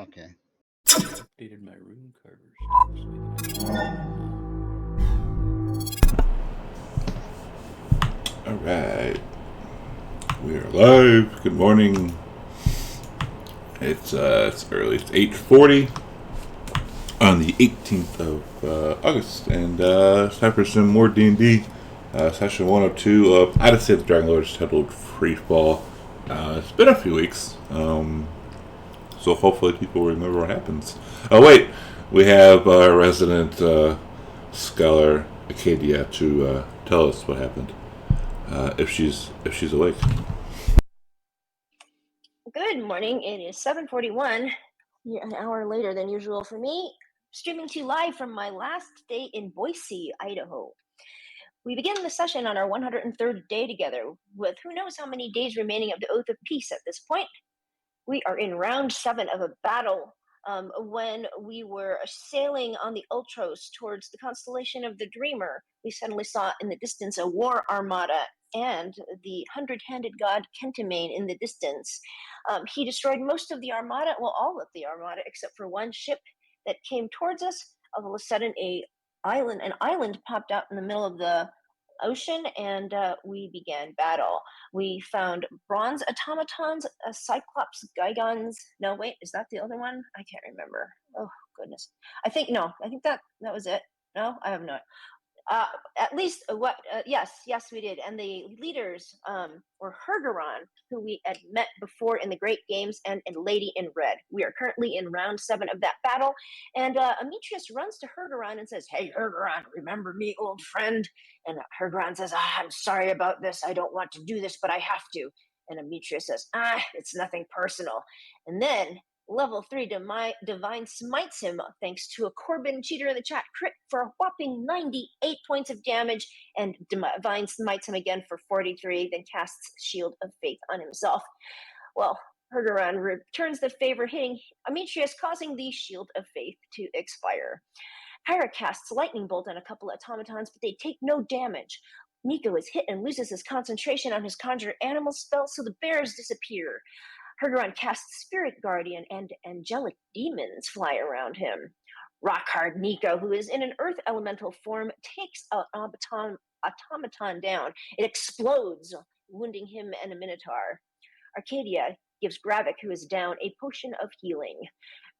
Okay. Updated my rune carver stuff so I All right, we are live. Good morning. It's early. It's 8:40 on the 18th of August, and it's time for some more D&D. Session 102 of Odyssey of the Dragonlords, titled Freefall. It's been a few weeks, so hopefully people remember what happens. Oh wait, we have our resident scholar Acadia to tell us what happened. If she's awake. Good morning. It is 7:41, an hour later than usual for me, streaming to you live from my last day in Boise, Idaho. We begin the session on our 103rd day together, with who knows how many days remaining of the Oath of Peace at this point. We are in round 7 of a battle. When we were sailing on the Ultros towards the constellation of the Dreamer, we suddenly saw in the distance a war armada and the 100-handed god Kentamane in the distance. He destroyed most of the armada, well, all of the armada, except for one ship that came towards us. All of a sudden, an island popped out in the middle of the ocean, and we began battle. We found bronze automatons, cyclops gigons. No, wait, is that the other one? I can't remember. Oh goodness. I think that was it. No, I have no. At least yes, we did. And the leaders were Hergeron, who we had met before in the Great Games, and Lady in Red. We are currently in round 7 of that battle, and Amitrius runs to Hergeron and says, "Hey, Hergeron, remember me, old friend?" And Hergeron says, "I'm sorry about this. I don't want to do this, but I have to." And Amitrius says, "It's nothing personal." And then level 3 Divine smites him thanks to a Corbin cheater in the chat crit for a whopping 98 points of damage, and Divine smites him again for 43, then casts Shield of Faith on himself. Well, Hergeron returns the favor, hitting Amitrius, causing the Shield of Faith to expire. Kyra casts Lightning Bolt on a couple of automatons, but they take no damage. Nico is hit and loses his concentration on his Conjure Animal spell, so the bears disappear. Hergeron casts Spirit Guardian, and angelic demons fly around him. Rockhard Nico, who is in an earth elemental form, takes an automaton down. It explodes, wounding him and a minotaur. Arcadia gives Gravik, who is down, a potion of healing.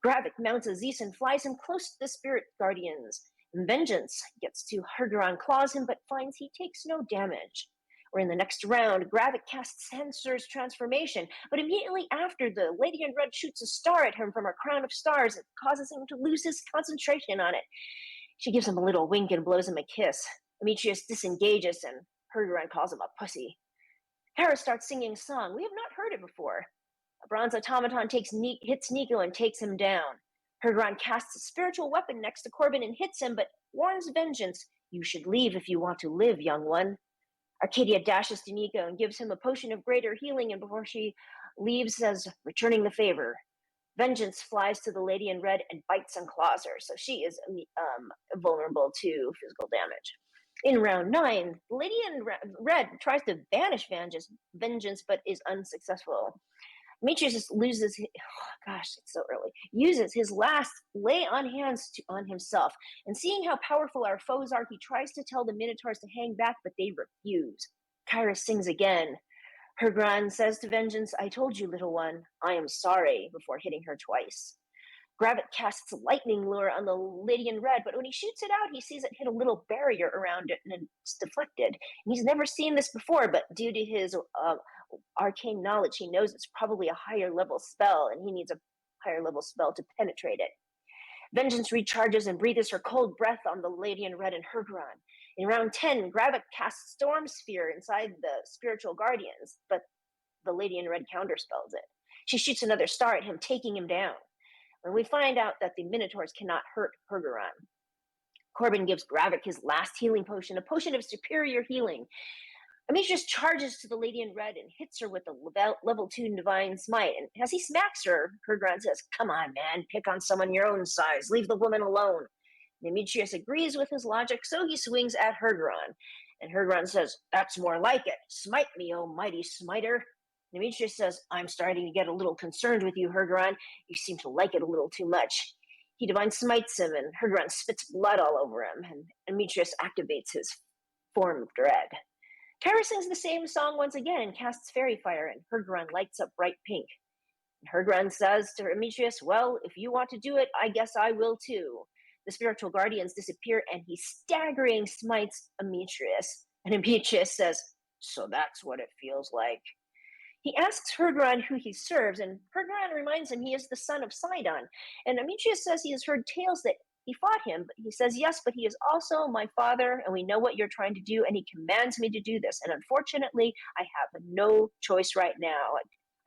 Gravik mounts Aziz and flies him close to the Spirit Guardians. Vengeance gets to Hergeron, claws him, but finds he takes no damage. Or in the next round, Gravik casts Sensor's transformation, but immediately after, the Lady in Red shoots a star at him from her crown of stars. It causes him to lose his concentration on it. She gives him a little wink and blows him a kiss. Demetrius disengages, and Hergeron calls him a pussy. Hera starts singing a song. We have not heard it before. A bronze automaton hits Nico and takes him down. Hergeron casts a spiritual weapon next to Corbin and hits him, but warns Vengeance, "You should leave if you want to live, young one." Arcadia dashes to Nico and gives him a potion of greater healing, and before she leaves says, "Returning the favor." Vengeance flies to the Lady in Red and bites and claws her, so she is vulnerable to physical damage. In round 9, the Lady in Red tries to banish Vengeance, but is unsuccessful. Demetrius loses, it's so early, uses his last lay on hands on himself. And seeing how powerful our foes are, he tries to tell the Minotaurs to hang back, but they refuse. Kyra sings again. Hergeron says to Vengeance, "I told you, little one, I am sorry," before hitting her twice. Gravik casts Lightning Lure on the Lady in Red, but when he shoots it out, he sees it hit a little barrier around it and it's deflected. And he's never seen this before, but due to his arcane knowledge, he knows it's probably a higher level spell, and he needs a higher level spell to penetrate it. Vengeance recharges and breathes her cold breath on the Lady in Red and Hergeron. In round 10, Gravik casts Storm Sphere inside the Spiritual Guardians, but the Lady in Red counterspells it. She shoots another star at him, taking him down. And we find out that the Minotaurs cannot hurt Hergeron. Corbin gives Gravik his last healing potion, a potion of superior healing. Amitrius charges to the Lady in Red and hits her with a level 2 Divine Smite. And as he smacks her, Hergeron says, "Come on, man, pick on someone your own size. Leave the woman alone." Demetrius agrees with his logic, so he swings at Hergeron. And Hergeron says, "That's more like it. Smite me, oh mighty smiter." Demetrius says, I'm starting to get a little concerned with you, Hergeron. You seem to like it a little too much. He divine smites him, and Hergeron spits blood all over him, and Demetrius activates his form of dread. Kyra sings the same song once again and casts fairy fire, and Hergeron lights up bright pink. And Hergeron says to Demetrius, well, if you want to do it, I guess I will too. The spiritual guardians disappear, and he staggering smites Demetrius. And Demetrius says, so that's what it feels like. He asks Hergeron who he serves, and Hergeron reminds him he is the son of Sidon. And Demetrius says he has heard tales that he fought him, but he says, yes, but he is also my father, and we know what you're trying to do, and he commands me to do this. And unfortunately, I have no choice right now.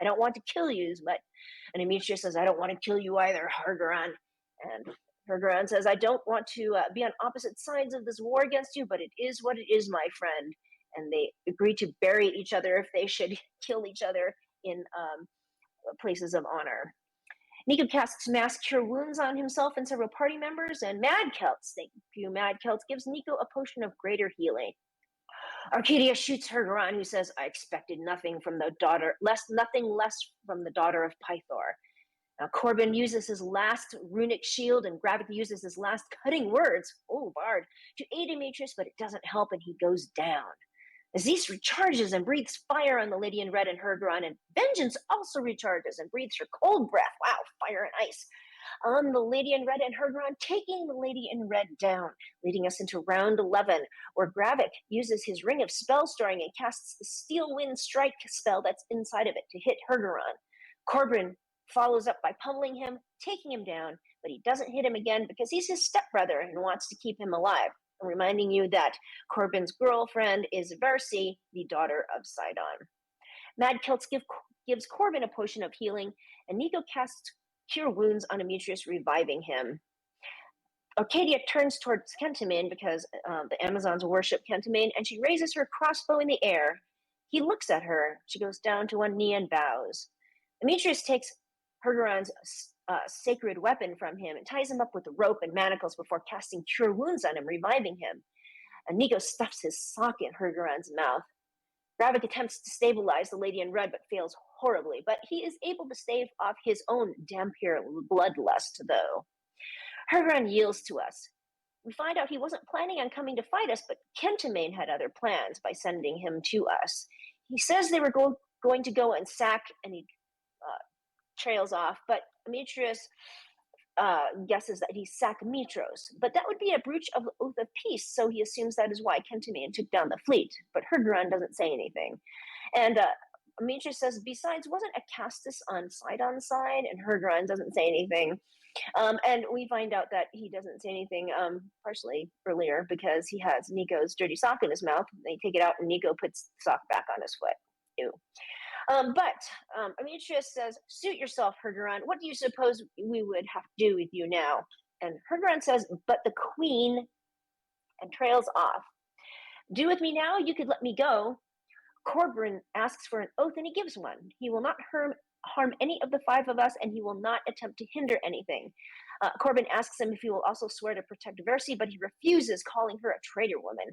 I don't want to kill you, but and Demetrius says, I don't want to kill you either, Hergeron. And Hergeron says, I don't want to be on opposite sides of this war against you, but it is what it is, my friend. And they agree to bury each other if they should kill each other in places of honor. Nico casts Mass Cure Wounds on himself and several party members, and Mad Celts, thank you, Mad Celts, gives Nico a potion of greater healing. Arcadia shoots Hergeron, who says, I expected nothing from the nothing less from the daughter of Pythor. Now, Corbin uses his last runic shield, and Gravik uses his last cutting words, Bard, to aid Demetrius, but it doesn't help, and he goes down. Aziz recharges and breathes fire on the Lady in Red and Hergeron, and Vengeance also recharges and breathes her cold breath, fire and ice, on the Lady in Red and Hergeron, taking the Lady in Red down, leading us into round 11, where Gravik uses his Ring of Spell Storing and casts the Steel Wind Strike spell that's inside of it to hit Hergeron. Corbin follows up by pummeling him, taking him down, but he doesn't hit him again because he's his stepbrother and wants to keep him alive. I'm reminding you that Corbin's girlfriend is Versi, the daughter of Sidon. Mad Celts gives Corbin a potion of healing, and Nico casts Cure Wounds on Demetrius, reviving him. Arcadia turns towards Kentamine because the Amazons worship Kentamine, and she raises her crossbow in the air. He looks at her. She goes down to one knee and bows. Demetrius takes Hergeron's sacred weapon from him and ties him up with a rope and manacles before casting Cure Wounds on him, reviving him. And Nico stuffs his sock in Hergeron's mouth. Gravik attempts to stabilize the Lady in Red, but fails horribly. But he is able to stave off his own Dhampir bloodlust, though. Hergeron yields to us. We find out he wasn't planning on coming to fight us, but Kentamine had other plans by sending him to us. He says they were going to go and sack, and he trails off, but Demetrius guesses that he sacked Mitros, but that would be a breach of the Oath of Peace, so he assumes that is why Kentamine took down the fleet, but Hergeron doesn't say anything. And Demetrius says, besides, wasn't Acastus on Sidon's side? And Hergeron doesn't say anything. And we find out that he doesn't say anything partially earlier because he has Nico's dirty sock in his mouth. They take it out and Nico puts the sock back on his foot. Ew. But Demetrius says, suit yourself, Hergeron. What do you suppose we would have to do with you now? And Hergeron says, but the queen, and trails off. Do with me now? You could let me go. Corbin asks for an oath, and he gives one. He will not harm any of the five of us, and he will not attempt to hinder anything. Corbin asks him if he will also swear to protect Versi, but he refuses, calling her a traitor woman.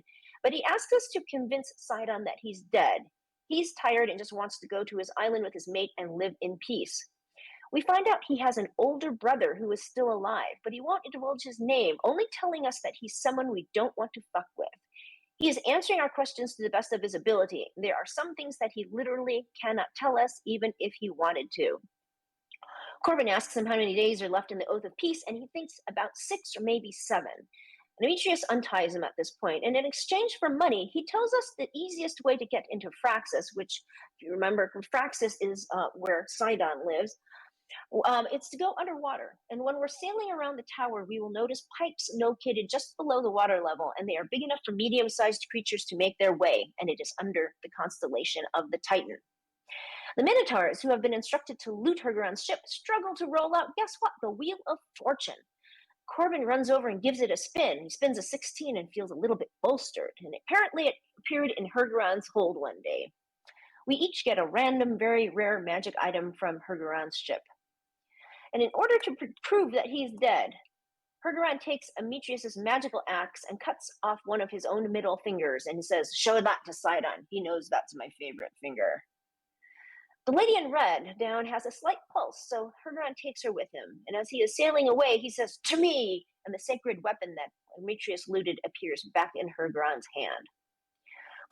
But he asks us to convince Sidon that he's dead. He's tired and just wants to go to his island with his mate and live in peace. We find out he has an older brother who is still alive, but he won't divulge his name, only telling us that he's someone we don't want to fuck with. He is answering our questions to the best of his ability. There are some things that he literally cannot tell us, even if he wanted to. Corbin asks him how many days are left in the Oath of Peace, and he thinks about 6 or maybe 7. Demetrius unties him at this point, and in exchange for money, he tells us the easiest way to get into Fraxis, which, if you remember, Fraxis is where Sidon lives. It's to go underwater, and when we're sailing around the tower, we will notice pipes located just below the water level, and they are big enough for medium-sized creatures to make their way, and it is under the constellation of the Titan. The Minotaurs, who have been instructed to loot Hergeron's ship, struggle to roll out, guess what, the Wheel of Fortune. Corbin runs over and gives it a spin. He spins a 16 and feels a little bit bolstered, and apparently it appeared in Hergeron's hold one day. We each get a random, very rare magic item from Hergeron's ship. And in order to prove that he's dead, Hergeron takes Demetrius' magical axe and cuts off one of his own middle fingers, and he says, show that to Sidon. He knows that's my favorite finger. The lady in red down has a slight pulse, so Hergron takes her with him, and as he is sailing away, he says, "To me!" and the sacred weapon that Demetrius looted appears back in Hergron's hand.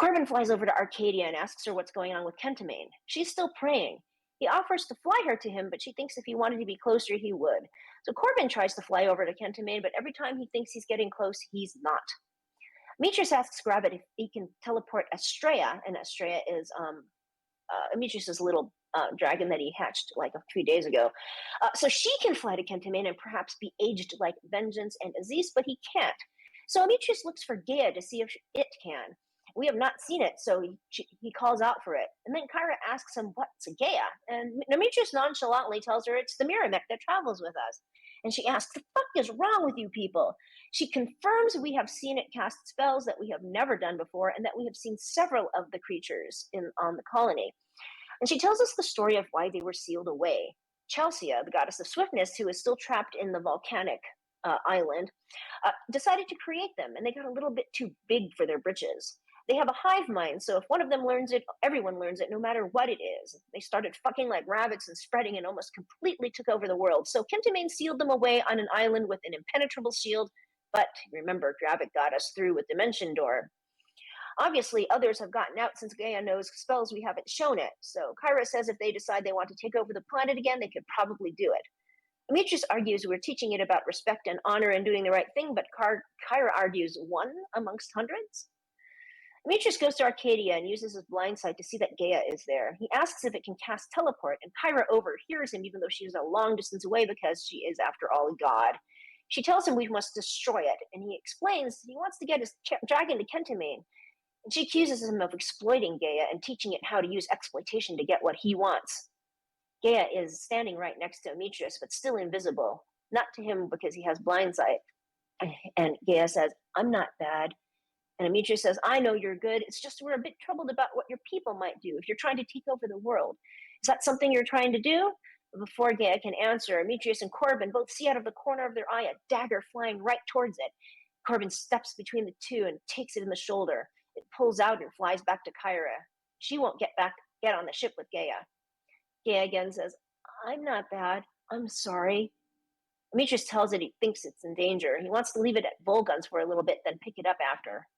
Corbin flies over to Arcadia and asks her what's going on with Kentamane. She's still praying. He offers to fly her to him, but she thinks if he wanted to be closer, he would. So Corbin tries to fly over to Kentamane, but every time he thinks he's getting close, he's not. Demetrius asks Grabbit if he can teleport Estrella, and Estrella is Demetrius's little dragon that he hatched like a few days ago. So she can fly to Kentamane and perhaps be aged like Vengeance and Aziz, but he can't. So Demetrius looks for Gaia to see if it can. We have not seen it, so he calls out for it. And then Kyra asks him, "What's a Gaia?" And Demetrius nonchalantly tells her it's the Mirror that travels with us. And she asks, "The fuck is wrong with you people?" She confirms we have seen it cast spells that we have never done before, and that we have seen several of the creatures on the colony. And she tells us the story of why they were sealed away. Chelsea, the goddess of swiftness, who is still trapped in the volcanic island, decided to create them, and they got a little bit too big for their britches. They have a hive mind, so if one of them learns it, everyone learns it, no matter what it is. They started fucking like rabbits and spreading and almost completely took over the world. So Kentamane sealed them away on an island with an impenetrable shield, but remember, Grabbit got us through with Dimension Door. Obviously, others have gotten out since Gaia knows spells we haven't shown it. So Kyra says if they decide they want to take over the planet again, they could probably do it. Demetrius argues we're teaching it about respect and honor and doing the right thing, but Kyra argues one amongst hundreds. Demetrius goes to Arcadia and uses his blind sight to see that Gaia is there. He asks if it can cast teleport, and Kyra overhears him even though she is a long distance away because she is, after all, a god. She tells him we must destroy it, and he explains he wants to get his dragon to Kentamane. And she accuses him of exploiting Gaia and teaching it how to use exploitation to get what he wants. Gaia is standing right next to Demetrius, but still invisible. Not to him because he has blind sight. And Gaia says, "I'm not bad." And Demetrius says, "I know you're good. It's just we're a bit troubled about what your people might do if you're trying to take over the world. Is that something you're trying to do?" Before Gaia can answer, Demetrius and Corbin both see out of the corner of their eye a dagger flying right towards it. Corbin steps between the two and takes it in the shoulder. It pulls out and flies back to Kyra. She won't get on the ship with Gaia. Gaia again says, "I'm not bad. I'm sorry." Demetrius tells it he thinks it's in danger. He wants to leave it at Volgun's for a little bit, then pick it up after.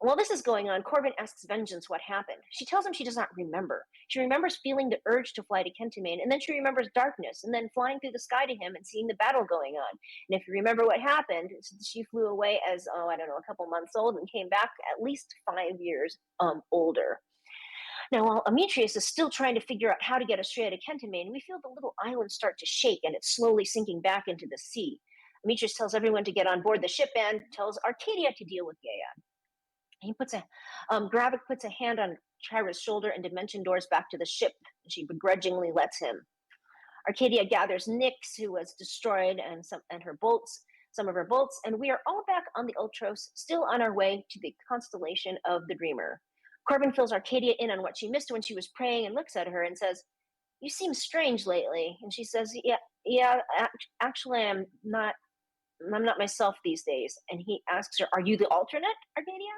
While this is going on, Corbin asks Vengeance what happened. She tells him she does not remember. She remembers feeling the urge to fly to Kentamane, and then she remembers darkness, and then flying through the sky to him and seeing the battle going on. And if you remember what happened, she flew away as, a couple months old and came back at least 5 years older. Now, while Demetrius is still trying to figure out how to get Estrella to Kentamane, we feel the little island start to shake, and it's slowly sinking back into the sea. Demetrius tells everyone to get on board the ship and tells Arcadia to deal with Gaia. Gravic puts a hand on Kyra's shoulder and Dimension Doors back to the ship, and she begrudgingly lets him. Arcadia gathers Nyx, who was destroyed, and some of her bolts, and we are all back on the Ultros, still on our way to the constellation of the Dreamer. Corbin fills Arcadia in on what she missed when she was praying and looks at her and says, "You seem strange lately." And she says, yeah, actually, I'm not myself these days. And he asks her, "Are you the alternate, Arcadia?"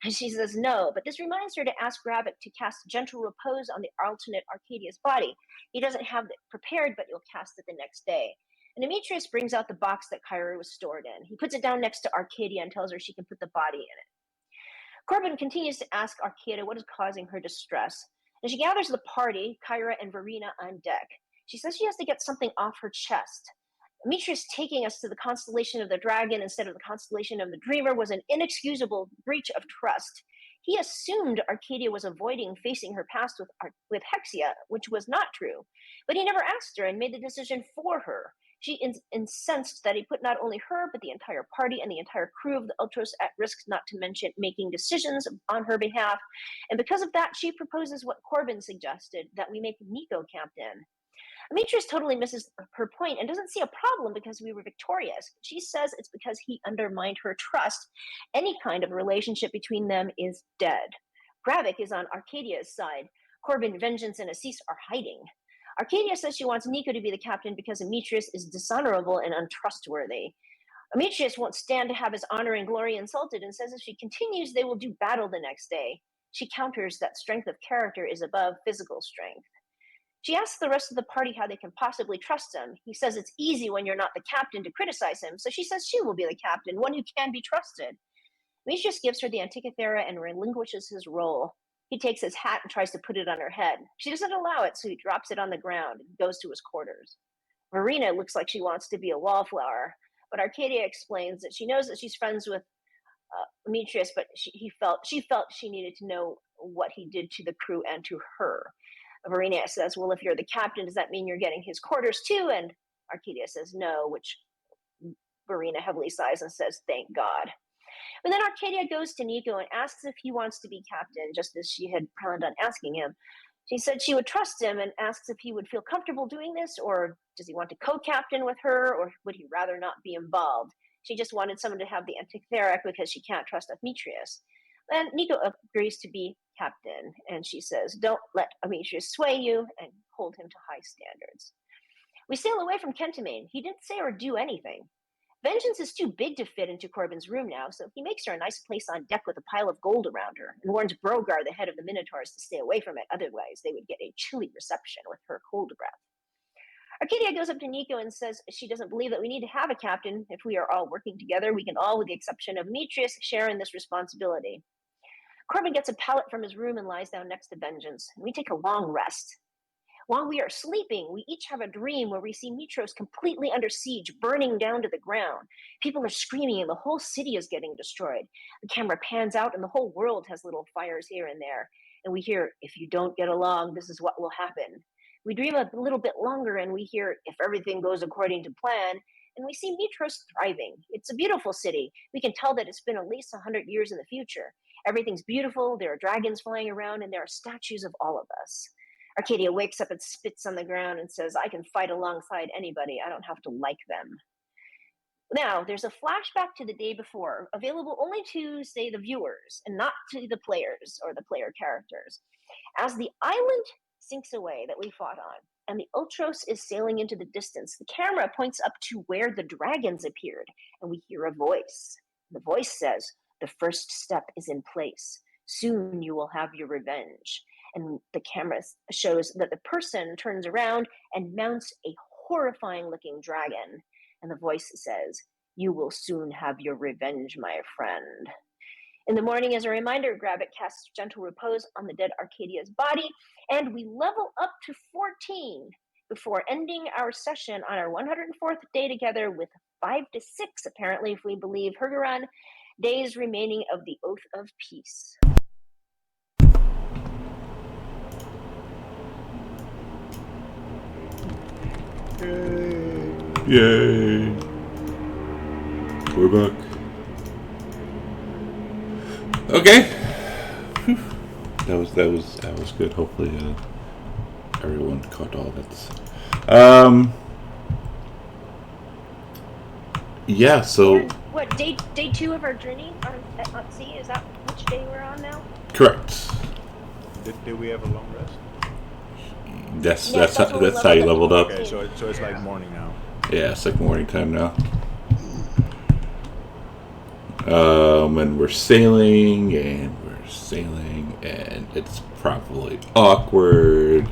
And she says no, but this reminds her to ask Gravic to cast Gentle Repose on the alternate Arcadia's body. He doesn't have it prepared, but you'll cast it the next day. And Demetrius brings out the box that Kyra was stored in. He puts it down next to Arcadia and tells her she can put the body in it. Corbin continues to ask Arcadia what is causing her distress. And she gathers the party, Kyra and Verena, on deck. She says she has to get something off her chest. Demetrius taking us to the constellation of the Dragon instead of the constellation of the Dreamer was an inexcusable breach of trust. He assumed Arcadia was avoiding facing her past with Hexia, which was not true. But he never asked her and made the decision for her. She incensed that he put not only her, but the entire party and the entire crew of the Ultros at risk, not to mention making decisions on her behalf. And because of that, she proposes what Corbin suggested, that we make Nico captain. Demetrius totally misses her point and doesn't see a problem because we were victorious. She says it's because he undermined her trust. Any kind of relationship between them is dead. Gravic is on Arcadia's side. Corbin, Vengeance, and Assis are hiding. Arcadia says she wants Nico to be the captain because Demetrius is dishonorable and untrustworthy. Demetrius won't stand to have his honor and glory insulted and says if she continues, they will do battle the next day. She counters that strength of character is above physical strength. She asks the rest of the party how they can possibly trust him. He says it's easy when you're not the captain to criticize him, so she says she will be the captain, one who can be trusted. Demetrius gives her the Antikythera and relinquishes his role. He takes his hat and tries to put it on her head. She doesn't allow it, so he drops it on the ground and goes to his quarters. Marina looks like she wants to be a wallflower, but Arcadia explains that she knows that she's friends with Demetrius, but she felt she needed to know what he did to the crew and to her. Marina says, well, if you're the captain, does that mean you're getting his quarters too? And Arcadia says no, which Marina heavily sighs and says, thank God. But then Arcadia goes to Nico and asks if he wants to be captain, just as she had planned on asking him. She said she would trust him and asks if he would feel comfortable doing this, or does he want to co-captain with her, or would he rather not be involved? She just wanted someone to have the Antikythera because she can't trust Demetrius. And Nico agrees to be captain, and she says, don't let Demetrius sway you and hold him to high standards. We sail away from Kentamane. He didn't say or do anything. Vengeance is too big to fit into Corbin's room now, so he makes her a nice place on deck with a pile of gold around her, and warns Brogar, the head of the Minotaurs, to stay away from it, otherwise they would get a chilly reception with her cold breath. Arcadia goes up to Nico and says she doesn't believe that we need to have a captain. If we are all working together, we can all, with the exception of Demetrius, share in this responsibility. Corbin gets a pallet from his room and lies down next to Vengeance, and we take a long rest. While we are sleeping, we each have a dream where we see Mitros completely under siege, burning down to the ground. People are screaming and the whole city is getting destroyed. The camera pans out and the whole world has little fires here and there. And we hear, if you don't get along, this is what will happen. We dream a little bit longer and we hear, if everything goes according to plan, and we see Mitros thriving. It's a beautiful city. We can tell that it's been at least 100 years in the future. Everything's beautiful, there are dragons flying around, and there are statues of all of us. Arcadia wakes up and spits on the ground and says, I can fight alongside anybody. I don't have to like them. Now, there's a flashback to the day before, available only to, say, the viewers, and not to the players or the player characters. As the island sinks away that we fought on, and the Ultros is sailing into the distance, the camera points up to where the dragons appeared, and we hear a voice. The voice says, the first step is in place. Soon you will have your revenge. And the camera shows that the person turns around and mounts a horrifying looking dragon. And the voice says, you will soon have your revenge, my friend. In the morning, as a reminder, Grabbit casts Gentle Repose on the dead Arcadia's body, and we level up to 14 before ending our session on our 104th day together with 5 to 6, apparently, if we believe Hergeron, days remaining of the Oath of Peace. Yay! We're back. Okay. Whew. That was good. Hopefully, everyone caught all that. Yeah. So. What day 2 of our journey at Odyssey? Is that which day we're on now? Correct. Did we have a long rest? That's how you leveled up. Okay, so it's like morning now. Yeah, it's like morning time now. And we're sailing, and it's probably awkward.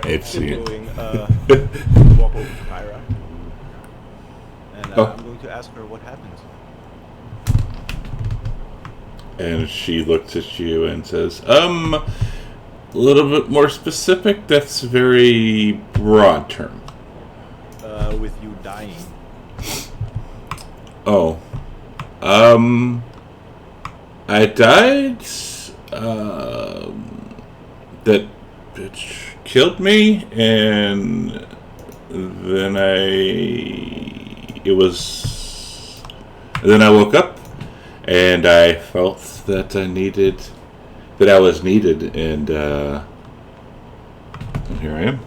It's doing walk over to Kyra, and I'm going to ask her what happened. And she looks at you and says, a little bit more specific. That's a very broad term. With you dying. Oh. I died. That bitch killed me, and then Then I woke up, and I felt that I was needed, and here I am.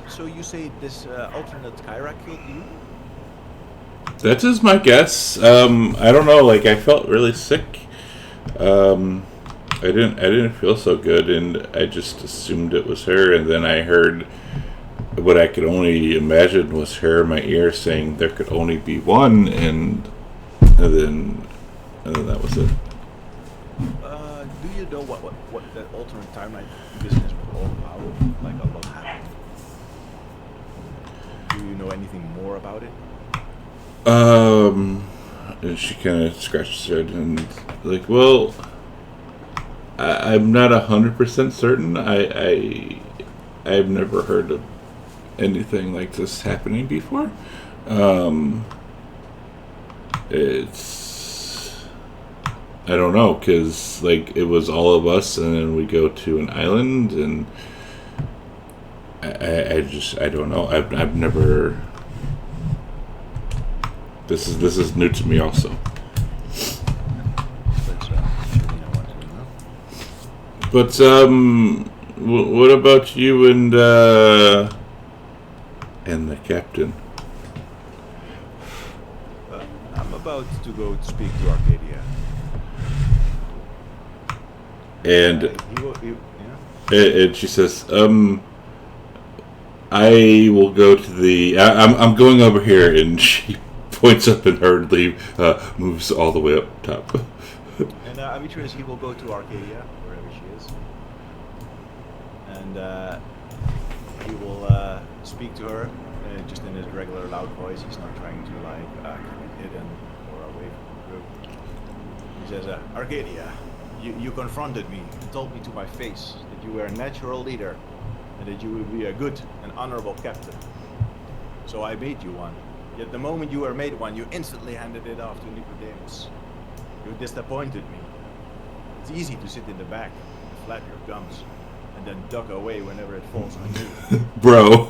So you say this alternate Kyra killed you? That is my guess. I don't know. Like, I felt really sick. I didn't feel so good, and I just assumed it was her. And then I heard what I could only imagine was her in my ear saying there could only be one, and then that was it. Do you know what that alternate timeline business was like a lot happened. Do you know anything more about it? And she kind of scratches her head and like, well, I'm not 100% certain. I've never heard of anything like this happening before. It's, I don't know, because like it was all of us, and then we go to an island, and I don't know. I've never. This is new to me also. But what about you and the captain? I'm about to go to speak to Arcadia. And yeah. and she says, I will go to the. I'm going over here, and she points up and hurriedly moves all the way up top. And Demetrius, he will go to Arcadia, wherever she is, and he will speak to her just in his regular loud voice. He's not trying to like keep it hidden or away from the group. He says, Arcadia, you confronted me and told me to my face that you were a natural leader and that you would be a good and honorable captain. So I made you one. Yet the moment you were made one, you instantly handed it off to Nicodemus. You disappointed me. It's easy to sit in the back, flap your gums, and then duck away whenever it falls on you. Bro.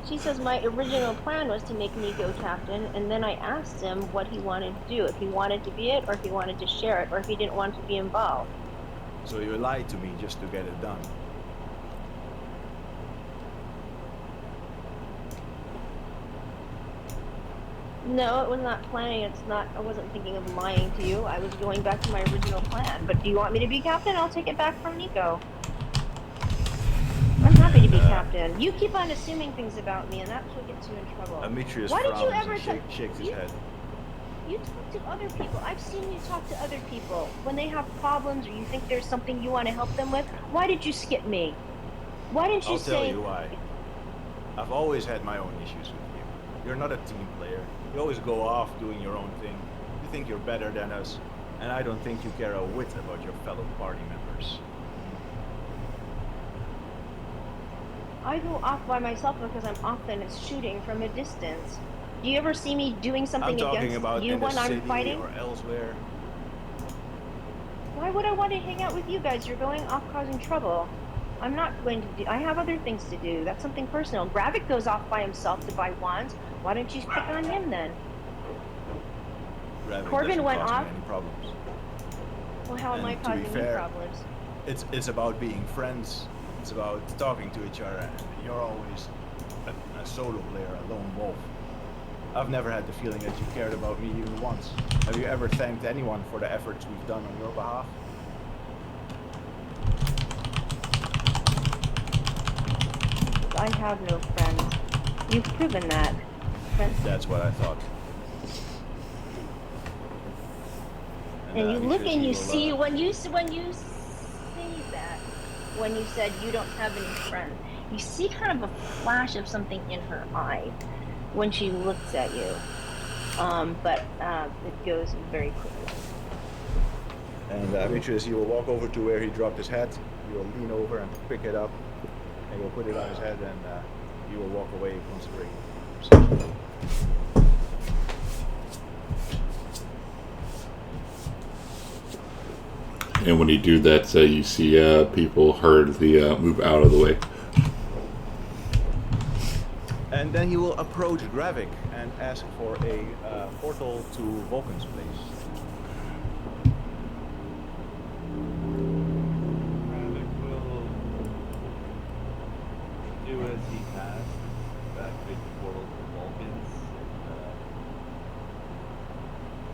She says my original plan was to make Nico captain, and then I asked him what he wanted to do, if he wanted to be it, or if he wanted to share it, or if he didn't want to be involved. So you lied to me just to get it done. No, it was not planning. It's not. I wasn't thinking of lying to you. I was going back to my original plan. But do you want me to be captain? I'll take it back from Nico. I'm happy to be captain. You keep on assuming things about me, and that's what gets you in trouble. Demetrius Why did you frowns ever and shakes his head. You talk to other people. I've seen you talk to other people when they have problems or you think there's something you want to help them with. Why did you skip me? Why didn't you say? I'll tell you why. I've always had my own issues with you. You're not a team player. You always go off doing your own thing. You think you're better than us, and I don't think you care a whit about your fellow party members. I go off by myself because I'm often shooting from a distance. Do you ever see me doing something against you when I'm fighting? Or elsewhere. Why would I want to hang out with you guys? You're going off causing trouble. I'm not going to do. I have other things to do. That's something personal. Gravik goes off by himself to buy wands. Why don't you pick on him then? Corbin went off. Any problems. Well, how am I causing you problems? It's about being friends. It's about talking to each other. And you're always a solo player, a lone wolf. I've never had the feeling that you cared about me even once. Have you ever thanked anyone for the efforts we've done on your behalf? I have no friends. You've proven that. That's what I thought. And you look and you see when you say that, when you said you don't have any friends, you see kind of a flash of something in her eye when she looks at you. But it goes very quickly. And Demetrius, he will walk over to where he dropped his hat. He will lean over and pick it up. And he will put it on his head, and he will walk away considering the conversation. And when you do that, you see people hurriedly move out of the way. And then he will approach Gravik and ask for a portal to Vulcan's place. Gravik will do as he has, activate the portal to Vulcans,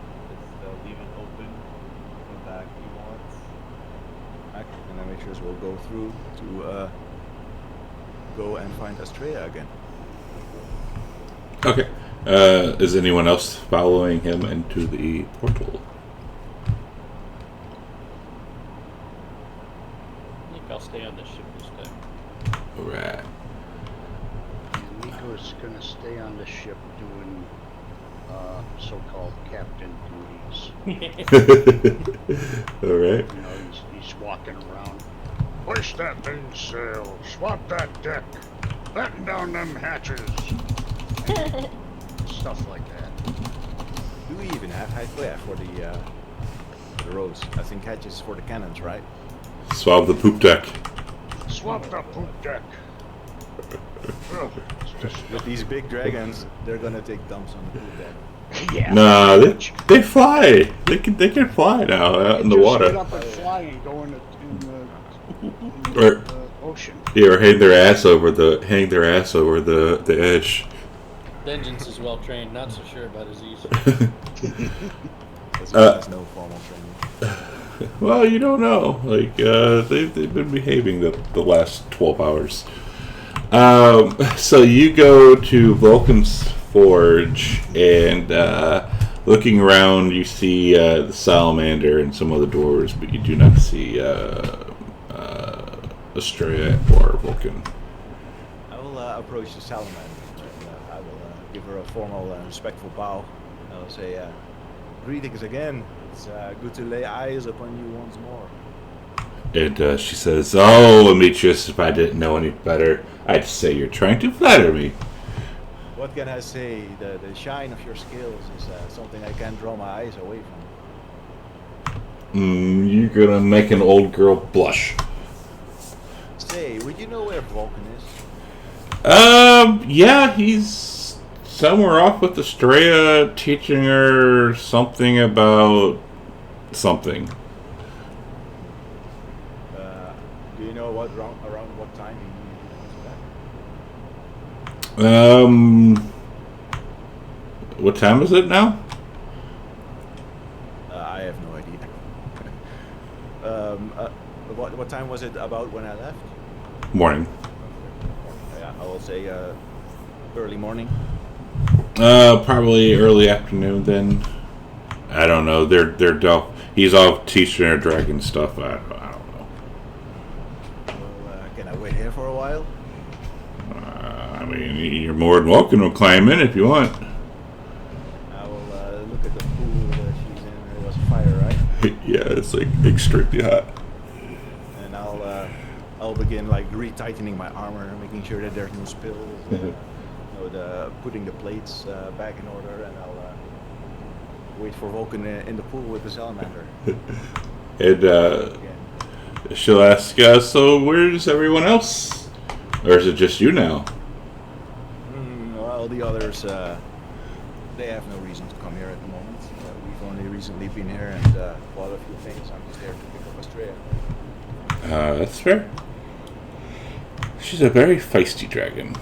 and just leave it open, come back if he wants. And Demetrius will go through to go and find Astrea again. Okay. Is anyone else following him into the portal? I think I'll stay on the ship as was gonna stay on the ship doing so-called captain duties. All right. You know, he's walking around. Hoist that main sail. Swap that deck. Batten down them hatches. Stuff like that. Do we even have height? Oh, yeah, for the roads. I think hatches for the cannons, right? Swab the poop deck. Swap the poop deck. Ugh, it's just With these big dragons, they're gonna take dumps on the poop deck. yeah. Nah, they fly. They can fly now out in the Just water. Get up and fly and go in the Or ocean. yeah, or hang their ass over the edge. Vengeance is well trained, not so sure about Aziz. There's no formal training. Well, you don't know. Like they've been behaving the last 12 hours. So you go to Vulcan's Forge, and looking around, you see the salamander and some other doors, but you do not see Estrella or Vulcan. I will approach the salamander. I will give her a formal and respectful bow. I will say, greetings again. It's good to lay eyes upon you once more. And she says, "Oh, Demetrius, if I didn't know any better, I'd say you're trying to flatter me." What can I say? The shine of your skills is something I can't draw my eyes away from. You're gonna make an old girl blush. Say, would you know where Vulcan is? Yeah, he's somewhere off with Estrella, teaching her something about something. Do you know around what time he comes back? What time is it now? I have no idea. What time was it about when I left? Morning. Yeah, I will say early morning. Probably early afternoon then. I don't know. He's off teaching her dragon stuff. I don't know. Well, can I wait here for a while? I mean, you're more than welcome to climb in if you want. I will look at the pool that she's in. It was fire, right? Yeah, it's like extremely hot. And I'll begin like retightening my armor, making sure that there's no spills. Putting the plates back in order, and I'll wait for Vulcan in the pool with the salamander. And she'll ask, so where's everyone else? Or is it just you now? Well, the others, they have no reason to come here at the moment. We've only recently been here and bought a few things. I'm just there to pick up Estrella. That's fair. She's a very feisty dragon.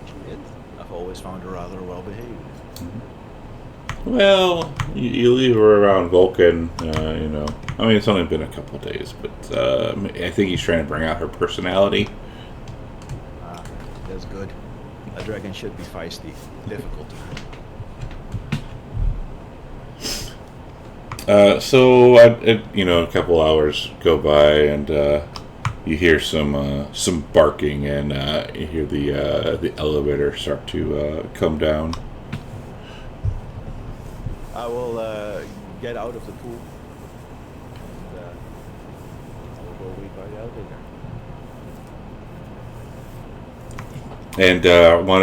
She is. I've always found her rather well behaved. Well, you leave her around Vulcan, you know. I mean, it's only been a couple of days, but I think he's trying to bring out her personality. That's good. A dragon should be feisty. Difficult to So, a couple hours go by, and you hear some barking, and you hear the elevator start to come down. I will get out of the pool and I will go wait by the elevator. And one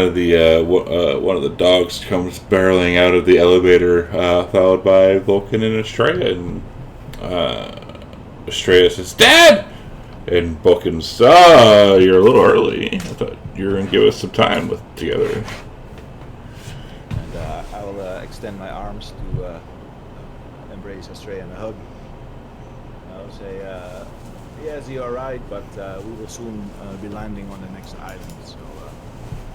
of the dogs comes barreling out of the elevator, followed by Vulcan and Estrella. And Estrella says, "Dad!" And Vulcan's, "You're a little early. I thought you were gonna give us some time together." And I will extend my arms to embrace Estrella in a hug. I'll say, "Yes, you are right, but we will soon be landing on the next island, so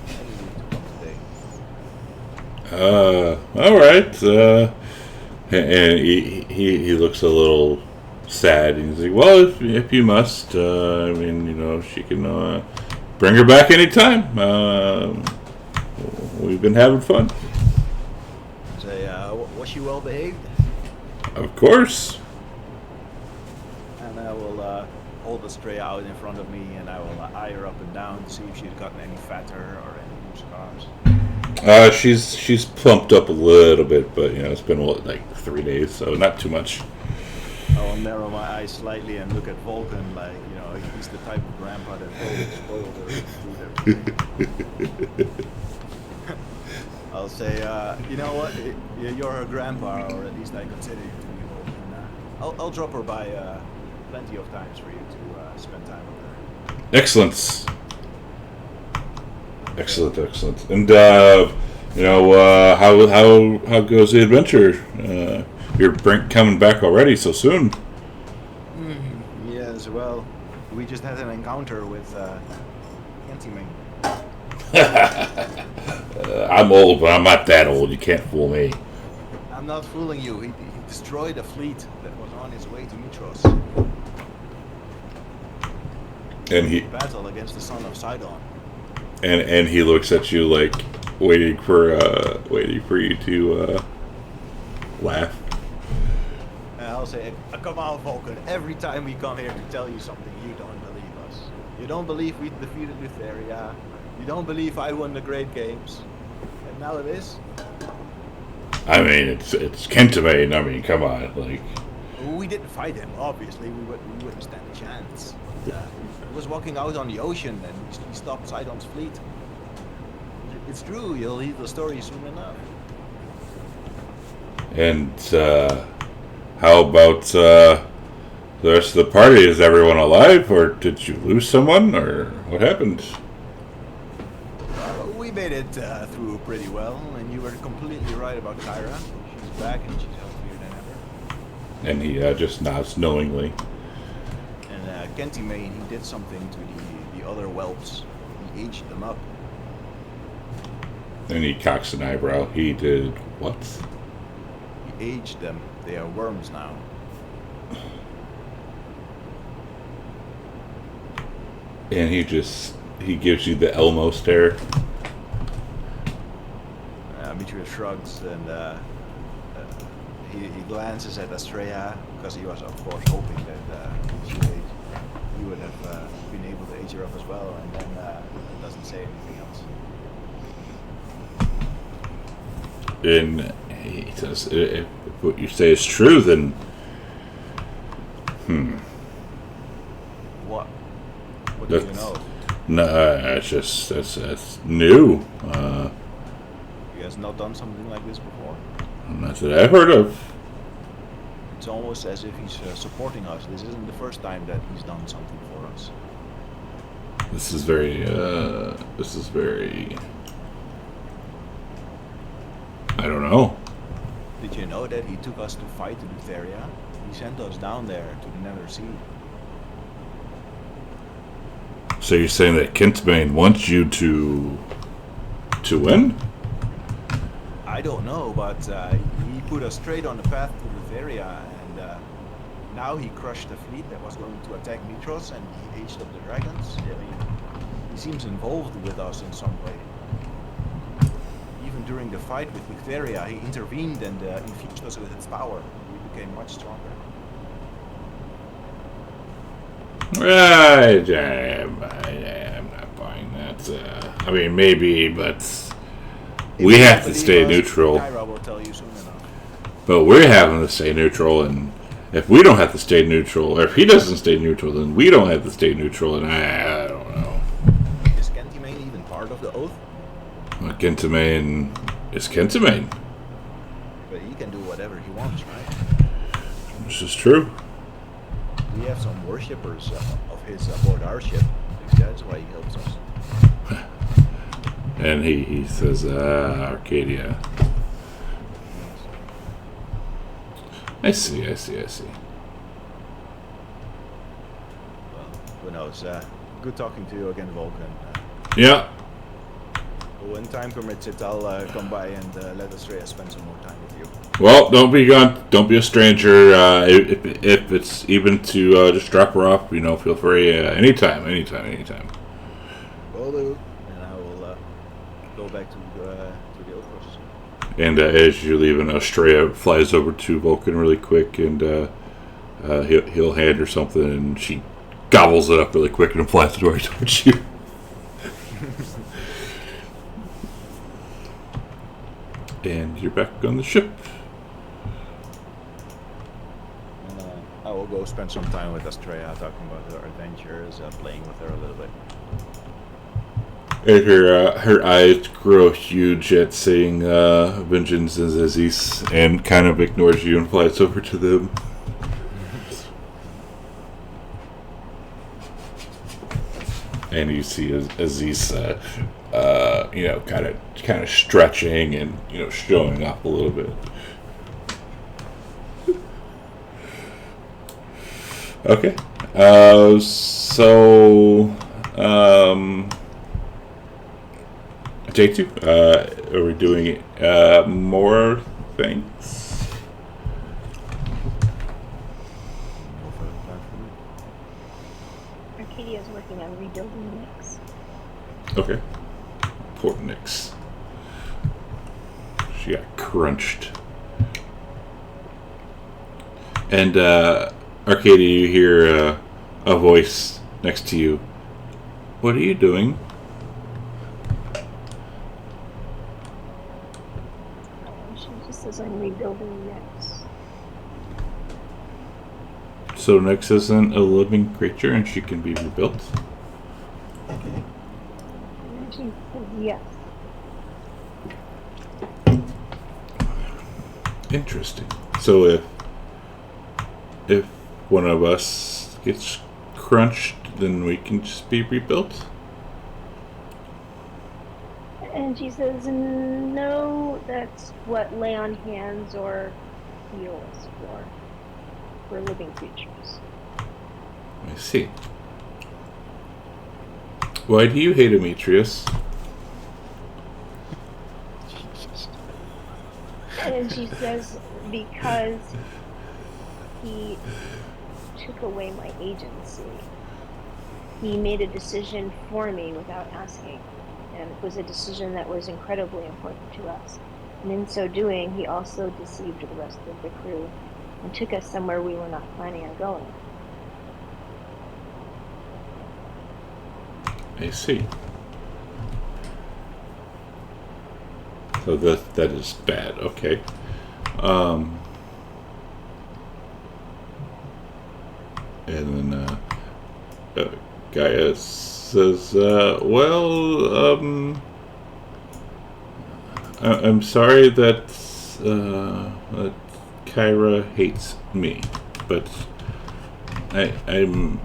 I need you to come today." All right. And he looks a little sad. He's like, "Well, if you must, I mean, you know, she can bring her back anytime. We've been having fun." Say, was she well behaved? Of course. And I will hold Estrella out in front of me, and I will eye her up and down to see if she's gotten any fatter or any those carbs. She's plumped up a little bit, but you know it's been like 3 days, so not too much. I will narrow my eyes slightly and look at Vulcan like, you know, he's the type of grandpa that will spoil their food every day. I'll say, you know what, you're her grandpa, or at least I consider you to be, Vulcan. I'll drop her by plenty of times for you to spend time with her. Excellent. And you know, how goes the adventure? You're coming back already so soon. Yes, well, we just had an encounter with Anti-Ming. I'm old, but I'm not that old. You can't fool me. I'm not fooling you. He destroyed a fleet that was on his way to Mitros. And he battle against the son of Sidon. and he looks at you like waiting for you to laugh. I'll say, come on, Vulcan. Every time we come here to tell you something, you don't believe us. You don't believe we defeated Lutheria. You don't believe I won the Great Games. And now it is. I mean, it's Kentamane. I mean, come on, like. We didn't fight him, obviously. We wouldn't stand a chance. He was walking out on the ocean and he stopped Sidon's fleet. It's true. You'll hear the story soon enough. And how about the rest of the party? Is everyone alive, or did you lose someone, or what happened? We made it through pretty well, and you were completely right about Kyra. She's back and she's healthier than ever. And he just nods knowingly. And Kentimane, he did something to the other whelps. He aged them up. And he cocks an eyebrow. He did what? He aged them. They are worms now. And he gives you the Elmo stare. Mitra shrugs and he glances at Astrea because he was, of course, hoping that he would have been able to age her up as well, and then doesn't say anything else. And he says, if what you say is true, then What do you know? No, that's new. He has not done something like this before. Not that I've heard of. It's almost as if he's supporting us. This isn't the first time that he's done something for us. This is very. I don't know. Did you know that he took us to fight Lutheria? He sent us down there to the Nether Sea. So you're saying that Kentamane wants you to win? I don't know, but he put us straight on the path to Lutheria, and now he crushed the fleet that was going to attack Mitros, and he aged up the dragons. I mean, he seems involved with us in some way. Even during the fight with Lutheria, he intervened and infused us with its power. We became much stronger. I'm not buying that. I mean, maybe, but we have to stay neutral. Kyra will tell you soon enough. But we're having to stay neutral, and if we don't have to stay neutral, or if he doesn't stay neutral, then we don't have to stay neutral, and I don't know. Is Kentimane even part of the oath? Well, Kentamane is Kentamane. But he can do whatever he wants, right? This is true. We have some worshippers of his aboard our ship. That's why he helps us. And he says, Arcadia. I see. Well, who knows? Good talking to you again, Vulcan. Yeah. When time permits it, I'll come by and let Astrea spend some more time with you. Well, don't be gone. Don't be a stranger. If it's even to just drop her off, you know, feel free. Anytime. Will do. And I will go back to the Outpost. And as you're leaving, Astrea flies over to Vulcan really quick, and he'll hand her something, and she gobbles it up really quick and flies right towards you. And you're back on the ship. And I will go spend some time with Estrella, talking about her adventures, playing with her a little bit. And her eyes grow huge at seeing Vengeance and Aziz, and kind of ignores you and flies over to them. And you see Aziz, kind of stretching and showing up a little bit. Okay, J2, are we doing more things? No further plan for me. Arcadia is working on rebuilding Nyx. Okay. Poor Nyx. She got crunched. And, Arcadia, you hear a voice next to you. What are you doing? She just says I'm rebuilding Nyx. So Nyx isn't a living creature and she can be rebuilt? And she says yes. Interesting. So if one of us gets crunched, then we can just be rebuilt? And she says, no, that's what lay on hands or heal is for. For living creatures. I see. Why do you hate Demetrius? Jesus. And she says, because he took away my agency. He made a decision for me without asking. And it was a decision that was incredibly important to us. And in so doing, he also deceived the rest of the crew and took us somewhere we were not planning on going. I see. So that is bad. Okay. And then Gaia says, I'm sorry that Kyra hates me, but I'm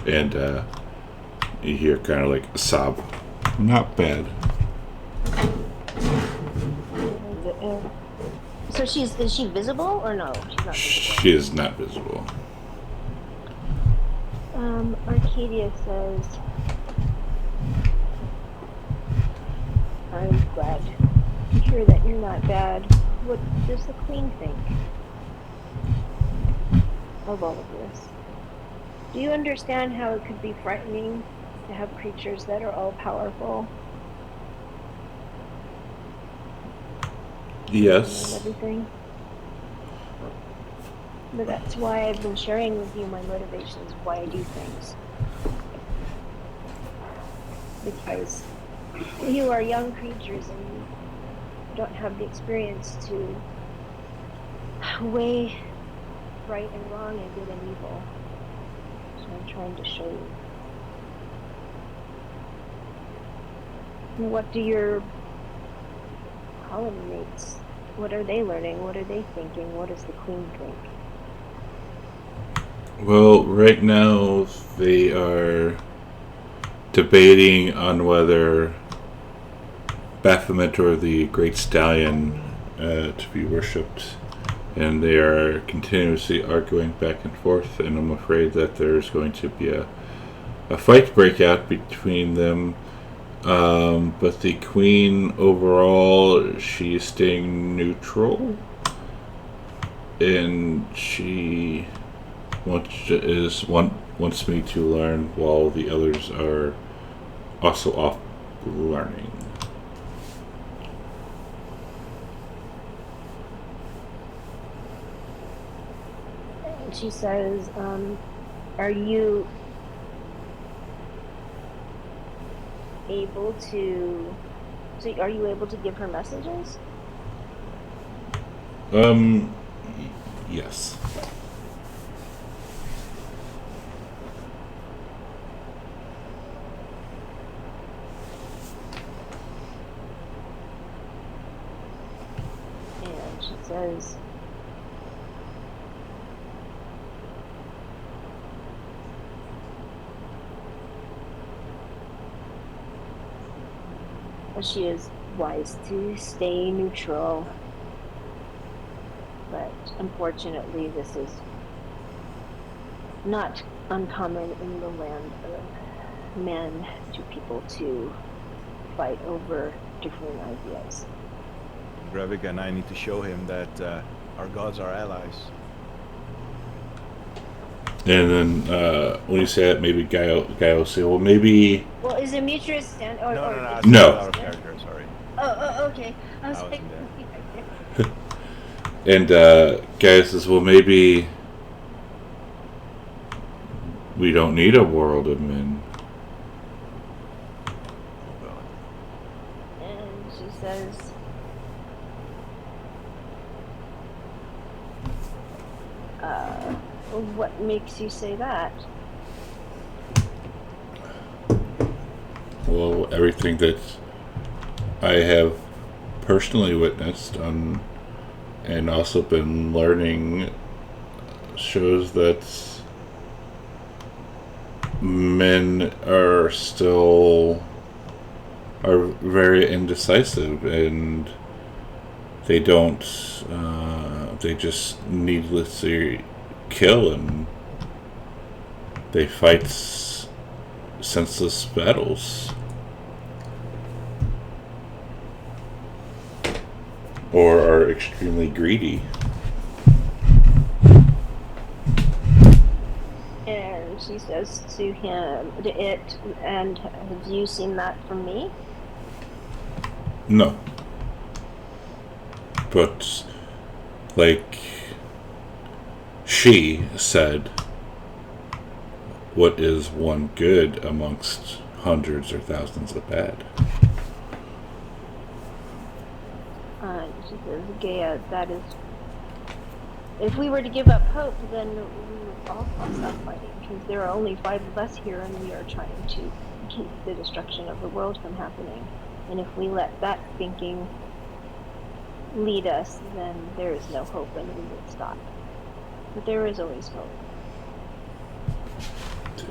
and you hear kind of like a sob. Not bad. So is she visible or no? She's not visible. She is not visible. Arcadia says, I'm glad to hear that you're not bad. What does the Queen think of all of this? Do you understand how it could be frightening to have creatures that are all powerful? And Yes. everything? But that's why I've been sharing with you my motivations, why I do things. Because you are young creatures and you don't have the experience to weigh right and wrong and good and evil. So I'm trying to show you. What do your colony mates, what are they learning? What are they thinking? What does the Queen think? Well, right now they are debating on whether Baphomet or the Great Stallion to be worshipped, and they are continuously arguing back and forth, and I'm afraid that there's going to be a fight break out between them. But the Queen overall, she is staying neutral, and she wants me to learn while the others are also off learning. And she says, are you able to... So are you able to give her messages? Yes. And she says, she is wise to stay neutral, but unfortunately this is not uncommon in the land of men to people to fight over different ideas. Gravik and I need to show him that our gods are allies. And then when you say that, maybe Guy will say, well, maybe... Well, is Demetrius stand? Or, No, or no, no, is I No. was out of character, sorry. Oh, okay. I was I like, wasn't there. And Guy says, well, maybe we don't need a world of men. Oh god. and she says, what makes you say that? Well, everything that I have personally witnessed and also been learning shows that men are very indecisive, and they don't they just needlessly kill, and they fight senseless battles, or are extremely greedy. And she says to him, and have you seen that from me? No. But, like, she said, what is one good amongst hundreds or thousands of bad? She says, Gaia, that is... If we were to give up hope, then we would all stop fighting, because there are only 5 of us here, and we are trying to keep the destruction of the world from happening. And if we let that thinking lead us, then there is no hope, and we would stop. But there is always hope.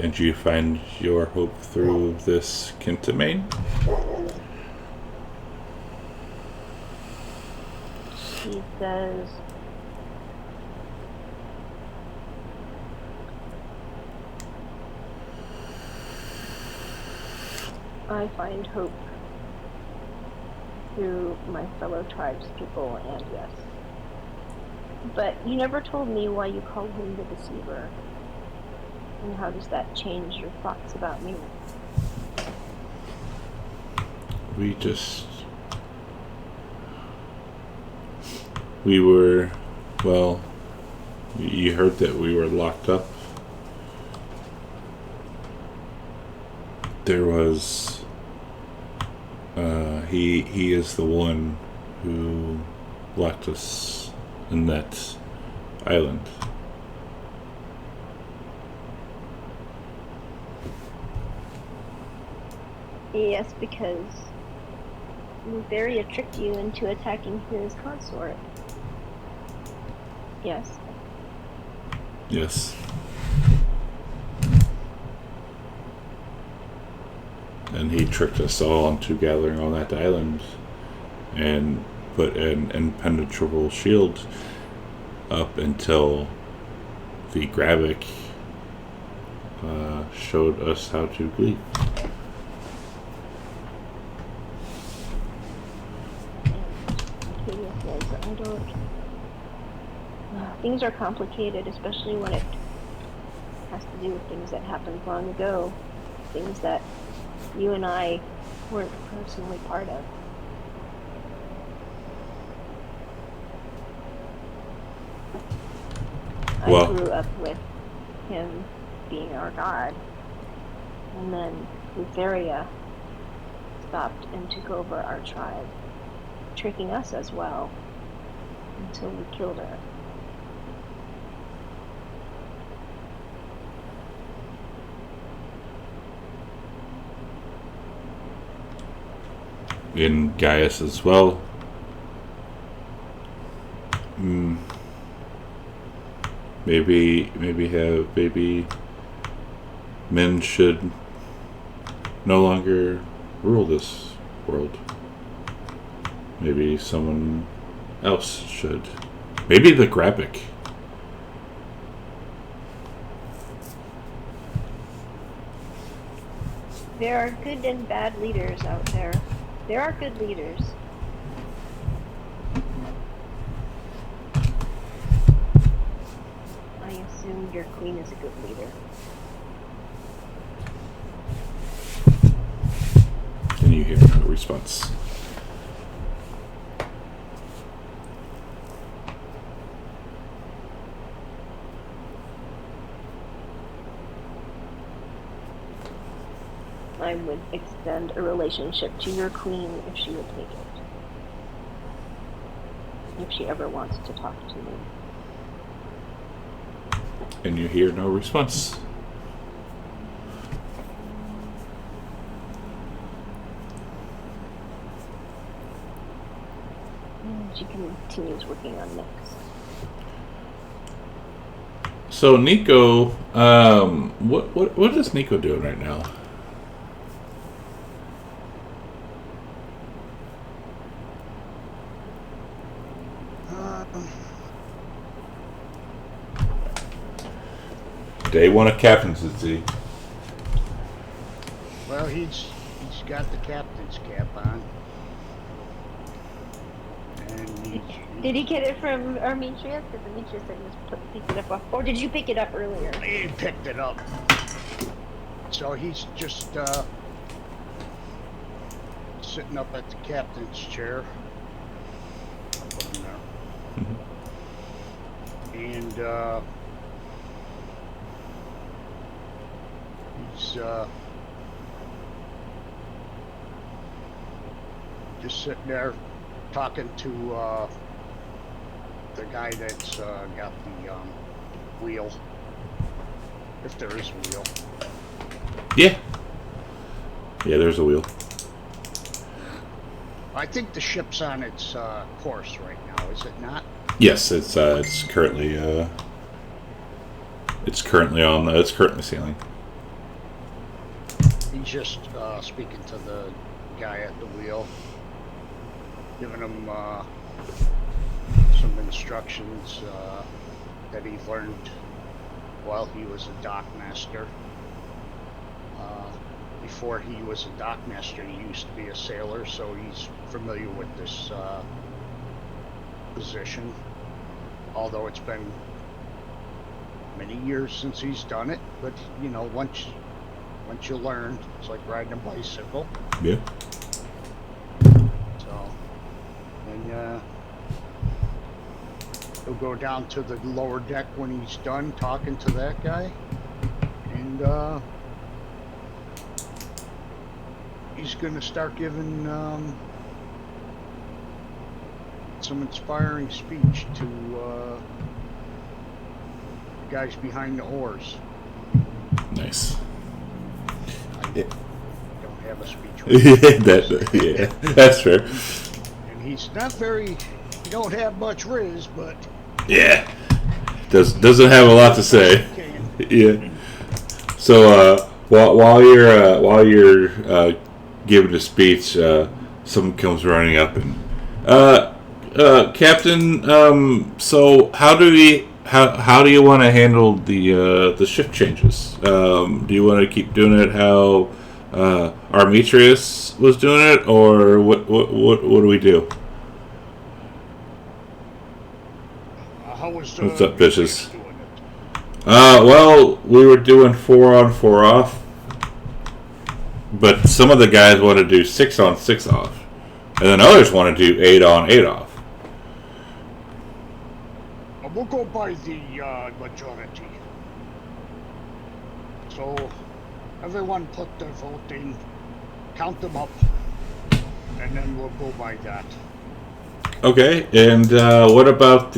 And you find your hope through this Kintamane? She says, I find hope through my fellow tribespeople, and yes. But you never told me why you called him the Deceiver. And how does that change your thoughts about me? We were, well, you heard that we were locked up. There was, he is the one who locked us in that island. Yes, because Varia tricked you into attacking his consort. Yes. Yes. And he tricked us all into gathering on that island and put an impenetrable shield up until the Gravik showed us how to gleep. I don't... Things are complicated, especially when it has to do with things that happened long ago. Things that you and I weren't personally part of. Well, I grew up with him being our god. And then Lutheria stopped and took over our tribe, tricking us as well, until we killed her. In Gaius as well. Maybe men should no longer rule this world. Maybe someone else should. Maybe the Graphic. There are good and bad leaders out there. There are good leaders. I assume your queen is a good leader. And you hear no response. I would extend a relationship to your queen if she would take it. If she ever wants to talk to me. And you hear no response. And she continues working on Nyx. So Nico, what is Nico doing right now? Day one of captain's at sea. Well, he's got the captain's cap on. And Did he get it from Armenius? Because Armenius said he was picking it up. Or did you pick it up earlier? he picked it up. So he's just sitting up at the captain's chair. I'll put him there. And he's just sitting there talking to the guy that's got the wheel, if there is a wheel. Yeah, there's a wheel. I think the ship's on its course right now, is it not? Yes, it's currently sailing. He's just speaking to the guy at the wheel, giving him some instructions that he learned while he was a dockmaster. Before he was a dockmaster, he used to be a sailor, so he's familiar with this position. Although it's been many years since he's done it, but you know, once you learn, it's like riding a bicycle. Yeah. So, and he'll go down to the lower deck when he's done talking to that guy, and he's gonna start giving some inspiring speech to the guys behind the oars. Nice. I don't have a speech. That's fair. And he's not very. He don't have much riz, but Yeah, doesn't have a lot to say. Yeah. So while you're giving a speech, someone comes running up and Captain. So how do you want to handle the shift changes? Do you want to keep doing it how Armenius was doing it, or what do we do? how was What's up, bitches? doing it? Well, we were doing 4 on 4 off, but some of the guys want to do 6 on 6 off, and then others want to do 8 on 8 off. We'll go by the majority. So everyone put their vote in, count them up, and then we'll go by that. Okay, and what about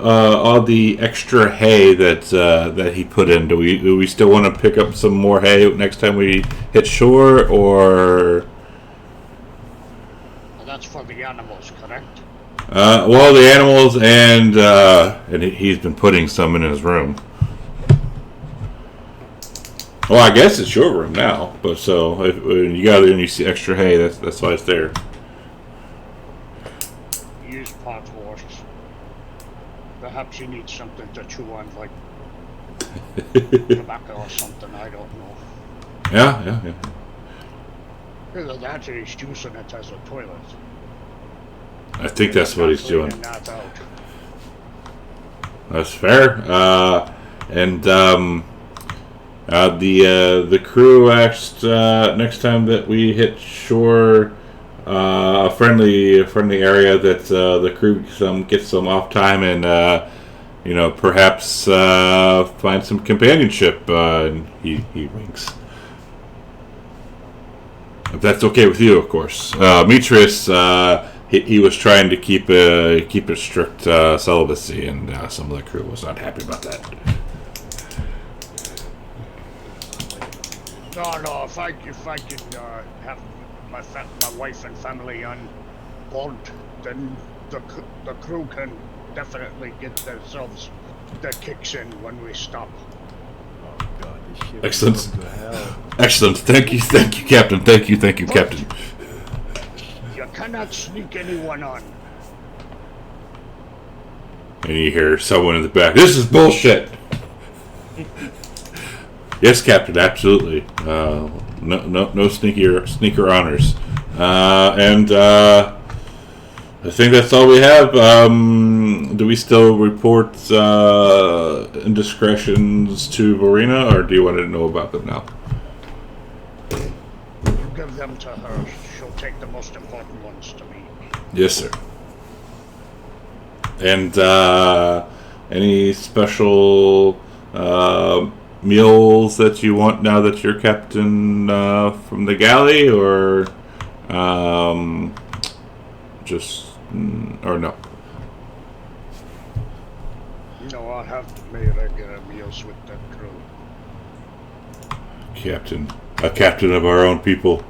all the extra hay that he put in? Do we still want to pick up some more hay next time we hit shore, or? Well, that's for the animals, correct? Well, the animals and he's been putting some in his room. Well, I guess it's your room now, but so if when you got there and you see extra hay, that's why it's there. Use pot horse. Perhaps you need something to chew on, like tobacco or something. I don't know. Yeah. Either that or he's using it as a toilet. I think that's what he's doing. Cleaning that out. That's fair. The crew asked next time that we hit shore, a friendly area that the crew get some off time and perhaps find some companionship. And he winks. If that's okay with you, of course. Mitris, he was trying to keep a strict celibacy, and some of the crew was not happy about that. No. If I could have my wife and family on board, then the crew can definitely get themselves their kicks in when we stop. Oh God, this ship Excellent. is going to hell. Excellent. Thank you, Captain. Thank you, Captain. You cannot sneak anyone on. And you hear someone in the back. This is bullshit. Yes, Captain. Absolutely. No sneaker honors. I think that's all we have. Do we still report indiscretions to Verena, or do you want to know about them now? Give them to her. She'll take the most important ones to me. Yes, sir. And any special meals that you want now that you're captain from the galley, or or no? No, I'll have to make regular meals with the crew. A captain of our own people.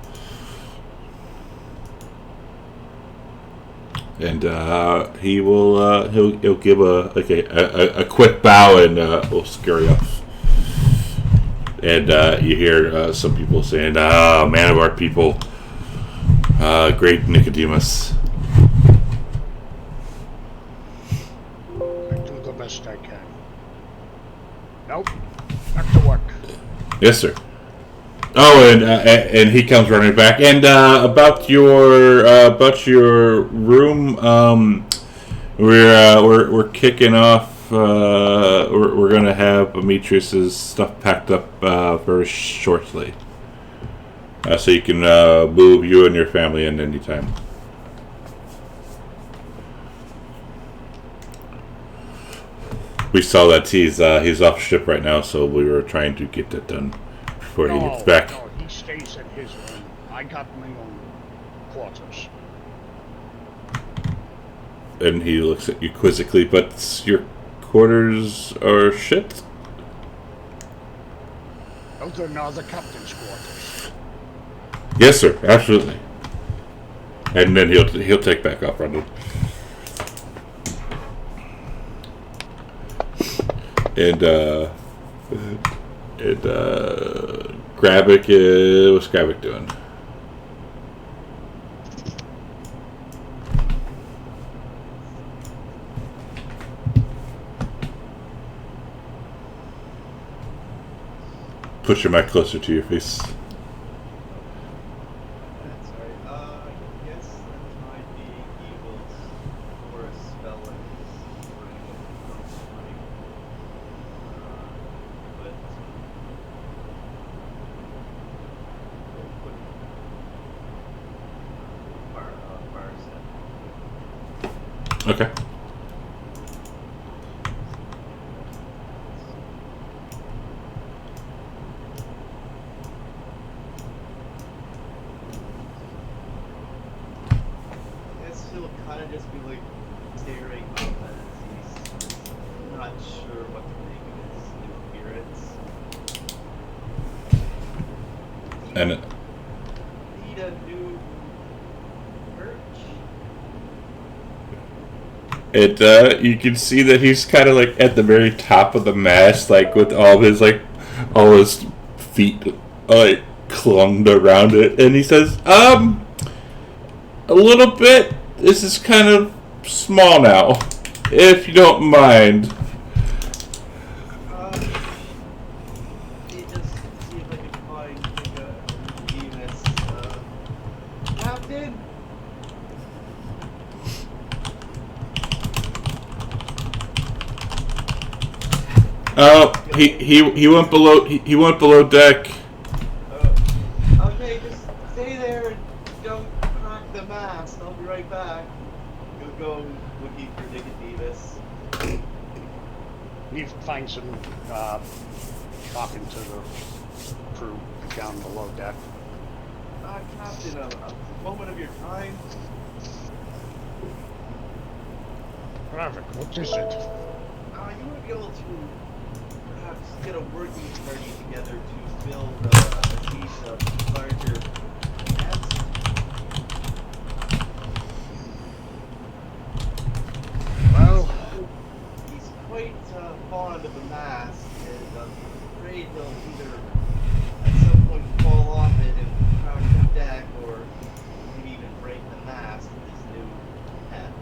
And he will he'll give a quick bow and we'll scurry off. And you hear some people saying, man of our people, great Nicodemus. I do the best I can. Nope. Back to work. Yes, sir. Oh, and he comes running back. And about your room, we're kicking off. We're gonna have Demetrius's stuff packed up very shortly, so you can move you and your family in anytime. We saw that he's off ship right now, so we were trying to get that done before he gets back. No, he stays in his room. I got my own quarters. And he looks at you quizzically, but your quarters are shit? Those are now the captain's quarters. Yes, sir, absolutely. And then he'll take back off running. And Gravic, what's Gravic doing? Push your mic closer to your face. Sorry. Yes, that might be evil's forest spell and his running of but we'll put fire set. Okay. just be like staring up as he's not sure what to make of his new appearance. And Need a new perch? you can see that he's kind of like at the very top of the mast, like with all his feet like clung around it, and he says, a little bit. This is kind of small now, if you don't mind. You just see if I can find like a Venus, Captain? He went below. He went below deck. Okay, just stay there and don't crack the mast. I'll be right back. You'll go looking for Nicodemus. He finds him talking to the crew down below deck. Captain, a moment of your time. Private, what is it? You would be able to perhaps get a working party together to build a piece of larger nest. Well, He's quite fond of the mast, and I'm afraid he'll either at some point fall off it and crash the deck, or maybe even break the mast with his new pet.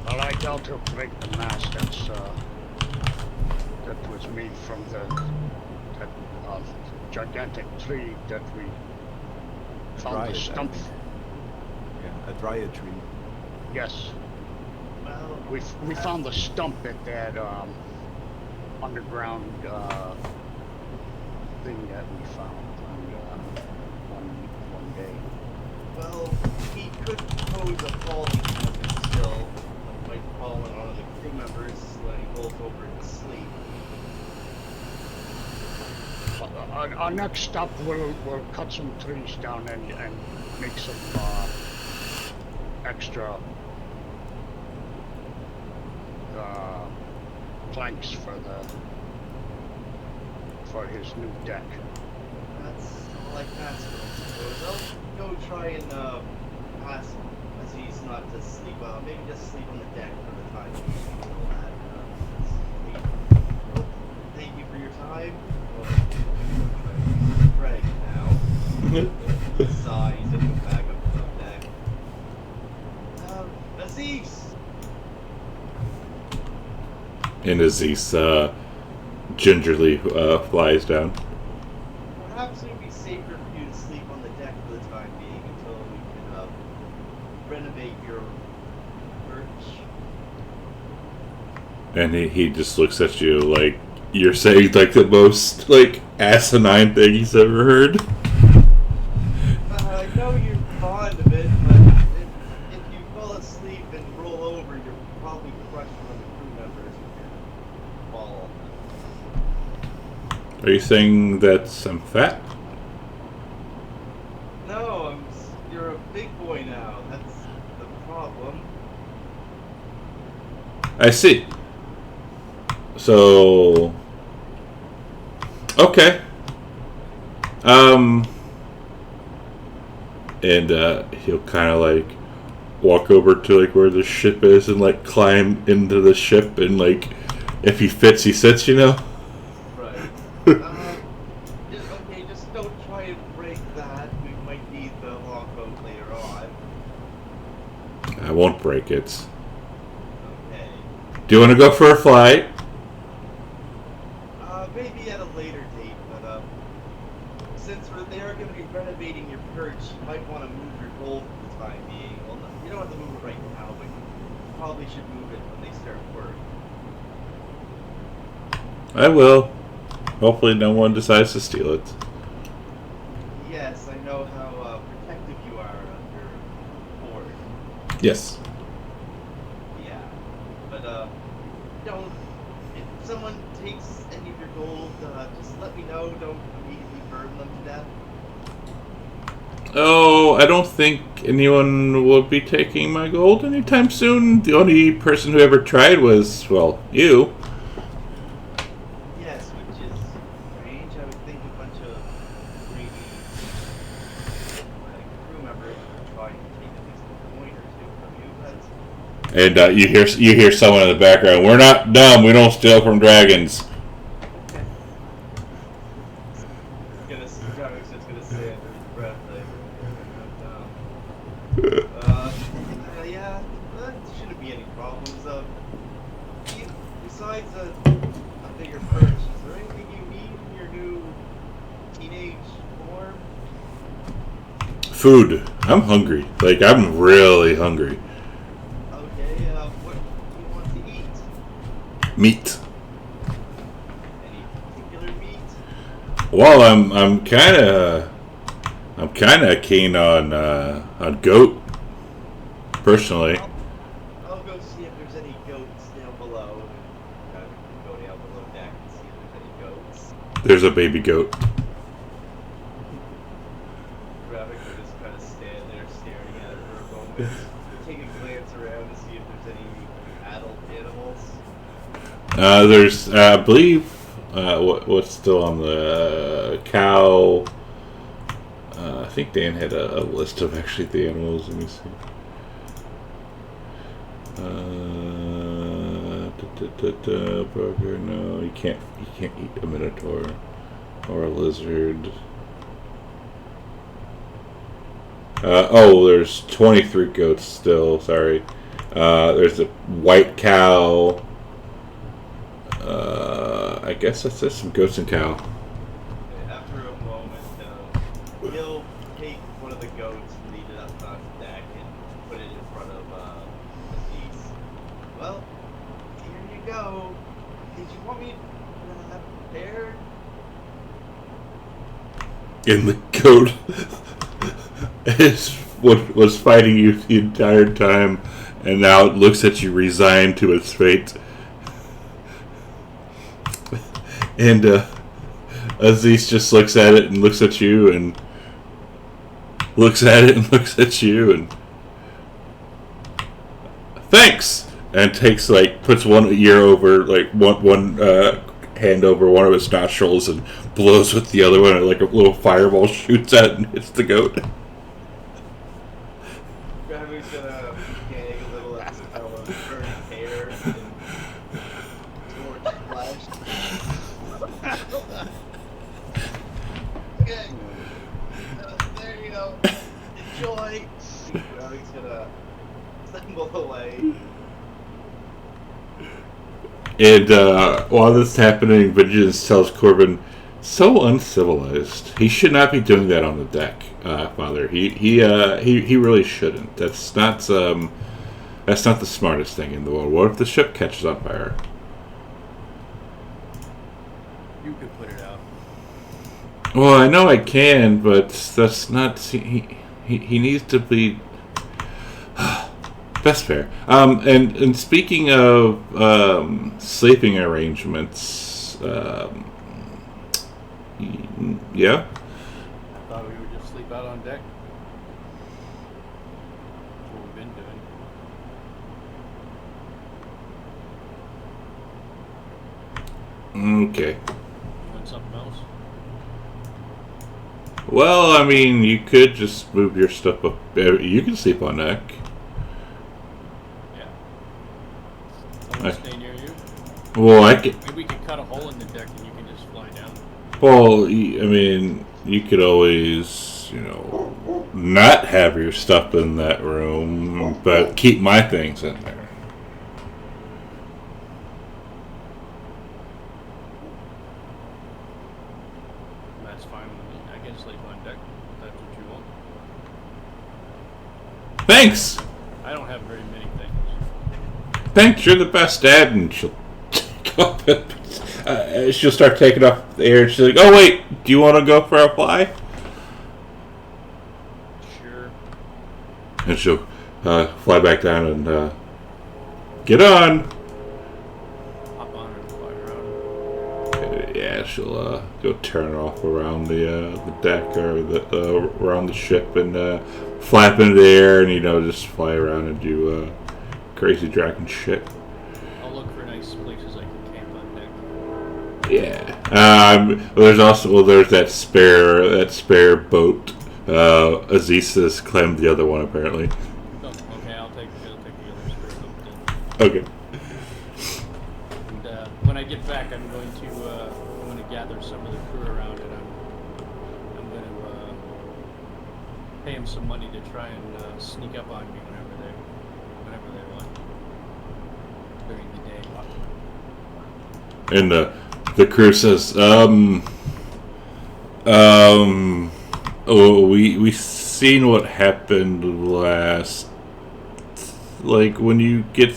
well, I doubt he'll break the mast. That was made from that gigantic tree that we found Dryad, the I stump. think. Yeah, a dryad tree. Yes, Well, we found the stump at that underground thing that we found one day. well, he could pose a falling hazard still. Might fall on one of the crew members when he rolls over in his sleep. Our next stop, we'll cut some trees down and make some extra planks for his new deck. That's all I can ask for, I suppose. I'll go try and ask him, as he's not to sleep. Maybe just sleep on the deck for the time being until that sleep. Well, thank you for your time. Well, Greg now. Sighs and go back up to the deck. Aziz! And Aziz gingerly flies down. Perhaps it would be safer for you to sleep on the deck for the time being until we can renovate your perch. And he just looks at you like you're saying like the most like asinine thing he's ever heard. I know you're fond of it, but if you fall asleep and roll over, you'll probably crush one of the crew members with your fall. Are you saying that I'm fat? No, you're a big boy now. That's the problem. I see. So, okay. And he'll kind of like walk over to like where the ship is and like climb into the ship and like if he fits, he sits. You know. Right. Just don't try and break that. We might need the longboat later on. I won't break it. Okay. Do you want to go for a flight? Maybe at a later date, but since they are going to be renovating your perch, you might want to move your goal for the time being. Well, you don't have to move it right now, but you probably should move it when they start work. I will. Hopefully, no one decides to steal it. Yes, I know how protective you are of your board. Yes. Yeah, but don't. If someone takes any of your gold, just let me know. Don't immediately burn them to death. Oh, I don't think anyone will be taking my gold anytime soon. The only person who ever tried was, well, you. Yes, which is strange. I would think a bunch of greedy crew members would try and take at least a point or two from you, but And you hear someone in the background. We're not dumb. We don't steal from dragons. Dragon's just gonna say it under his breath, yeah, there shouldn't be any problems. Besides a bigger perch, is there anything you need in your new teenage form? Food. I'm hungry. Like, I'm really hungry. Okay, what do you want to eat? Meat. Any particular meat? Well, I'm kind of keen on goat. Personally, I'll go see if there's any goats down below. Go down below deck and see if there's any goats. there's a baby goat. Rabbit would just kind of stand there staring at it for a moment, take a glance around to see if there's any adult animals. There's, I believe, what's still on the cow. I think Dan had a list of actually the animals. Let me see. Burger, no, you can't eat a minotaur or a lizard. Oh, there's 23 goats still. Sorry. There's a white cow. I guess that's just some goats and cow. After a moment, he'll take one of the goats and lead it up on the deck and put it in front of Aziz. Well, here you go. Did you want me to have it prepared? And the goat is what was fighting you the entire time, and now it looks at you resigned to its fate. And Aziz just looks at it and looks at you and looks at it and looks at you and thanks, and takes puts one ear over one hand over one of its nostrils and blows with the other one, and a little fireball shoots out and hits the goat. Gravity's gonna gag a little at the smell of burning hair and torch flesh. Okay. There you go. Enjoy. Gravity's gonna stumble away. And while this is happening, Vengeance tells Corbin, "So uncivilized. He should not be doing that on the deck, Father. He really shouldn't. That's not the smartest thing in the world. What if the ship catches on fire?" You could put it out. Well, I know I can, but that's not. He needs to be. That's fair. And speaking of sleeping arrangements, yeah. I thought we would just sleep out on deck. That's what we've been doing. Okay. You want something else? Well, I mean, you could just move your stuff up. You can sleep on deck. Yeah. I want to stay near you. Well, I could. Maybe we could cut a hole in the deck and you can just fly down. Well, I mean, you could always, not have your stuff in that room, but keep my things in there. That's fine with me. I can sleep on deck if that's what you want. Thanks! I don't have very many things. Thanks, you're the best dad. And she'll take off she'll start taking off the air, and she's like, "Oh, wait, do you want to go for a fly?" Sure. And she'll fly back down and get on. Hop on and fly around. Yeah, she'll go turn off around the deck or around the ship and flap into the air and just fly around and do crazy dragon shit. I'll look for nice places I can camp on deck. Yeah. There's that spare boat. Aziza's claimed the other one apparently. Oh, okay, I'll take the other spirit boat then. Okay. And when I get back, I'm going to gather some of the crew around, and I'm going to pay them some money to try and sneak up on me whenever they want during the day. And the crew says, we seen what happened last, like when you get,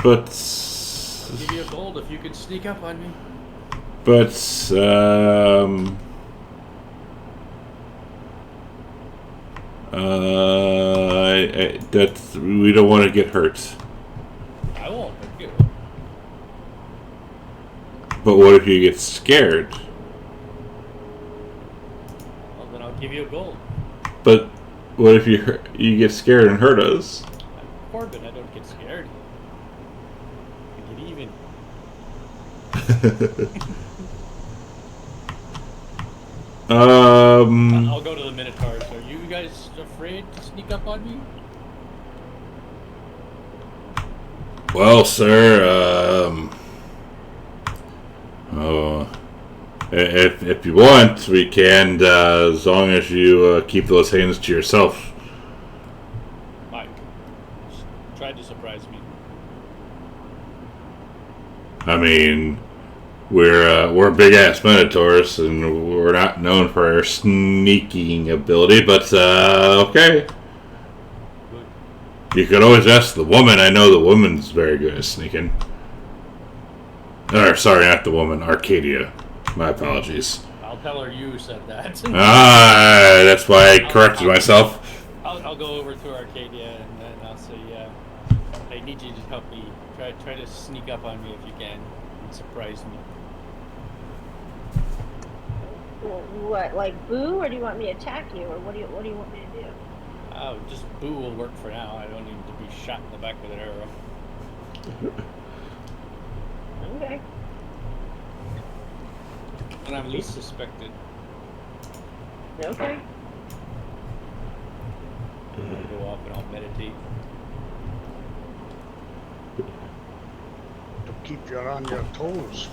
but I'll give you a gold if you could sneak up on me. But we don't want to get hurt. I won't, but you. But what if you get scared? Well, then I'll give you a gold. But what if you get scared and hurt us? I'm Corbin, I don't get scared. I get even. I'll go to the Minotaurs. Are you guys afraid to sneak up on me? Well, sir, if you want, we can, as long as you keep those hands to yourself. Mike, tried to surprise me. I mean, we're big ass minotaurs, and we're not known for our sneaking ability. But okay, Good. you could always ask the woman. I know the woman's very good at sneaking. Or sorry, not the woman, Arcadia. My apologies. I'll tell her you said that. That's why I corrected myself. I'll go over to Arcadia and then I'll say, I need you to help me. Try to sneak up on me if you can and surprise me. What, like boo, or do you want me to attack you, or what do you want me to do? Oh, just boo will work for now. I don't need to be shot in the back with an arrow. Okay. And I'm least suspected. Okay. I'll go off and I'll meditate. To keep you on your toes.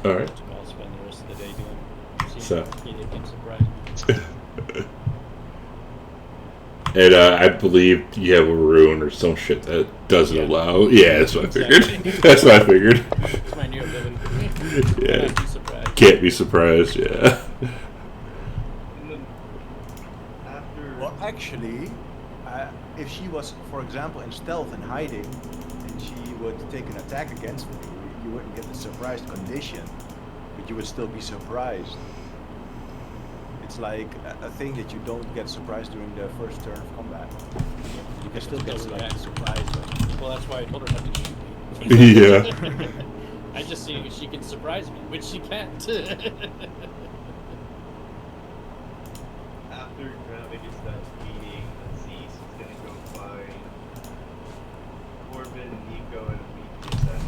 All right. That's what I'll spend the rest of the day doing. See So- if Arcadia can surprise me. And I believe you have a rune or some shit that doesn't allow. Yeah, that's what I figured. Exactly. That's what I figured. It's my new ability. Yeah. I'd be surprised. Can't be surprised. Yeah. And then after Well, actually, if she was, for example, in stealth and hiding, and she would take an attack against me, you wouldn't get the surprised condition, but you would still be surprised. It's like a thing that you don't get surprised during the first turn of combat. You can still get like surprised. Well, that's why I told her not to shoot me. Yeah. I just see if she can surprise me, which she can't. after Gravigus starts meeting Aziz, he's gonna go find Corbin, Nico, and Demetrius and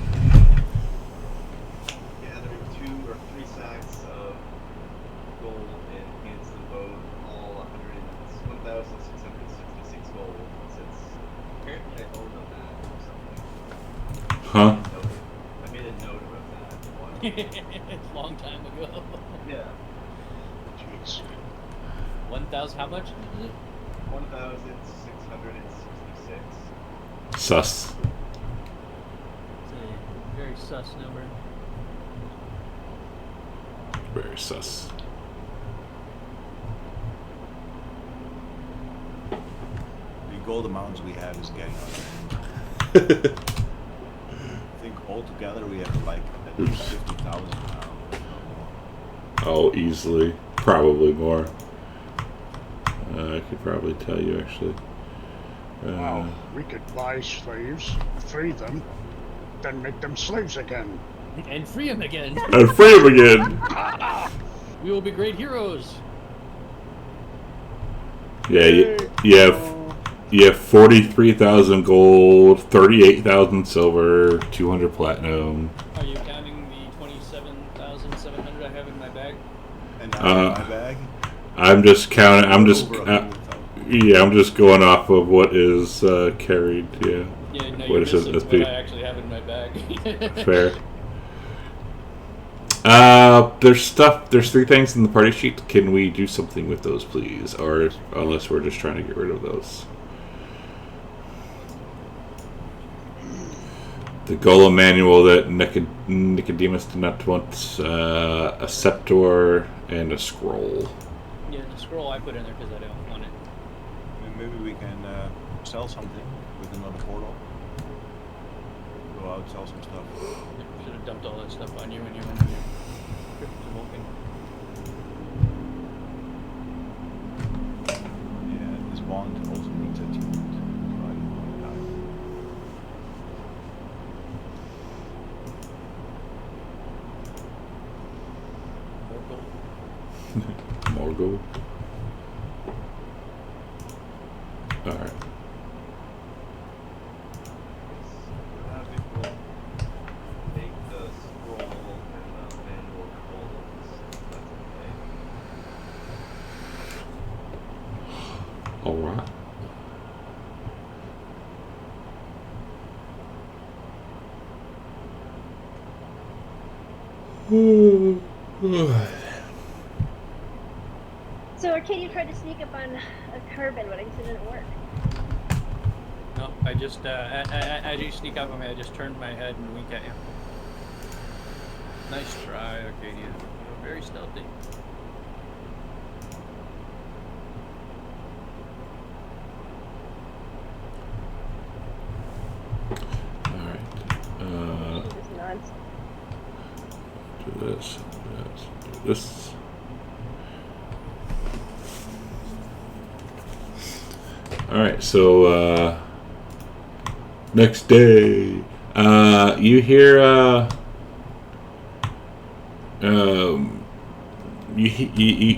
gather 2 or 3 sacks of gold and hands them both all 1,666 gold, since apparently I owed them that or something. Huh? I made a note about that. It's a long time ago. Yeah. Jeez. 1,000, how much? 1,666. Sus. It's a very sus number. Very sus. The gold amounts we have is getting out. I think altogether we have like at least 50,000 now. Oh, easily. Probably more. I could probably tell you actually. Wow, we could buy slaves, free them, then make them slaves again. And free him again. And free him again. We will be great heroes. Yeah, you have 43,000 gold, 38,000 silver, 200 platinum. Are you counting the 27,700 I have in my bag? And now in my bag. I'm just counting. I'm just. Over 100,000. Yeah, I'm just going off of what is carried. Yeah. Yeah, no, What you're is it? missing Let's what be I actually have in my bag. fair. There's stuff. There's 3 things in the party sheet. Can we do something with those, please? Or unless we're just trying to get rid of those. The Golem manual that Nicodemus did not want, a scepter, and a scroll. Yeah, the scroll I put in there because I don't want it. Maybe we can sell something with another portal. Go out, sell some stuff. Should have dumped all that stuff on you when you went on your trip to Vulcan. Yeah, this wand also needs attunement. More gold. More gold. All right. Take the scroll and manual golems. That's okay. All right. So Arcadia tried to sneak up on a Kerbin, but I guess it didn't work. No, I just, as you sneak up on me, I just turned my head and wink at you. Nice try, Arcadia. You were very stealthy. All right. She just nods. Do this. Do this. All right. So next day, you hear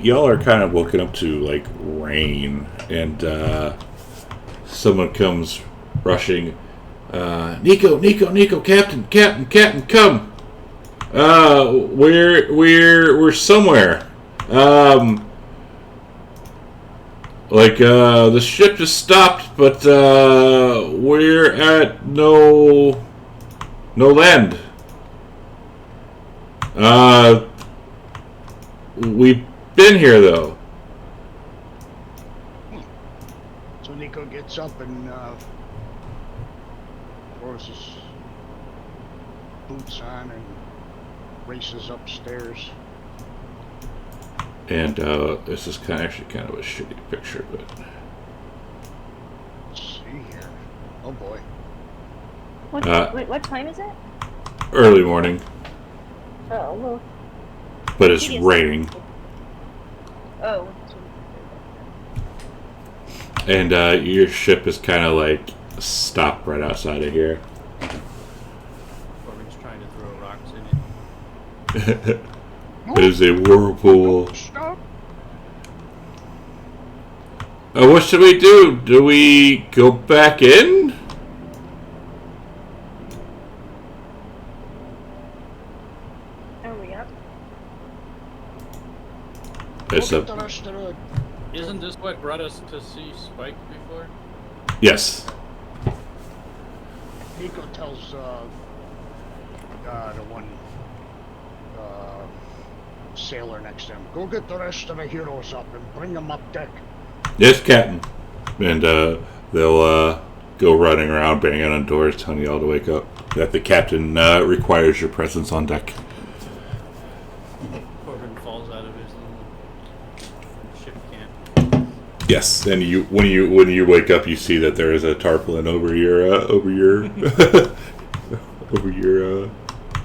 y'all are kind of woken up to like rain, and someone comes rushing. Nico, Captain, come! We're somewhere. The ship just stopped, but we're at no land. We've been here though. So Nico gets up and throws his boots on and races upstairs. And this is actually kind of a shitty picture, but Let's see here. Oh boy. What time is it? early morning. Oh, well. But it's It is. raining. Oh. And your ship is kind of like stopped right outside of here. Corbin's trying to throw rocks in it. It is a whirlpool. Stop! What should we do? Do we go back in? Are we up? It's Look at the a rest of the... Isn't this what brought us to see Spike before? yes. Nico tells the one sailor next to him, go get the rest of the heroes up and bring them up deck. Yes, Captain. And they'll go running around, banging on doors, telling you all to wake up. That the captain requires your presence on deck. Corbin falls out of his little ship camp. Yes, and when you wake up, you see that there is a tarpaulin over your over your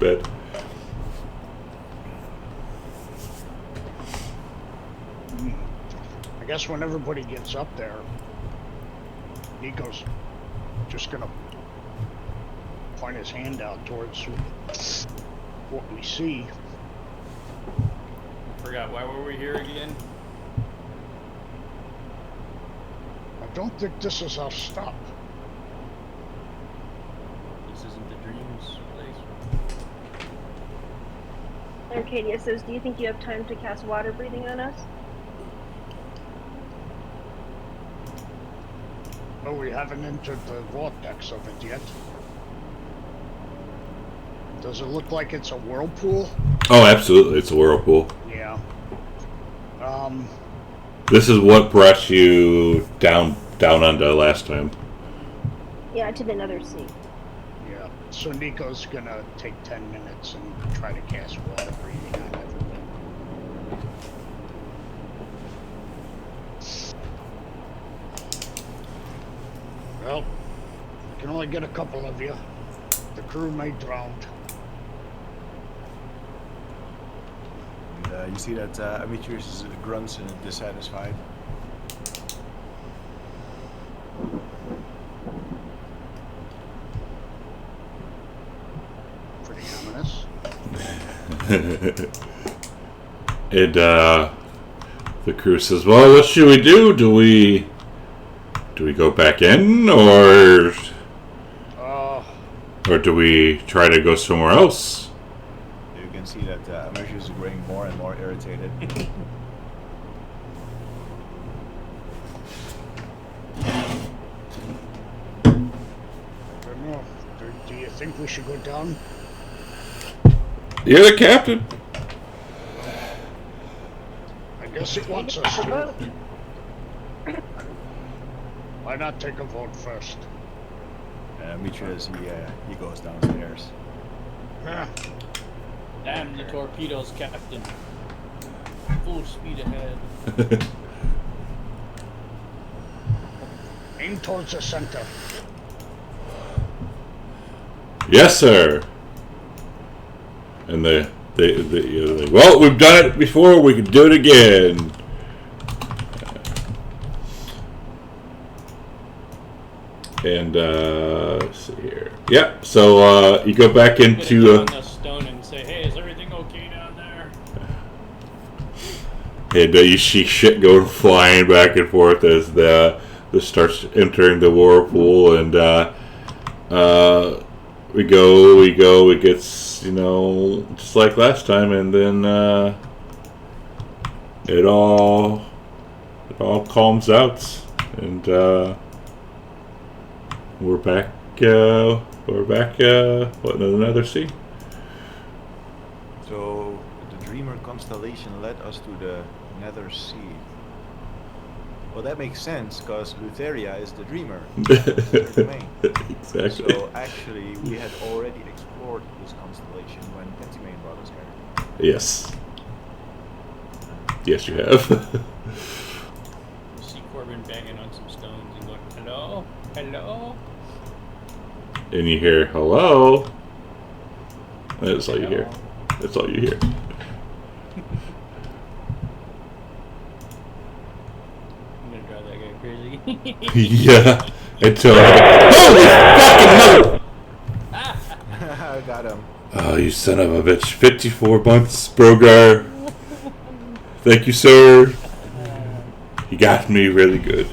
bed. I guess when everybody gets up there, Nico's just gonna point his hand out towards what we see. I forgot, why were we here again? I don't think this is our stop. This isn't the dreams place. Arcadia says, do you think you have time to cast water breathing on us? Oh, we haven't entered the vortex of it yet. Does it look like it's a whirlpool? Oh, absolutely, it's a whirlpool. Yeah. This is what brought you down under last time. Yeah, to the Nether Sea. Yeah. So Nico's gonna take 10 minutes and try to cast water breathing on everything. Well, I can only get a couple of you. The crew may drown. And you see that Amitrius grunts and dissatisfied. Pretty ominous. And the crew says, "Well, what should we do? Do we go back in, or do we try to go somewhere else?" You can see that Amitrius is growing more and more irritated. I don't know. Do you think we should go down? You're the captain. I guess it wants us to. Why not take a vote first? Amitrius, he goes downstairs. Yeah. Damn the torpedoes, Captain. Full speed ahead. Aim towards the center. Yes, sir. And they like, well, we've done it before. We can do it again. And let's see here. Yep. So you go back into. On the stone and say, "Hey, is everything okay down there?" And you see shit going flying back and forth as the starts entering the whirlpool, and we go. It gets, just like last time, and then it all calms out, and we're back. What, in another sea? So the Dreamer constellation led us to the Nether Sea. Well, that makes sense, because Lutheria is the Dreamer. Their domain. Exactly. So actually, we had already explored this constellation when Pentimane brought us here. Yes. Yes, you have. You see Corbin banging on some stones and going, "Hello? Hello?" And you hear, "Hello." That's all you hear. Hello. That's all you hear. I'm gonna drive that guy crazy. Yeah. Until holy fucking mother! I got him. Oh, you son of a bitch! 54 months, Brogar. Thank you, sir. You got me really good.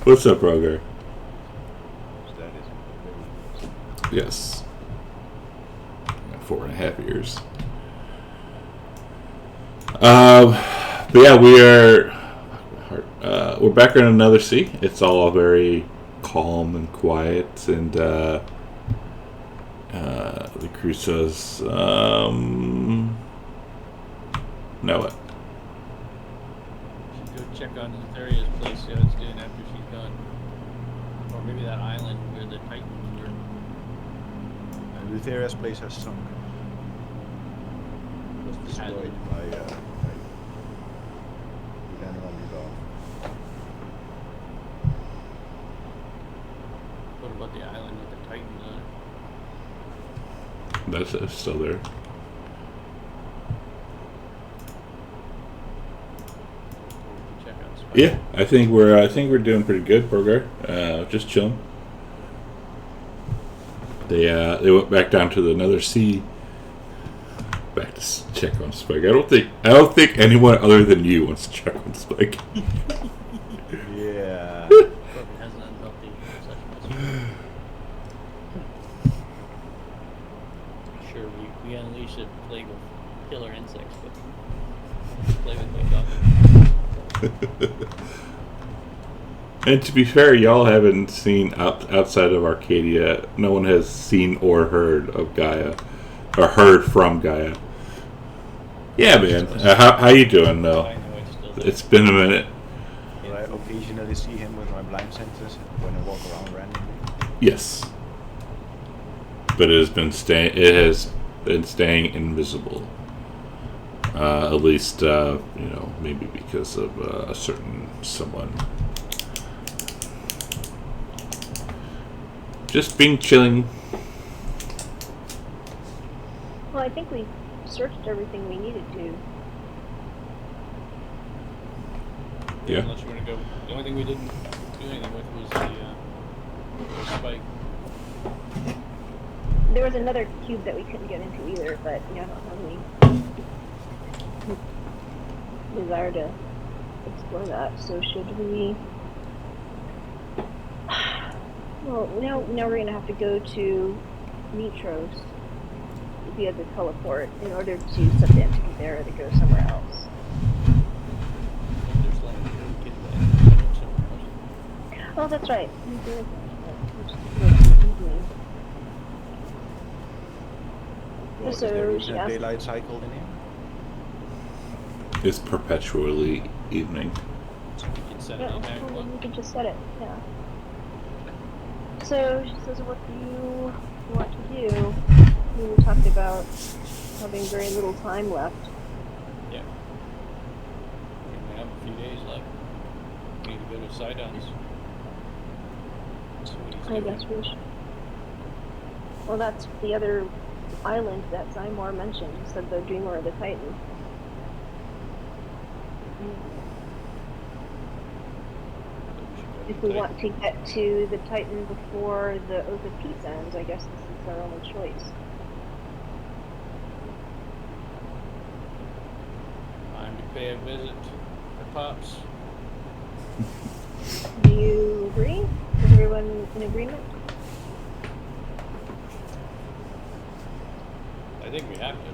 What's up, Brogar? That is very Yes. 4.5 years. But yeah, we're back in another sea. It's all very calm and quiet, and the crew says, "No, what?" Should go check on Lutheria's place, see how it's doing after she's gone. Or maybe that island where the Titans were. Lutheria's place has sunk. Was destroyed Island. by Dragonlords. What about the island with the Titans on it? That's still there. Or we can check out Yeah, I think we're doing pretty good, Burger. Just chilling. They went back down to the Nether Sea. Back to check on Spike. I don't think anyone other than you wants to check on Spike. Yeah. Corbin has an unhealthy obsession with Sure, we unleash a plague of killer insects, but play with my dog. And to be fair, y'all haven't seen outside of Arcadia. No one has seen or heard of Gaia, or heard from Gaia. Yeah, man. How you doing, though? I know it's still there. It's been a minute. Will I occasionally see him with my blind senses when I walk around randomly? Yes, but it has been staying invisible. At least, maybe because of a certain someone. Just being chilling. Well, I think we searched everything we needed to. Yeah. Unless you want to go. The only thing we didn't do anything with was the spike. There was another cube that we couldn't get into either, but yeah, I don't have any desire to explore that. So should we? Well, now we're gonna have to go to Mitros via the teleport in order to set the entity there or to go somewhere else. There's like a kid somewhere else. Oh, that's right. Well, is So there she a asked- daylight cycle in here? It's perpetually evening. So we can set it Yeah, at 9 well, o'clock. we can just set it. Yeah. So she says, "What do you want to do?" We were talking about having very little time left. Yeah. We have a few days left. We need to go to Sidon's. See what he's I doing. guess we should. Well, that's the other island that Zymar mentioned. He said the Dreamer of the Titan. If we want to get to the Titan before the Oath of Peace ends, I guess this is our only choice. Time to pay a visit to Pops. Do you agree? Is everyone in agreement? I think we have to.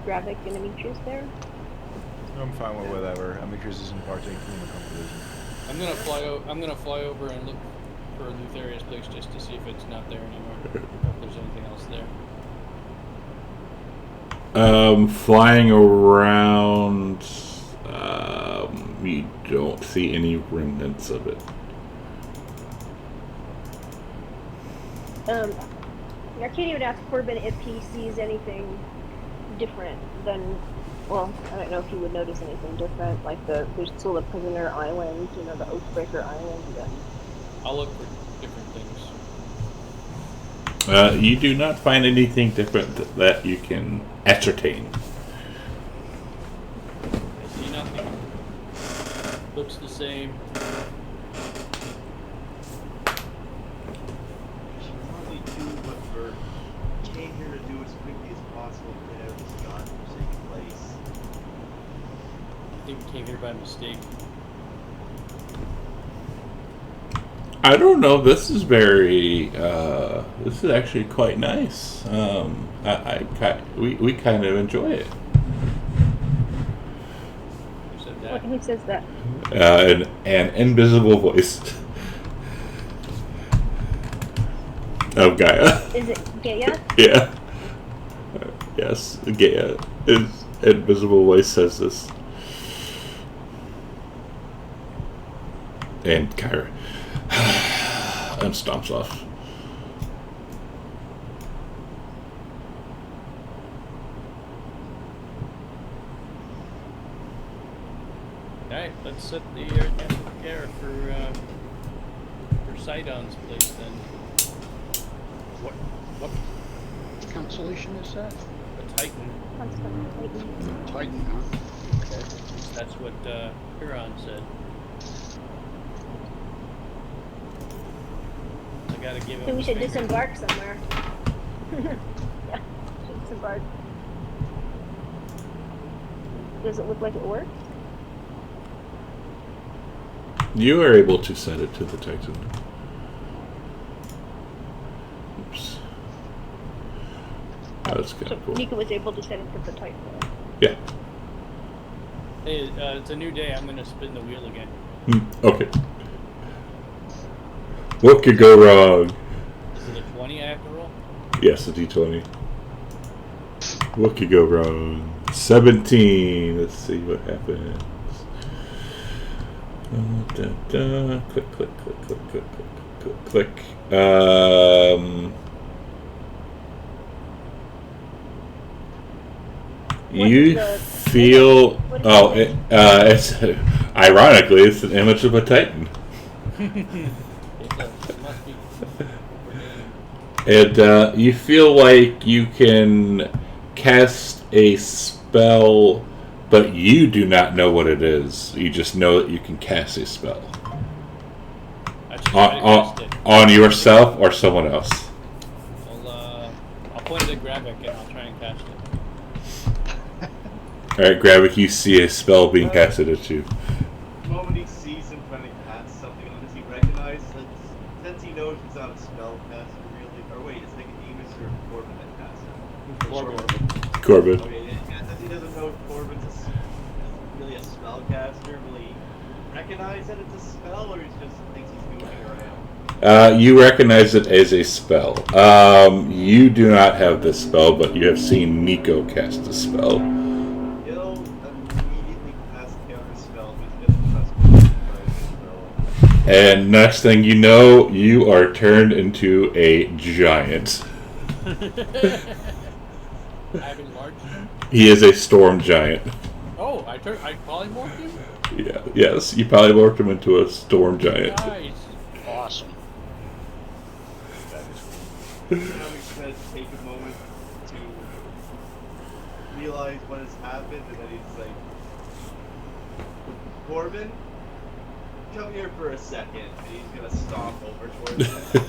Gravik and Demetrius there? I'm fine with whatever. Demetrius isn't partaking in the competition. I'm gonna fly over and look for Lutheria's place just to see if it's not there anymore. If there's anything else there. Flying around, you don't see any remnants of it. Arcadia would ask Corbin if he sees anything different than, well, I don't know if he would notice anything different, like there's still the Prisoner Island, the Oathbreaker Island, and I'll look for different things. You do not find anything different that you can ascertain. I see nothing. Looks the same. We should probably do what we came here to do as quickly as possible to get out of this godforsaken place. I think we came here by mistake. I don't know. This is very. This is actually quite nice. We kind of enjoy it. Who said what, that? who says that? An invisible voice of Gaia. Is it Gaia? Yeah. Yes, Gaia. His invisible voice says this. And Kyra. And stomps off. Alright, let's set the urgent care for Sidon's place then. What constellation is that? The Titan. Titan, huh? Okay. That's what Huron said. I gotta give him. So we the should finger. disembark somewhere. Yeah, should disembark. Does it look like it worked? You are able to set it to the Titan. Oops. Oh, that's kind So of cool. Nika was able to set it to the Titan. Yeah. Hey, it's a new day. I'm gonna spin the wheel again. Okay. What could go wrong? Is it a 20 I have to roll? Yes, a D20. What could go wrong? 17. Let's see what happens. Click, click, click, click, click, click, click, click. You feel. Oh, it's ironically, it's an image of a Titan. It must be. And you feel like you can cast a spell, but you do not know what it is. You just know that you can cast a spell. I should try to cast it. On yourself or someone else. I'll point it at Gravik and I'll try and cast it. Alright, Gravik, you see a spell being casted at you. The moment he sees him trying to cast something on this, he recognizes that since he knows it's not a spell caster, really. Or wait, it's Nicodemus or Corbin that casts it? Corbin. Okay, yeah, since he doesn't know if Corbin's really a spell caster, will he recognize that it's a spell, or he just thinks he's moving around? You recognize it as a spell. You do not have this spell, but you have seen Nico cast a spell. He'll immediately cast counter spell, but he doesn't trust Corbin for his spell. And next thing you know, you are turned into a giant. I've enlarged him. He is a storm giant. Oh, I polymorphed him? Yeah, yes, you probably worked him into a storm giant. Nice. Awesome. Now he's going to take a moment to realize what has happened, and then he's like, Corbin, come here for a second. And he's going to stomp over towards him.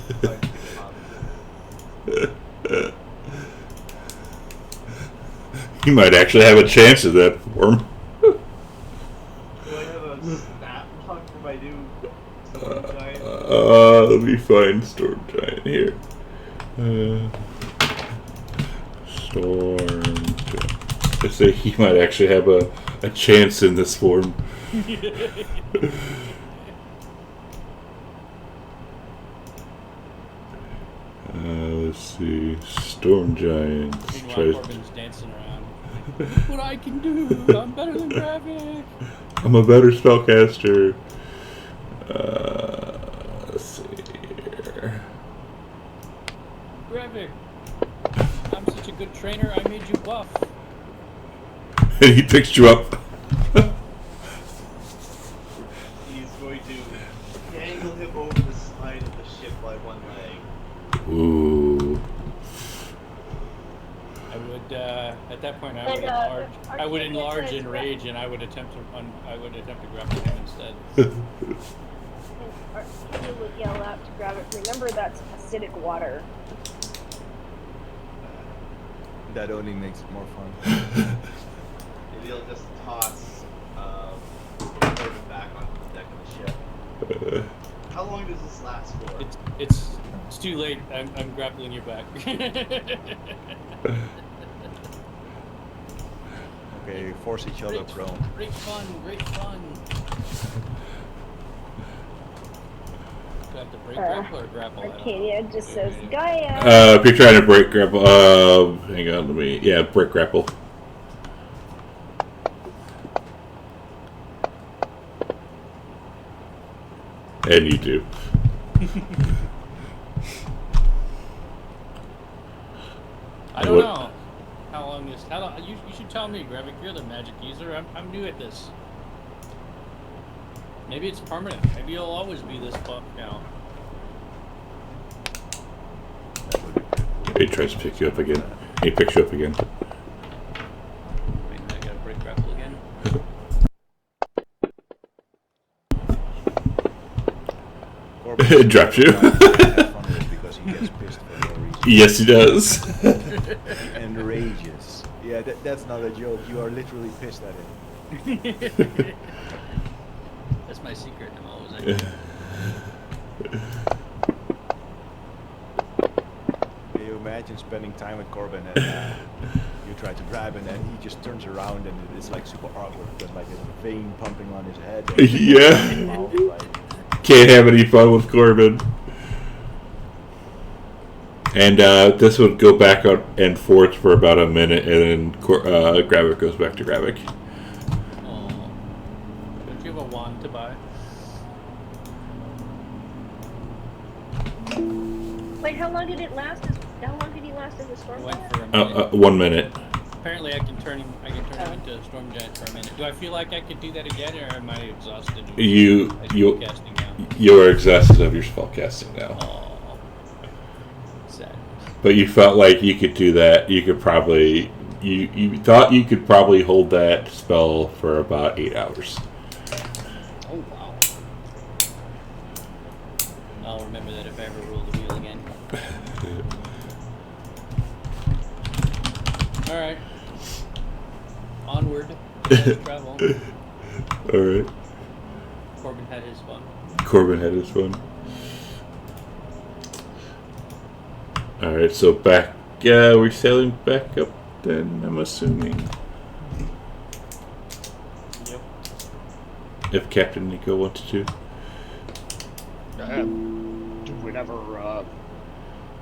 You might actually have a chance at that form. Do I have a snap lock for my new storm giant? Let me find storm giant here. Storm giant. I say he might actually have a chance in this form. Let's see. Storm giants. Meanwhile, Corbin's dancing around. Look what I can do! I'm better than Gravik! I'm a better spellcaster. Let's see here. Gravik! I'm such a good trainer, I made you buff. And he picks you up. He's going to dangle him over the side of the ship by one leg. Ooh. I would, at that point, I And, would enlarge Arcadia in says rage, and I would attempt to grapple him instead. Arcadia would yell out to grab it. Remember, that's acidic water. That only makes it more fun. And he'll just toss Corbin back onto the deck of the ship. How long does this last for? It's too late. I'm grappling you back. Okay, force each other prone. Great fun, great fun. Do I have to break grapple or grapple? I don't know. Arcadia just says, Gaia! If you're trying to break grapple, hang on, let me, yeah, break grapple. And you do. I don't know how long this. You should tell me, Gravik. You're the magic user. I'm new at this. Maybe it's permanent. Maybe you'll always be this buff now. He tries to pick you up again. He picks you up again. Corbin It drops you. has fun with it because he gets pissed for no reason. Yes, he does. He enrages. Yeah, that's not a joke. You are literally pissed at him. That's my secret. I'm always angry. Can you imagine spending time with Corbin and you try to grab him and he just turns around and it's like super awkward because like a vein pumping on his head. And Yeah. his mouth, like, Can't have any fun with Corbin. And this would go back up and forth for about a minute, and then Gravik goes back to Gravik. Oh. Don't you have a wand to buy? Wait, how long did it last? How long did he last in the storm? Went for a minute. 1 minute. Apparently, I can turn him into a storm giant for a minute. Do I feel like I could do that again, or am I exhausted? You Casting now. are exhausted of your spellcasting now. Oh, sad. But you felt like you could do that. You could probably you thought you could probably hold that spell for about 8 hours. Oh wow. I'll remember that if I ever roll the wheel again. All right. Onward. Let's travel. All right. Corbin had his fun. Corbin had his fun. All right, so back. Yeah, we're sailing back up. Then I'm assuming. Yep. If Captain Nico wanted to. Do whatever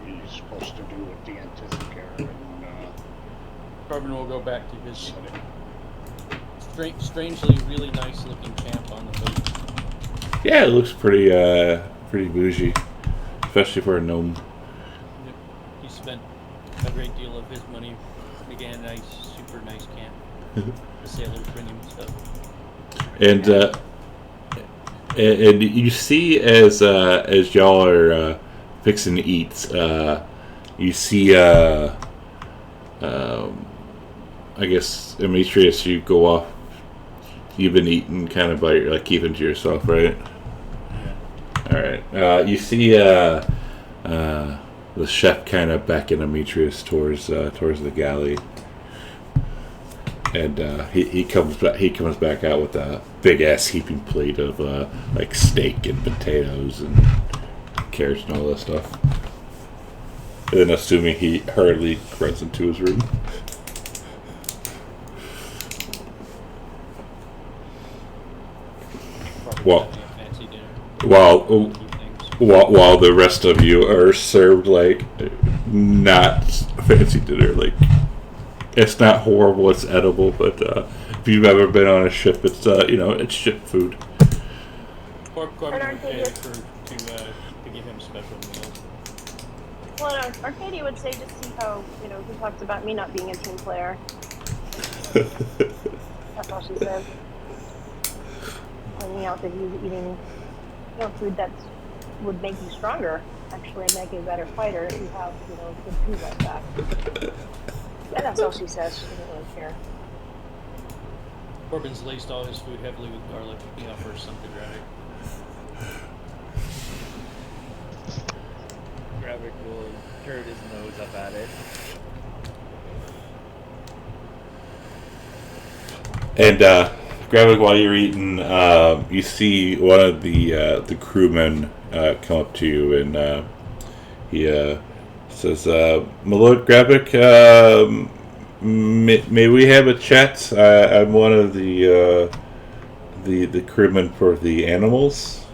he's supposed to do with the Antikythera and Corbin will go back to his strangely really nice looking camp on the boat. Yeah, it looks pretty bougie, especially for a gnome. Yep. He spent a great deal of his money making a nice, super nice camp. The sailors bring him stuff. And you see as y'all are fixing to eat, you see I guess Demetrius, you go off. You've been eating kind of by like keeping to yourself, right? yeah. All right. You see the chef kind of beckon Demetrius towards the galley, and he comes back out with a big ass heaping plate of like steak and potatoes and carrots and all that stuff. And then, assuming he hurriedly runs into his room. Well, Probably a fancy dinner. while the rest of you are served like not fancy dinner, like it's not horrible, it's edible, but if you've ever been on a ship, it's it's ship food. Corbin aren't would they pay just- to give him special meals. Well, Arcadia would say just see how, he talks about me not being a team player. That's all she says. Pointing out that he's eating, food that would make you stronger, actually make you a better fighter if you have, good food like that. And that's all she says. She doesn't really care. Corbin's laced all his food heavily with garlic. He offers some to Gravik. Gravik will turn his nose up at it. And Gravik, while you're eating, you see one of the crewmen come up to you, and he says, "My Lord Gravik, may we have a chat? I'm one of the crewmen for the animals."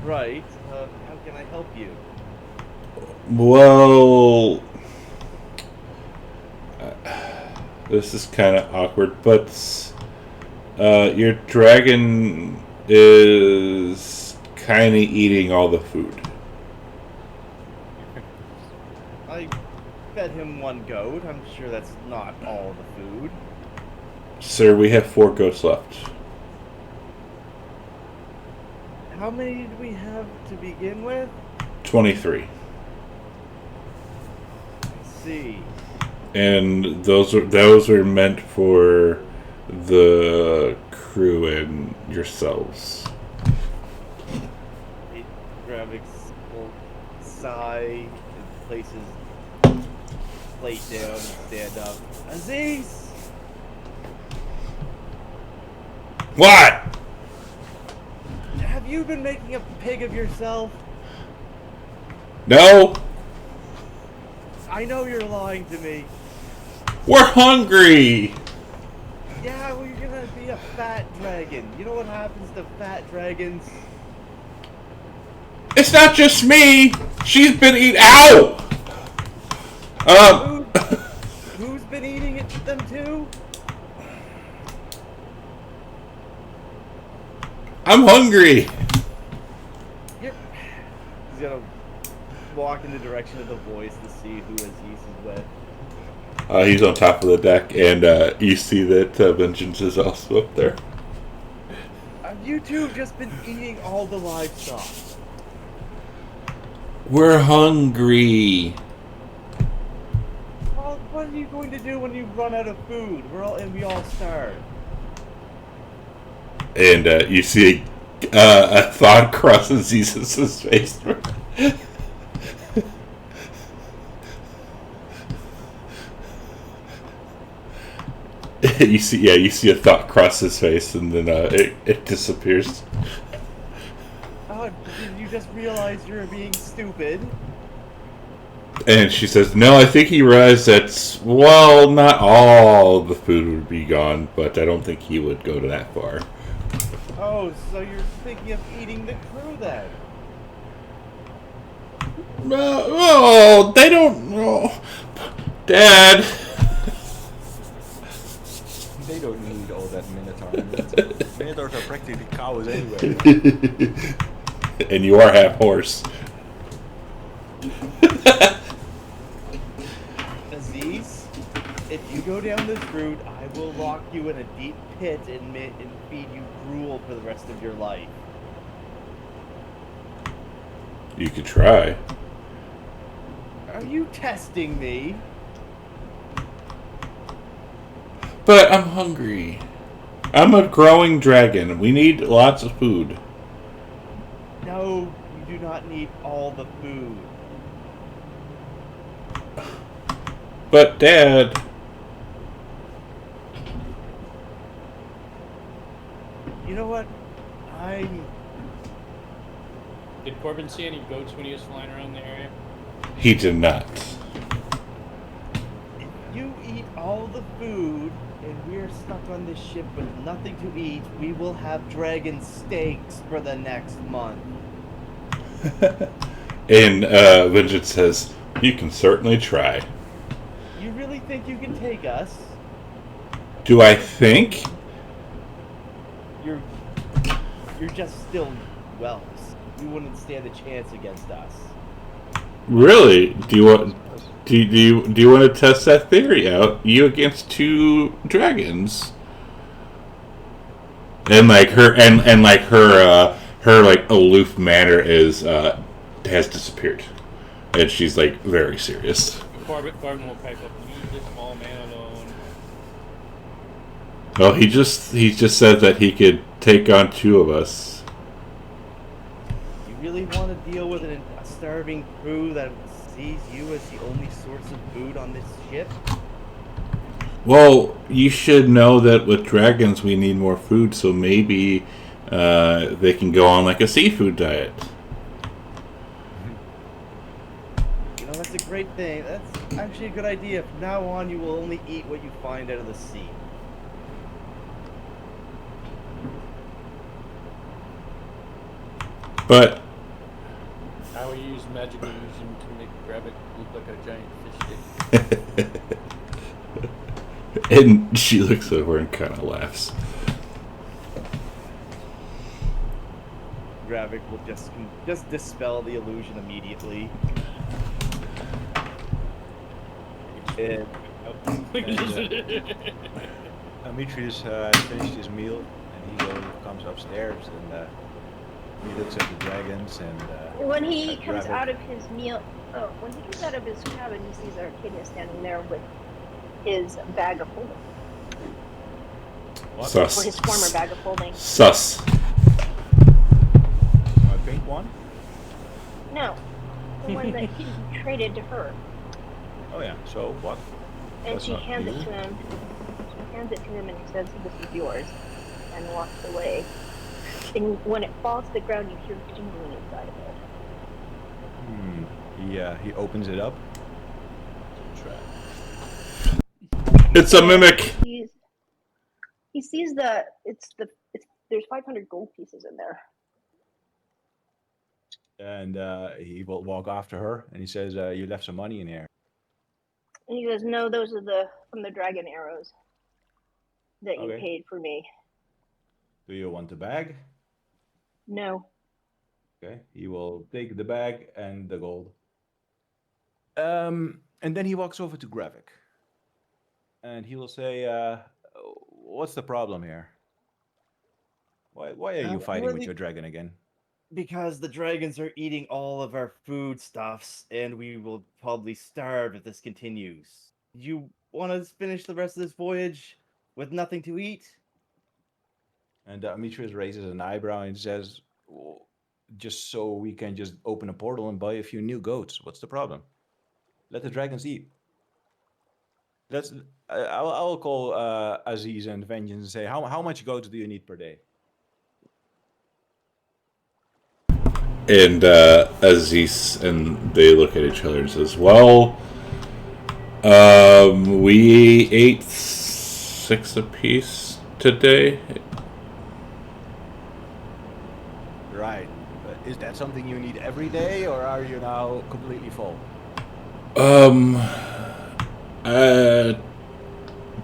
Right. How can I help you? Well, this is kind of awkward, but your dragon is kind of eating all the food. I fed him one goat. I'm sure that's not all the food. Sir, we have 4 goats left. How many did we have to begin with? 23. Let's see. And those are meant for the crew and yourselves. Gravix will sigh and place his plate down and stand up. Aziz! What? Have you been making a pig of yourself? No. I know you're lying to me. We're hungry. Yeah, well, you're gonna be a fat dragon. You know what happens to fat dragons? It's not just me. She's been eating. Ow! Who's been eating it them too? I'm hungry. He's gonna walk in the direction of the voice to see who Aziz is with. He's on top of the deck, and you see that Vengeance is also up there. You two have just been eating all the livestock. We're hungry. Well, what are you going to do when you run out of food? We all starve. And you see a thought cross Aziz's face. you see a thought cross his face, and then it disappears. Oh, did you just realize you're being stupid? And she says, "No, I think he realized that. Well, not all the food would be gone, but I don't think he would go to that far." Oh, so you're thinking of eating the crew then? Oh, they don't. Oh, Dad. They don't need all that Minotaur. Minotaurs are practically cows anyway. And you are half horse. Aziz, if you go down this route, I will lock you in a deep pit and feed you gruel for the rest of your life. You could try. Are you testing me? But I'm hungry. I'm a growing dragon. We need lots of food. No, you do not need all the food. But Dad. You know what? Did Corbin see any goats when he was flying around the area? He did not. If you eat all the food and we're stuck on this ship with nothing to eat, we will have dragon steaks for the next month. And Vengeance says, "You can certainly try." You really think you can take us? Do I think? You're just still whelps. You wouldn't stand a chance against us. Really? Do you want? Do you want to test that theory out? You against two dragons, and like her her like aloof manner is has disappeared, and she's like very serious. Corbin will pipe up. Leave this small man alone. Well, he just said that he could take on two of us. You really want to deal with a starving crew that sees you as the only source of food on this ship? Well, you should know that with dragons we need more food, so maybe they can go on like a seafood diet. You know, that's a great thing. That's actually a good idea. From now on, you will only eat what you find out of the sea. But I will use magic illusion to make Gravic look like a giant fish stick. and she looks over and kind of laughs. Gravic will just dispel the illusion immediately. And Demetrius finished his meal and he comes upstairs and he looks at the dragons and When he comes Rabbit. out of his meal, when he comes out of his cabin, he sees Arcadia standing there with his bag of holding, what? Sus. or his former bag of holding. Sus. My pink one? The one that he traded to her. Oh yeah. So what? And That's she not hands it you. to him. She hands it to him and says, "This is yours," and walks away. And when it falls to the ground, you hear jingling inside of it. He opens it up. It's a mimic. He sees there's 500 gold pieces in there. And he will walk after her, and he says, "You left some money in here." And he goes, "No, those are from the dragon arrows that you Okay. paid for me." Do you want the bag? No. Okay. He will take the bag and the gold. And then he walks over to Gravik, and he will say, "What's the problem here? Why are you fighting with Really, your dragon again?" because the dragons are eating all of our foodstuffs, and we will probably starve if this continues. You want to finish the rest of this voyage with nothing to eat? And Demetrius raises an eyebrow and says, "Well, just so we can just open a portal and buy a few new goats. What's the problem? Let the dragons eat." Let's. I'll call Aziz and Vengeance and say, how much goats do you need per day? And Aziz and they look at each other and says, "Well, we ate 6 apiece today." Right. Is that something you need every day, or are you now completely full?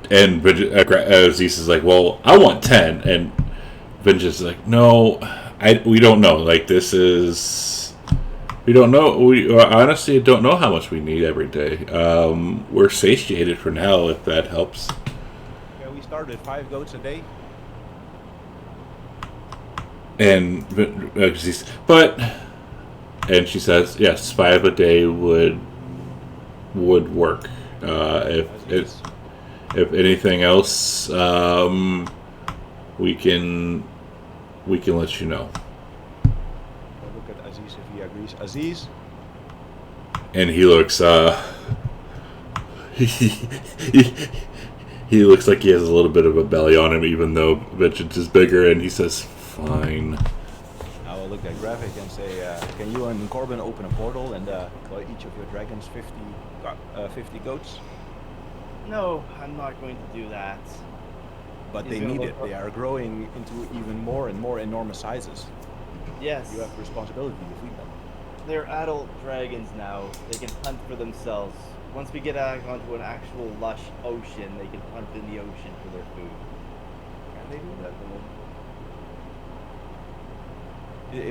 And Aziz is like, "Well, I want 10," and Vengeance is like, "No, we don't know. Like, this is, we don't know. We honestly don't know how much we need every day. We're satiated for now, if that helps." Yeah, we start with 5 goats a day. And Aziz, and she says, "Yes, 5 a day would work. If anything else, we can let you know." I'll look at Aziz if he agrees. Aziz? And he looks he looks like he has a little bit of a belly on him, even though Vengeance is bigger, and he says, "Fine." I will look at Gravik and say, can you and Corbin open a portal and buy each of your dragons 50 goats? No, I'm not going to do that. But He's they gonna need look it. up- They are growing into even more and more enormous sizes. Yes, You have responsibility to feed them. they're adult dragons now. They can hunt for themselves. Once we get out onto an actual lush ocean, they can hunt in the ocean for their food. Can they do that?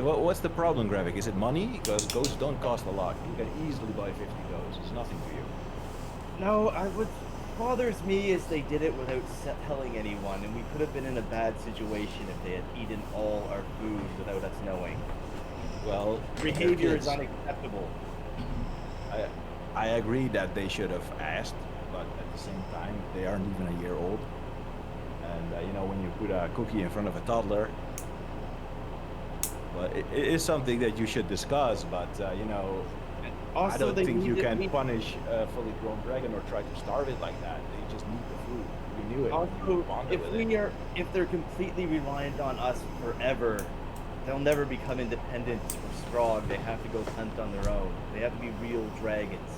What's the problem, Gravik? Is it money? Because goats don't cost a lot. You can easily buy 50 goats. It's nothing to you. No, what bothers me is they did it without telling anyone, and we could have been in a bad situation if they had eaten all our food without us knowing. Well, Behavior is kids. unacceptable. I agree that they should have asked, but at the same time, they aren't even a year old. And you know, when you put a cookie in front of a toddler, well, it is something that you should discuss. But you know, Also, I don't they think you need to can eat- punish a fully grown dragon or try to starve it like that. They just need the food. You knew it. Also, You bonded with it. if they're completely reliant on us forever, they'll never become independent or strong. They have to go hunt on their own. They have to be real dragons,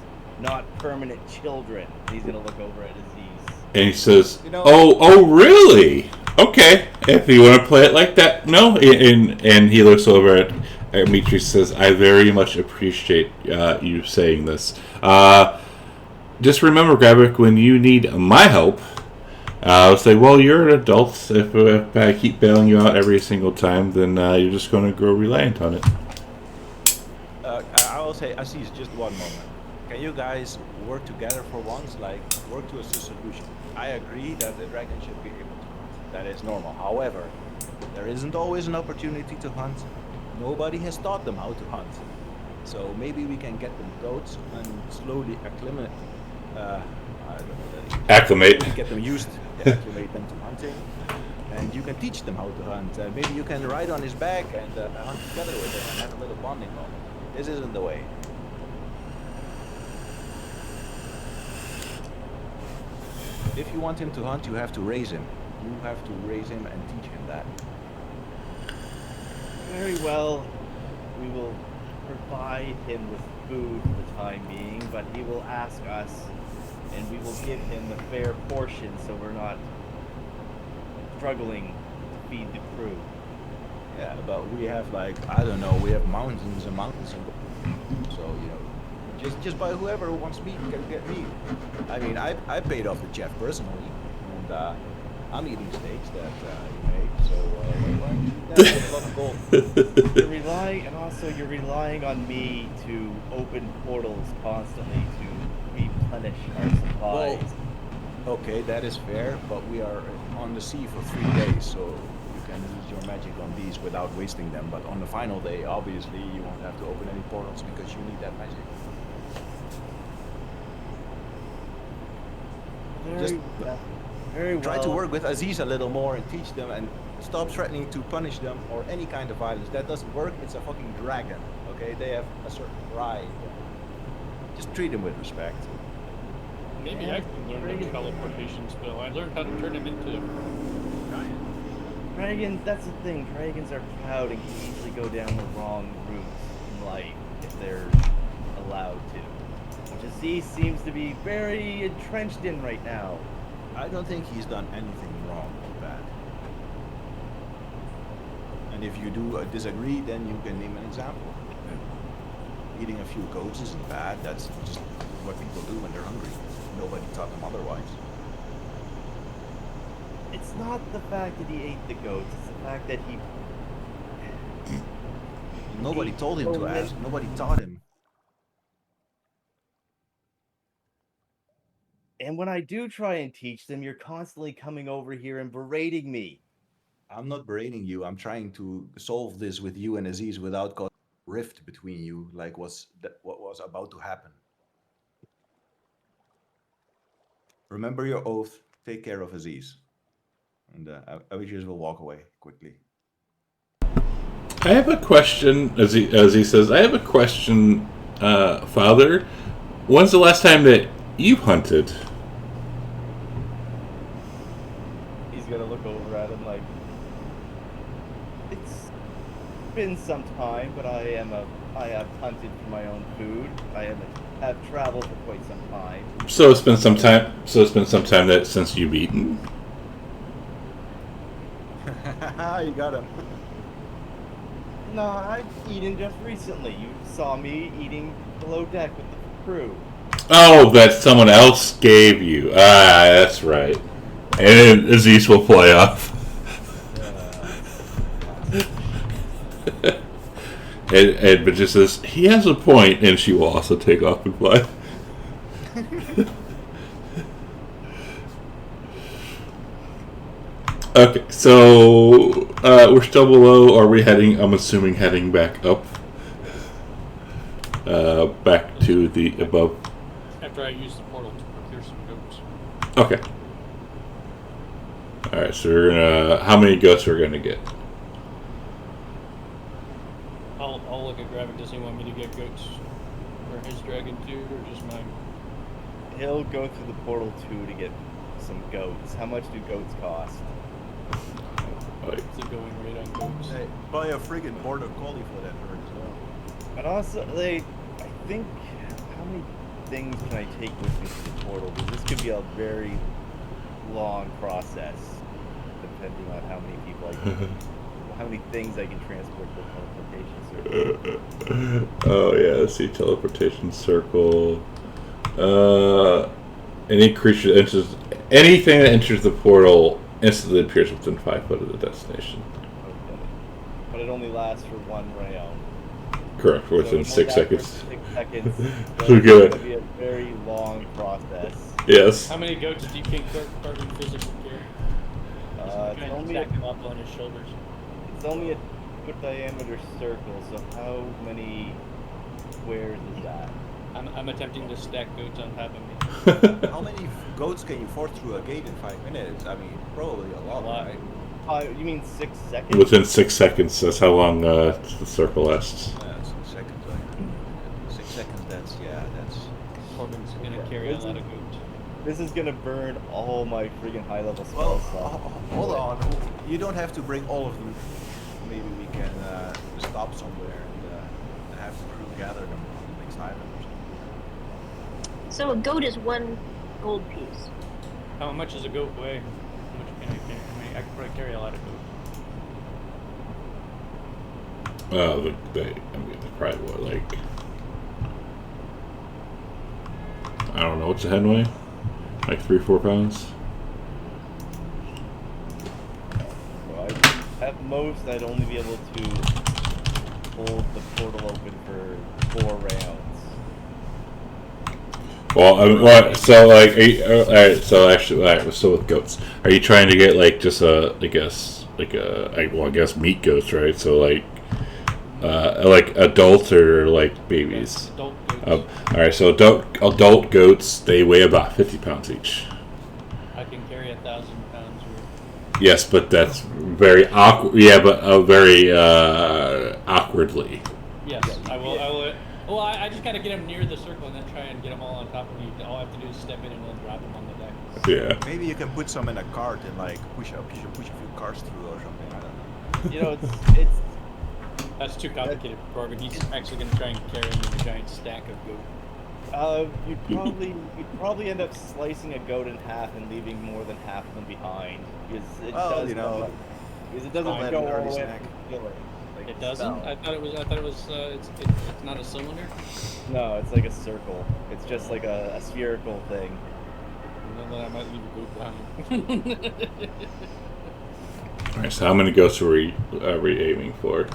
not permanent children. He's gonna look over at Aziz. And he says, You know- "Oh, really? Okay. If you want to play it like that, no." And he looks over at Demetrius, says, "I very much appreciate you saying this. Just remember, Gravik, when you need my help, I'll say, well, you're an adult. If I keep bailing you out every single time, then you're just going to grow reliant on it." I will say, Aziz, just one moment. Can you guys work together for once? Like, work towards a solution. I agree that the dragon should be able to hunt. That is normal. However, there isn't always an opportunity to hunt. Nobody has taught them how to hunt. So maybe we can get them goats and slowly acclimate. I don't know. Acclimate. Get them used, acclimate them to hunting. And you can teach them how to hunt. Maybe you can ride on his back and hunt together with him and have a little bonding moment. This isn't the way. if you want him to hunt, you have to raise him. You have to raise him and teach him that. Very well. We will provide him with food for the time being, but he will ask us, and we will give him a fair portion so we're not struggling to feed the crew. Yeah, but we have like, I don't know, we have mountains and mountains and so, you know, just by whoever wants meat can get meat. I mean, I paid off the chef personally, and I'm eating steaks that you made, so that's a lot of gold. You're relying on me to open portals constantly to replenish our supplies. Well, okay, that is fair, but we are on the sea for 3 days, so you can use your magic on these without wasting them. But on the final day, obviously, you won't have to open any portals because you need that magic. Very well. Try to work with Aziz a little more and teach them and stop threatening to punish them or any kind of violence. That doesn't work. It's a fucking dragon, okay? They have a certain pride. Just treat them with respect. Maybe I can learn the teleportation spell. I learned how to turn him into Dragons, that's the thing. Dragons are proud and can easily go down the wrong routes in life if they're allowed to. Which Aziz seems to be very entrenched in right now. I don't think he's done anything wrong with that. And if you do disagree, then you can name an example. Eating a few goats isn't bad. That's just what people do when they're hungry. Nobody taught them otherwise. It's not the fact that he ate the goats, it's the fact that he... Nobody told him to ask. Nobody taught him. And when I do try and teach them, you're constantly coming over here and berating me. I'm not berating you. I'm trying to solve this with you and Aziz without causing a rift between you, like what was about to happen. Remember your oath. Take care of Aziz. And Avichus will walk away quickly. I have a question, as he says, I have a question, Father. When's the last time that you hunted? He's gonna look over at him like, it's been some time, but I have hunted for my own food. I have traveled for quite some time. So it's been some time. That since you've eaten. You got him. No, I've eaten just recently. You saw me eating below deck with the crew. Oh, that someone else gave you. Ah, that's right. And Aziz will play off. And but just says he has a point, and she will also take off and fly. Okay, so we're still below. Are we heading? I'm assuming heading back up, back to the above. after I use the portal to procure some goats. Okay. All right. So we're gonna. How many goats we're gonna get? I'll look at Gravik. Does he want me to get goats for his dragon too, or just mine? He'll go through the portal too to get some goats. How much do goats cost? What's the going rate on goats? Hey, buy a friggin' border collie for that herd as well. And also, I think, how many things can I take with me to the portal? Because this could be a very long process, depending on how many people I can, how many things I can transport to the teleportation circle. Oh yeah, let's see, teleportation circle. Any creature that enters, anything that enters the portal instantly appears within 5 foot of the destination. Okay. But it only lasts for one round. Correct, within So 6 only seconds. after 6 seconds. So So it's good. going to be a very long process. Yes. How many goats do you think Carbon physically carry? It's Kind of only stack them up on his shoulders. It's only a foot diameter circle, so how many squares is that? I'm attempting to stack goats on top of me. How many goats can you force through a gate in 5 minutes? I mean, probably a lot, right? You mean 6 seconds? Within 6 seconds, that's how long the circle lasts. Yeah, 6 seconds. Like, 6 seconds. That's Corbin's gonna carry a lot of goats. This is gonna burn all my freaking high level Well, spell slots. hold on. You don't have to bring all of them. Maybe we can stop somewhere and have the crew gather them on the next island or something. So a goat is 1 gold piece. How much does a goat weigh? How much can I carry? I can probably carry a lot of goats. Probably what, like, I don't know, what's the head weigh? Like 3-4 pounds? So at most, I'd only be able to hold the portal open for 4 rounds. Well, what? So like, alright. So actually, alright. So with goats, are you trying to get like just I guess meat goats, right? So like adults or like babies. Adult goats. Alright. So adult goats, they weigh about 50 pounds each. I can carry 1,000 pounds worth. Yes, but that's very awkward. Yeah, but very awkwardly. Yes, I will. Well, I just gotta get them near the circle and then try and get them all on top of me. All I have to do is step in and then drop them on the deck. Yeah. Maybe you can put some in a cart and like push a few cars through or something. I don't know. You know, it's That's too complicated for Corbin. He's actually gonna try and carry them in a giant stack of goat. you'd probably end up slicing a goat in half and leaving more than half of them behind because it Well, you know, because it doesn't fine. go all Early the way snack. up to the killer. Like It the doesn't. spell. I thought it was. It's not a cylinder. No, it's like a circle. It's just like a spherical thing. Well, then I might leave a goat behind. Alright. So how many goats are we aiming for? You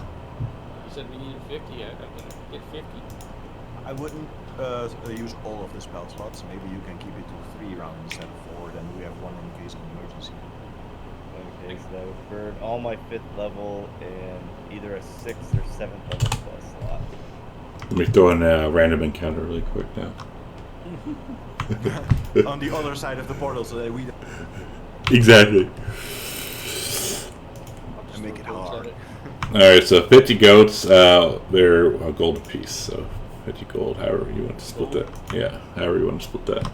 said we needed 50. I'm gonna get 50. I wouldn't use all of the spell slots. Maybe you can keep it to 3 rounds instead of 4. Then we have 1 in case of emergency. Okay, so burn all my 5th level and either a 6th or 7th level spell slot. Let me throw in a random encounter really quick now. On the other side of the portal, so that we don't Exactly. and make it hard. Alright, so 50 goats, they're a gold apiece, so 50 gold, however you want to split that. Yeah, however you want to split that.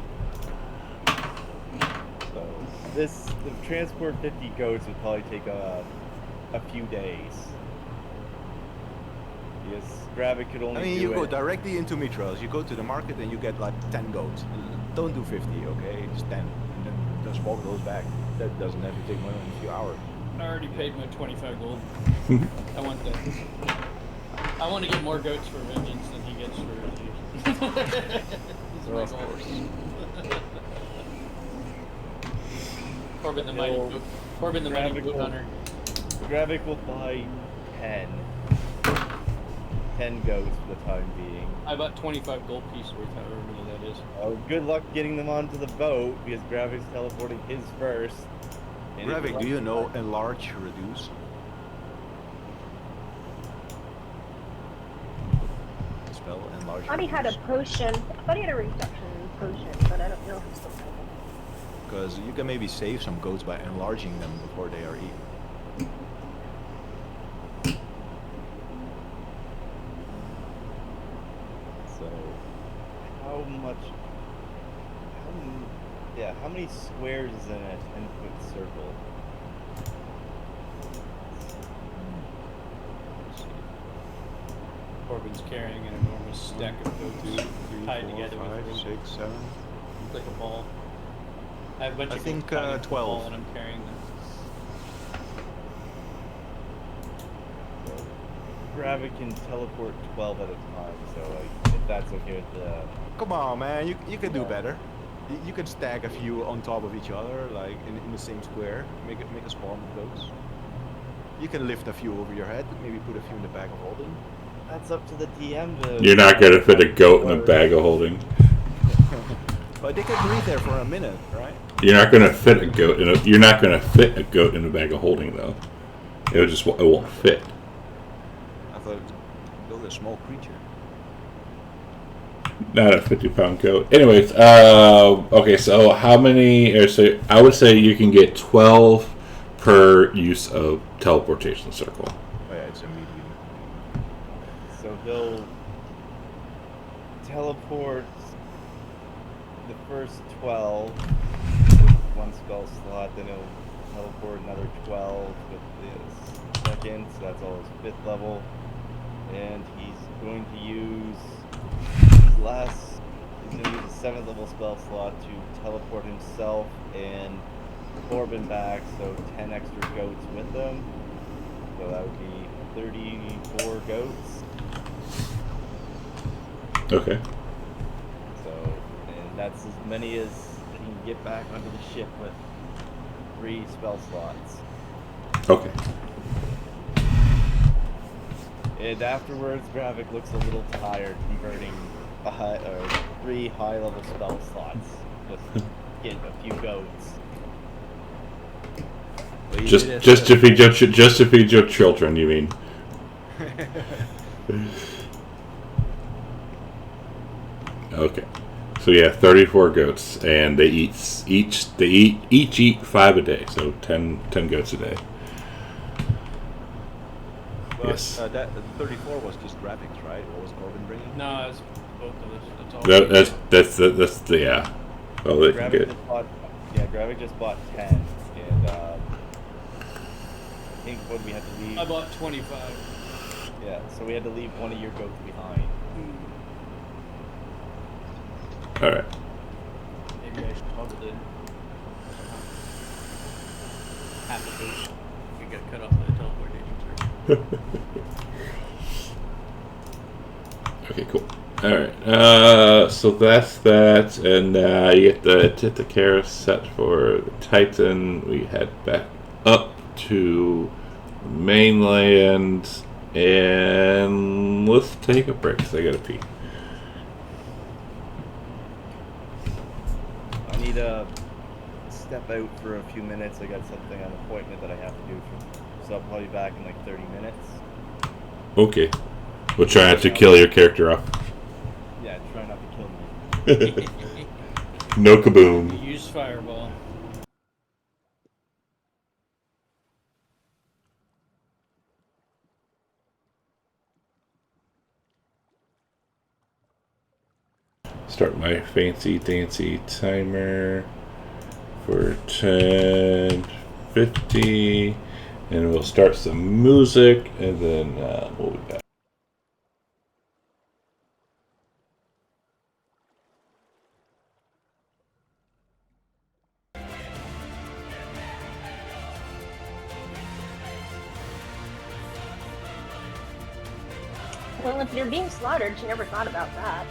So the transport 50 goats would probably take a few days. Because Gravik could only I mean, do you go it. directly into Mitros. You go to the market and you get like 10 goats. Don't do 50, okay? Just 10, and then just walk those back. That doesn't have to take more than a few hours. I already paid my 25 gold. I want that. I want to get more goats for vengeance than he gets for revenge. These are my Of goals. Corbin the mighty goat. Corbin the mighty goat hunter. Gravik will buy 10 goats for the time being. I bought 25 gold pieces worth, however many that is. Oh, good luck getting them onto the boat because Gravik's teleporting his first. And if Gravik, do you know enlarge, reduce? Spell enlarge. I thought he had a reduce. potion. I thought he had a reduction potion, but I don't know if he still has it. Because you can maybe save some goats by enlarging them before they are eaten. So, how many squares is in a 10-foot circle? Corbin's carrying an enormous stack of goats tied together with 5, rope. 6, 7. Like a ball. I have a bunch I of think, goats tied into a 12. ball and I'm carrying them. Gravik can teleport 12 at a time, so if that's okay with the... Come on, man. You can do Yeah. better. You can stack a few on top of each other, like in the same square. Make a spawn of those. You can lift a few over your head. Maybe put a few in the bag of holding. That's up to the DM to... You're not going to fit a goat in a bag of holding. But they can breathe there for a minute, right? You're not going to fit a goat in a. You're not going to fit a goat in a bag of holding, though. It won't fit. I thought build a small creature. Not a 50-pound goat. Anyways, okay. So how many? So I would say you can get 12 per use of teleportation circle. Oh yeah, it's a medium. So he'll teleport the first 12 with one spell slot, then he'll teleport another 12 with the second, so that's all his 5th level. And he's going to use he's going to use a 7th level spell slot to teleport himself and Corbin back, so 10 extra goats with them. So that would be 34 goats. Okay. So, and that's as many as he can get back onto the ship with 3 spell slots. Okay. And afterwards, Gravik looks a little tired converting 3 high-level spell slots. Just get a few goats. But you Just did it, just to feed your children, you mean? Okay. So yeah, 34 goats, and they each eat 5 a day, so 10 goats a day. But, Yes. that 34 was just graphics, right? What was Corbin bringing? No, it's both of us. That's all. That's the yeah. Oh, they can get. Gravik just bought 10, and I think what we had to leave. I bought 25. Yeah, so we had to leave one of your goats behind. All right. Maybe I should probably did. Half a boot. We got cut off by the teleportation circuit. Okay, cool. All right. So that's that, and you get the Titakara set for the Titan. We head back up to mainland, and let's take a break because I gotta pee. I need to step out for a few minutes. I got something, an appointment that I have to do, so I'll probably be back in like 30 minutes. Okay. We'll try not to kill your character off. Yeah, try not to kill me. No kaboom. Use fireball. Start my fancy dancy timer for 10:50, and we'll start some music, and then we'll be back. Well, if you're being slaughtered, you never thought about that.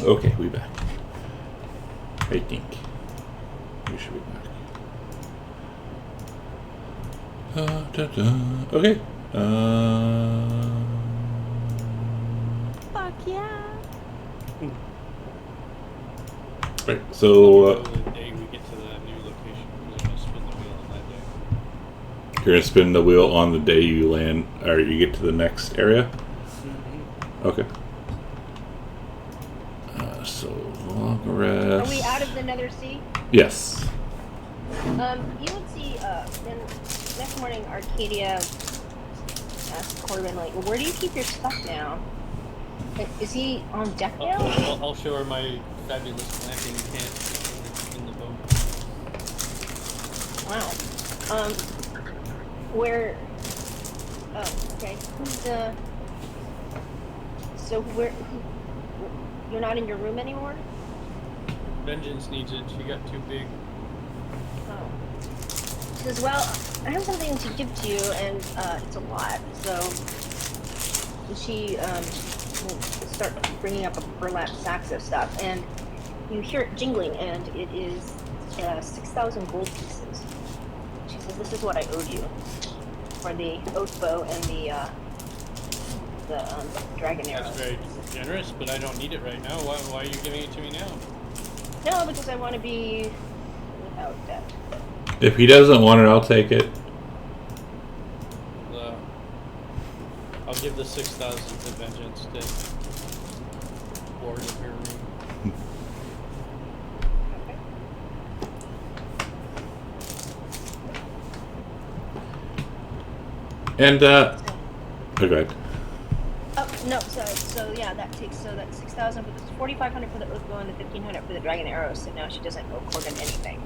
Okay, we back. I think we should be back. Okay. Fuck yeah. Right. So The day we get to that new location, we're gonna spin the wheel on that day. you're gonna spin the wheel on the day you land, or you get to the next area. Mm-hmm. Okay. So long rest. Are we out of the Nether Sea? Yes. You would see, then next morning, Arcadia asked Corbin, like, where do you keep your stuff now? Like, is he on deck now? I'll show her my fabulous glamping camp in the boat. Wow. Where? Oh, okay. So where? You're not in your room anymore? Vengeance needs it. She got too big. Oh. She says, well, I have something to give to you, and it's a lot. So she will start bringing up a burlap sacks of stuff, and you hear it jingling, and it is 6,000 gold pieces. She says, this is what I owed you for the oath bow and the dragon arrow. That's very generous, but I don't need it right now. Why are you giving it to me now? No, because I want to be without debt. If he doesn't want it, I'll take it. I'll give the 6,000 to Vengeance to board in her room. And okay. Oh no, so yeah, that's 6,000, but it's 4,500 for the oath bow and the 1,500 for the dragon arrow. So now she doesn't owe Corbin anything.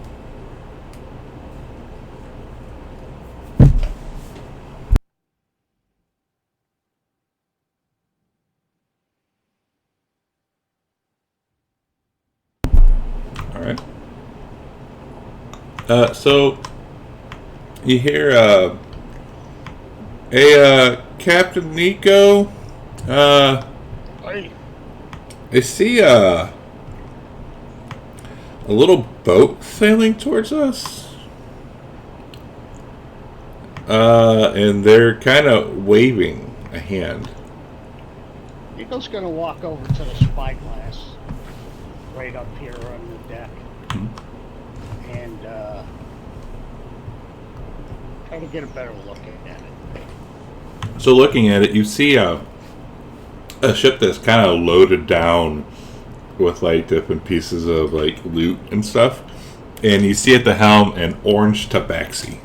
All right. So you hear Captain Nico. Hey, I see a little boat sailing towards us. And they're kind of waving a hand. Nico's gonna walk over to the spyglass right up here on the deck. And try to get a better look at it. So looking at it, you see a ship that's kind of loaded down with like different pieces of like loot and stuff. And you see at the helm an orange tabaxi.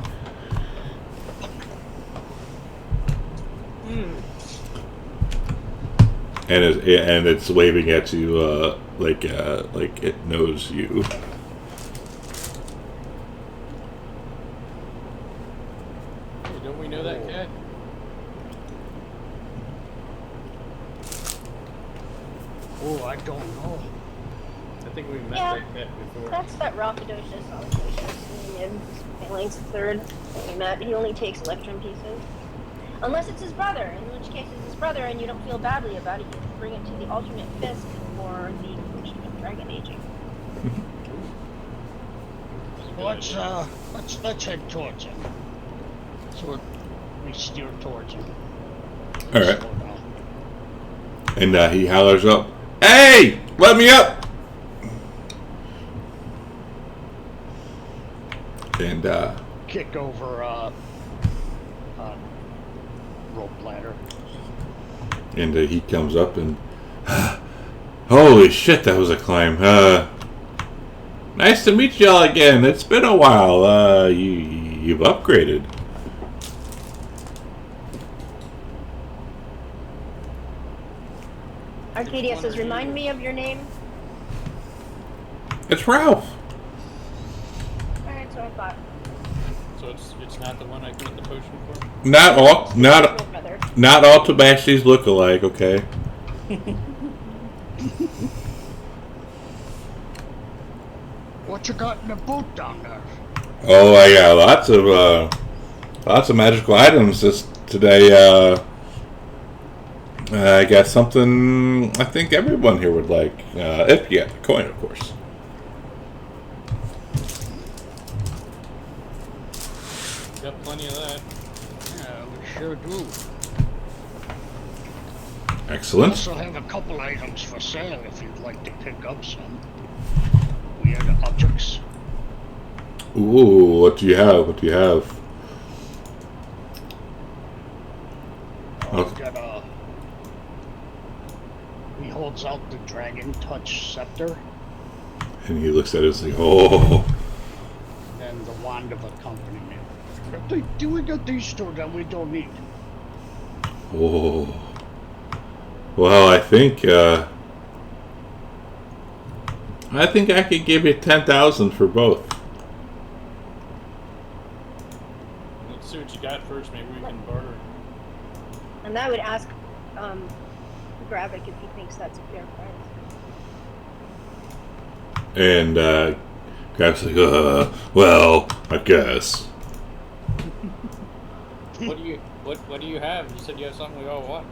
And it's waving at you like it knows you. Hey, don't we know that cat? Oh, I don't know. I think we met Yeah. that cat before. That's that Rakadocious, Alacocious, and Phalanx third that we met. He only takes Electrum pieces. Unless it's his brother, in which case it's his brother and you don't feel badly about it, you can bring it to the alternate Fisk for the completion of Dragon Aging. Let's head towards him. So we steer towards him. All right. Slow down. And he hollers up, "Hey, let me up!" And Kick over rope ladder. and he comes up and, holy shit, that was a climb. Nice to meet y'all again. It's been a while. You've upgraded. Arcadia says, remind me of your name. It's Ralph. Alright, so I thought. So it's not the one I put the potion for? Not all Tabaxis look alike, okay? What you got in the boot down there? Oh, I got lots of magical items today. I got something I think everyone here would like, if you get the coin, of course. Got plenty of that. Yeah, we sure do. We Excellent. also have a couple items for sale if you'd like to pick up some. Weird objects. Ooh, what do you have? What do you have? We've got He holds out the Dragon Touch scepter And he looks at it and like, oh. and the wand of accompaniment. We got these two that we don't need. Oh. Well, I think I could give you 10,000 for both. Let's see what you got first. Maybe we can barter. And I would ask Gravik if he thinks that's a fair price. And Grav's like, well, I guess. What do you have? You said you have something we all want.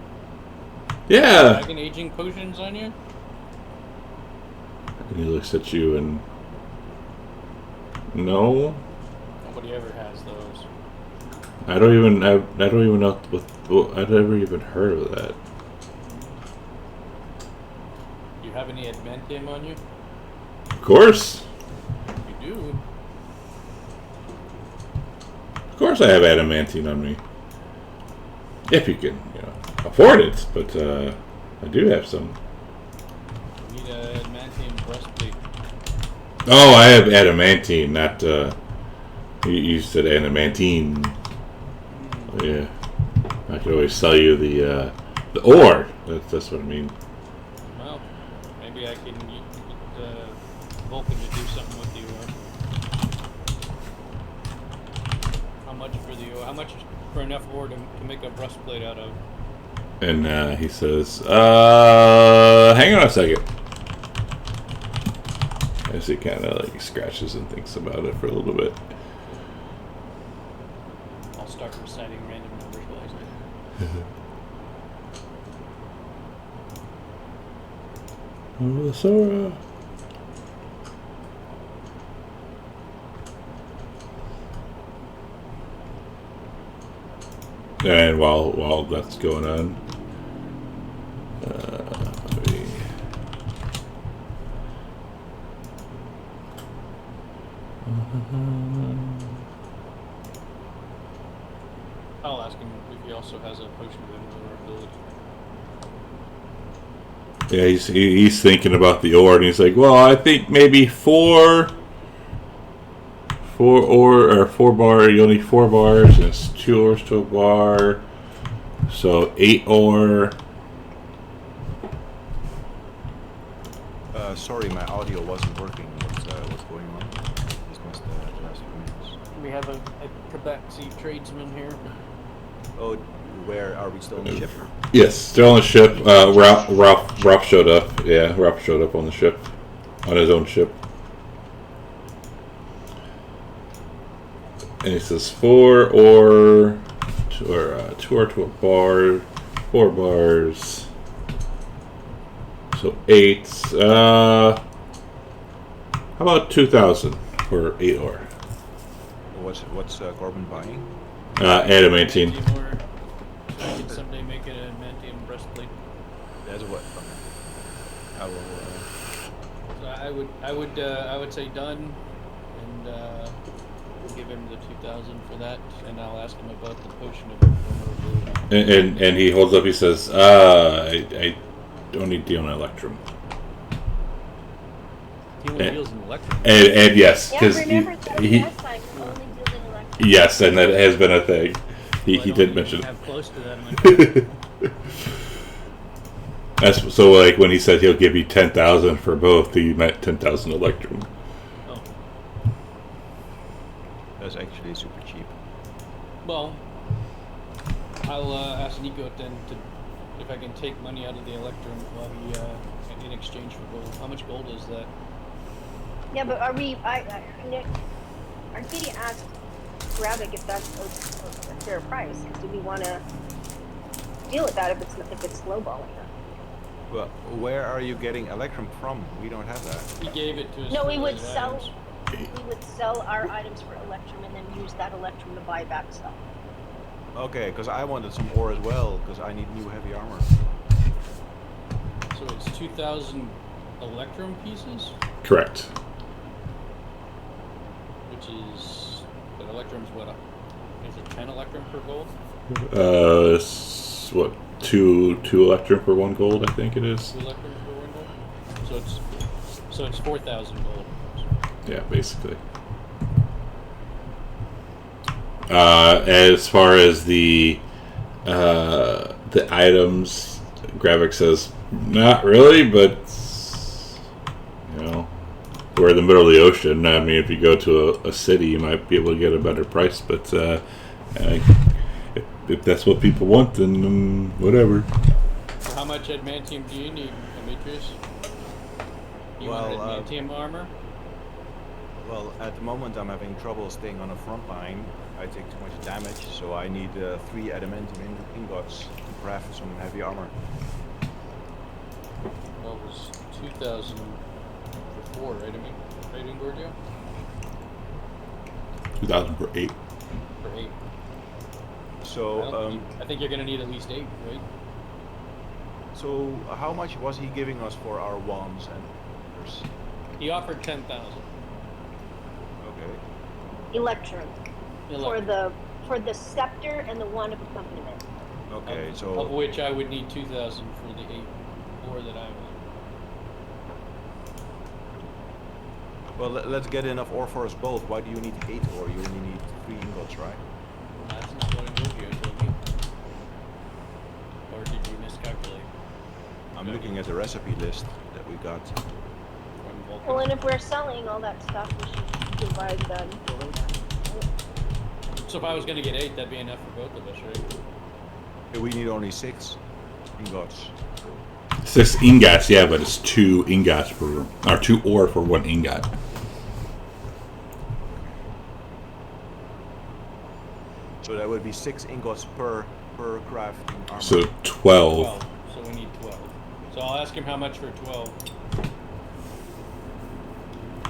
Yeah. Dragon aging potions on you? And he looks at you and no. Nobody ever has those. I don't even know what I've never even heard of that. Do you have any adamantium on you? Of course. You do. Of course I have adamantine on me. If you can, afford it, but I do have some. You need an adamantium breastplate. Oh, I have adamantine, not you said adamantine. Yeah. I could always sell you the ore. That's what I mean. Well, maybe I can get Vulcan to do something with the ore. How much for the ore? How much for enough ore to make a breastplate out of? And he says, hang on a second. As he kind of like scratches and thinks about it for a little bit. I'll start reciting random numbers while I say. Sora. And while that's going on, let me... I'll ask him if he also has a potion of invulnerability. Yeah, he's thinking about the ore, and he's like, well, I think maybe four ore or 4 bar. You only 4 bars, and it's 2 ores to a bar, so 8 ore. Sorry, my audio wasn't working. What's going on? This must last few minutes. We have a Tabaxi tradesman here. Oh, where are we still on the ship? Yes, still on the ship. Ralph showed up. Yeah, Ralph showed up on the ship, on his own ship. And he says 4 ore, 2 ore to a bar, 4 bars, so 8. How about 2,000 for 8 ore? What's Corbin buying? Adamantine. Adamantium ore. I can someday make an adamantium breastplate. That's what. Okay. I will. So I would say done, and we'll give him the 2,000 for that, and I'll ask him about the potion of invulnerability. And he holds up. He says, I only deal in Electrum. He only deals in electric. And yes, Yeah, because remember that he last time he only deals in electric. yes, and that has been a thing. He did mention it. Have close to that in my That's so like when he said he'll give you 10,000 for both, he meant 10,000 Electrum. Oh. That's actually super cheap. Well, I'll ask Nico then if I can take money out of the Electrum while he in exchange for gold. How much gold is that? Yeah, but are we? Arcadia asked Gravik if that's a fair price. Do we want to deal with that if it's lowballing her? Well, where are you getting Electrum from? We don't have that. He gave it to us. No, for we would his sell. items. We would sell our items for Electrum and then use that Electrum to buy back stuff. Okay, because I wanted some ore as well, because I need new heavy armor. So it's 2,000 Electrum pieces, Correct. which is. But Electrum's what? Is it 10 Electrum per gold? it's what, two electrum for 1 gold, I think it is. 2 electrons for 1 gold. So it's 4,000 gold. Yeah, basically. As far as the items, Gravik says not really, but we're in the middle of the ocean. I mean, if you go to a city, you might be able to get a better price. But if that's what people want, then whatever. So how much adamantium do you need, Demetrius? You want adamantium armor? Well, at the moment I'm having trouble staying on the front line. I take too much damage, so I need 3 adamantium ingots to craft some heavy armor. Well, it was 2,000 for 4, right? Right, Ingordio? 2,000 for 8. For 8. So I think you're gonna need at least 8, right? So how much was he giving us for our wands and others? He offered 10,000. Okay. Electrum. For the scepter and the wand of accompaniment. Okay, Of so which I would need 2,000 for the 8 ore that I want. well, let's get enough ore for us both. Why do you need 8 ore? You only need 3 ingots, right? That's not what Ingordio told me. Or did you miscalculate? I'm looking at the recipe list that we got. From Vulcan? Well, and if we're selling all that stuff, we should divide that equally then. So if I was gonna get 8, that'd be enough for both of us, right? We need only 6 ingots. 6 ingots, yeah, but it's 2 ingots or 2 ore for 1 ingot. So that would be 6 ingots per crafting armor. So 12. 12. So we need 12. So I'll ask him how much for 12.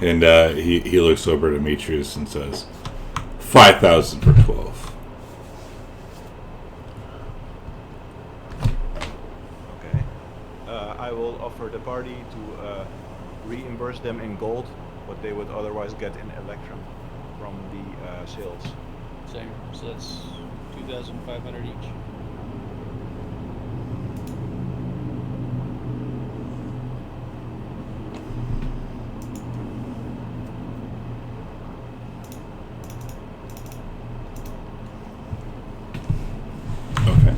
And he looks over at Demetrius and says, 5,000 for 12. Okay. I will offer the party to reimburse them in gold what they would otherwise get in electrum from the sales. Same. So that's 2,500 each. Okay.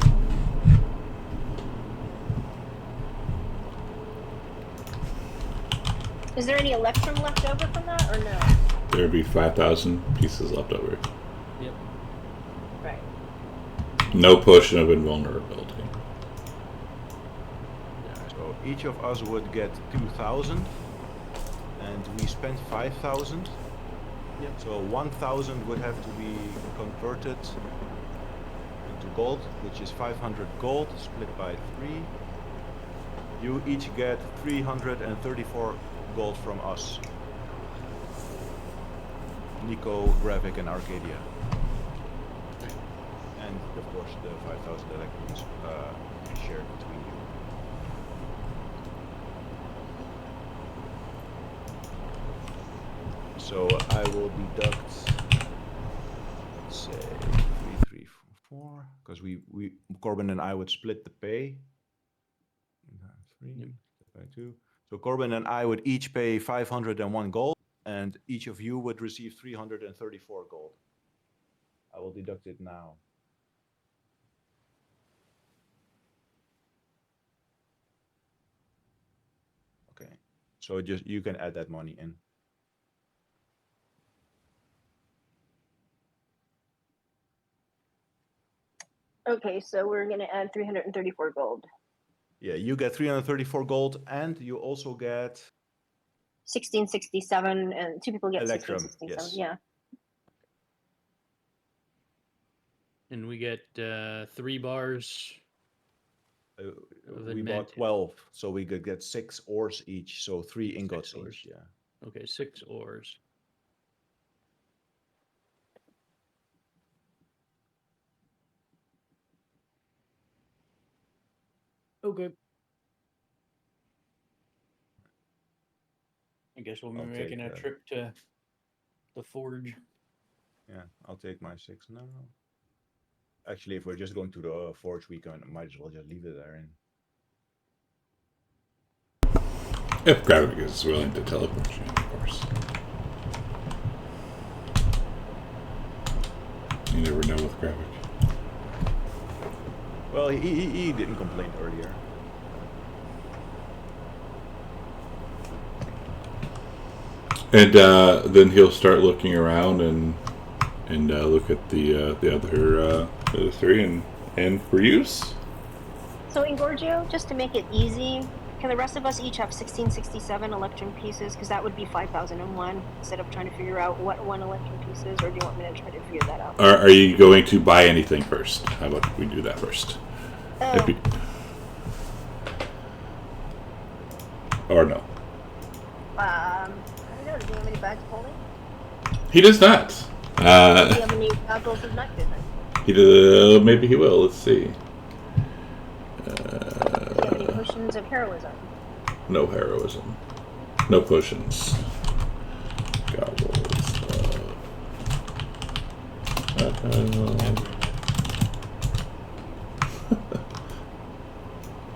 Is there any electrum left over from that, or no? There'd be 5,000 pieces left over. Yep. Right. No potion of invulnerability. So each of us would get 2,000, and we spent 5,000. Yep. So 1,000 would have to be converted into gold, which is 500 gold split by 3. You each get 334 gold from us. Nico, Gravik, and Arcadia. And of course the 5,000 electrons shared between you. So I will deduct, let's say, 3, 3, 4, because we Corbin and I would split the pay. 3 by 2. So Corbin and I would each pay 501 gold, and each of you would receive 334 gold. I will deduct it now. Okay, so just you can add that money in. Okay, so we're gonna add 334 gold. Yeah, you get 334 gold, and you also get 1667, and 2 people get Electrum, 1667. yes. Yeah. And we get 3 bars. we bought 12, so we could get 6 ores each, so 3 ingots each. Yeah. Okay, 6 ores. Okay. I guess we'll be I'll making take a trip to the forge. Yeah, I'll take my 6 now. Actually, if we're just going to the forge, we might as well just leave it there. If Gravik is willing to teleport you, of course. You never know with Gravik. Well, he didn't complain earlier. And then he'll start looking around and look at the other three and for use. So Ingorgio, just to make it easy, can the rest of us each have 1667 electrum pieces? Because that would be 5,001 instead of trying to figure out what one electrum piece is, or do you want me to try to figure that out? Are you going to buy anything first? How about we do that first? Oh. Or no? I don't know. Do you have any bags holding? He does not. Do you have any goggles of night vision? Maybe he will. Let's see. Do you have any potions of heroism? No heroism. No potions. Goggles.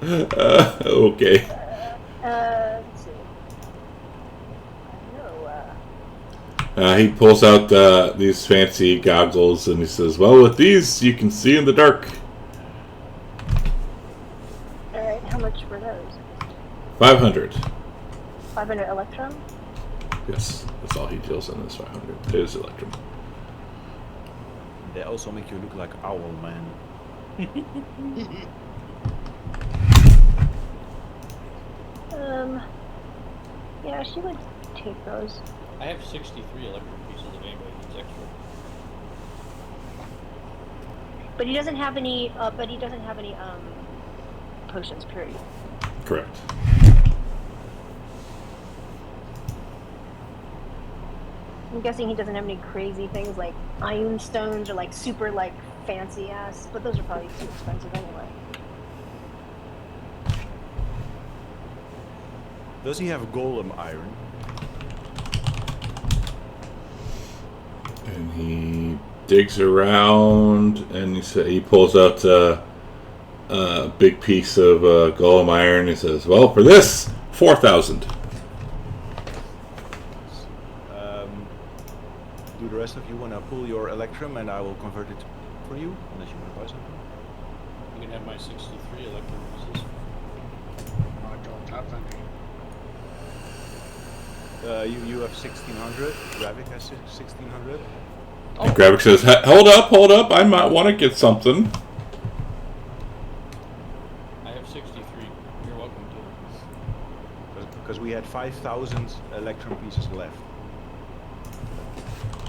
Okay. Let's see. No, He pulls out these fancy goggles and he says, "Well, with these, you can see in the dark." Alright, how much were those? 500. 500 electrum? Yes, that's all he deals in is 500. It is electrum. They also make you look like Owl Man. Yeah, she would take those. I have 63 electrum pieces if anybody needs extra. But he doesn't have any, potions, period. Correct. I'm guessing he doesn't have any crazy things like iron stones or like super like fancy ass, but those are probably too expensive anyway. Does he have golem iron? And he digs around and he pulls out a big piece of golem iron. He says, "Well, for this, 4,000." Do the rest of you want to pull your electrum and I will convert it for you, unless you want to buy something? You can have my 63 electrum pieces. I don't have any. You have 1,600. Gravik has 1,600. And Gravik says, hold up, I might want to get something." I have 63. You're welcome to. Because we had 5,000 electrum pieces left.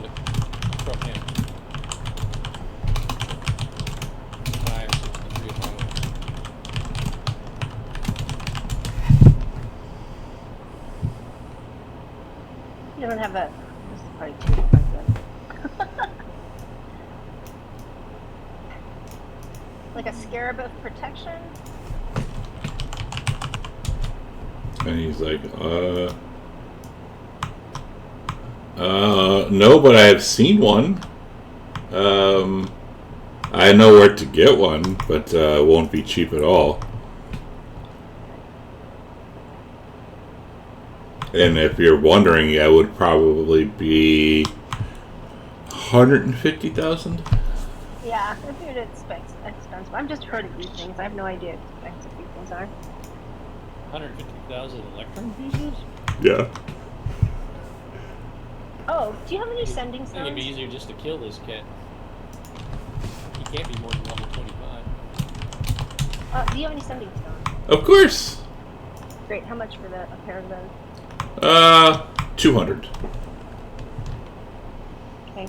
Look, from him. I have 63 of my own. You don't have a. This is probably too expensive. Like a scarab of protection? And he's like, no, but I have seen one. I know where to get one, but it won't be cheap at all. And if you're wondering, I would probably be 150,000. Yeah, I figured it's expensive. I've just heard of these things. I have no idea how expensive these things are. 150,000 electrum pieces? Yeah. Oh, do you have any sending I think it'd be stones? easier just to kill this cat. He can't be more than level 25. Do you have any sending stones? Of course. Great. How much for a pair of those? 200. Okay.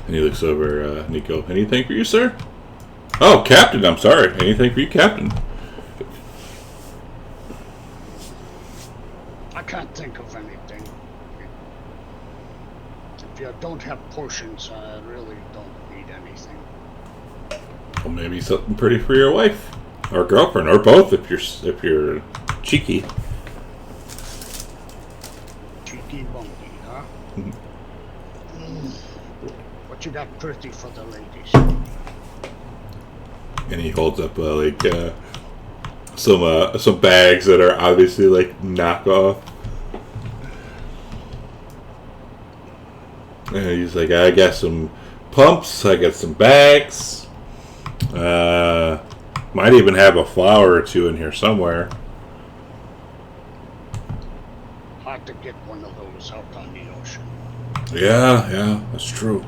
And he looks over Nico. "Anything for you, sir?" "Oh, Captain, I'm sorry. Anything for you, Captain?" I can't think of anything. If you don't have potions, I really don't need anything. Well, maybe something pretty for your wife or girlfriend or both if you're cheeky. Cheeky bum. What you got pretty for the ladies? And he holds up some bags that are obviously like knockoff. And he's like, I got some pumps, I got some bags. Might even have a flower or two in here somewhere. Hard to get one of those out on the ocean. Yeah, that's true.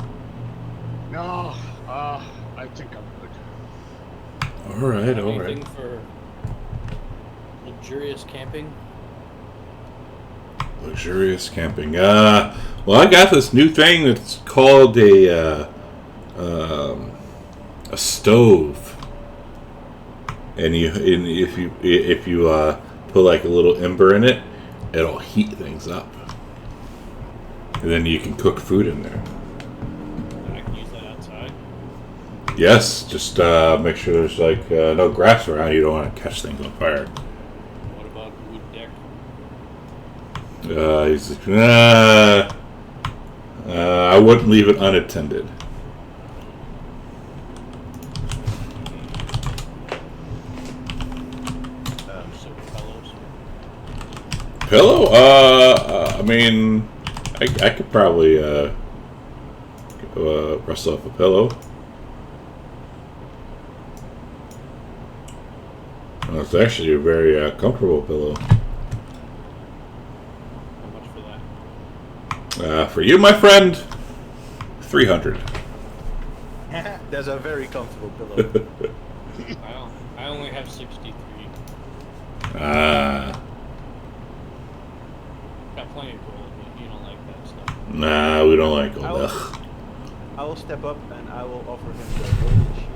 No, I think I'm good. Alright. Anything for luxurious camping? Luxurious camping. Well, I got this new thing that's called a stove. And if you put like a little ember in it, it'll heat things up. And then you can cook food in there. I can use that outside. Yes, just make sure there's like no grass around. You don't want to catch things on fire. What about wood deck? He's like, I wouldn't leave it unattended. Some pillows. Pillow? I mean, I could probably rustle off a pillow. Well, it's actually a very comfortable pillow. How much for that? For you, my friend, 300. That's a very comfortable pillow. I only have 63. Got plenty of gold, but you don't like that stuff. Nah, we don't like gold. I will- Ugh. I will step up and I will offer him the golden shield.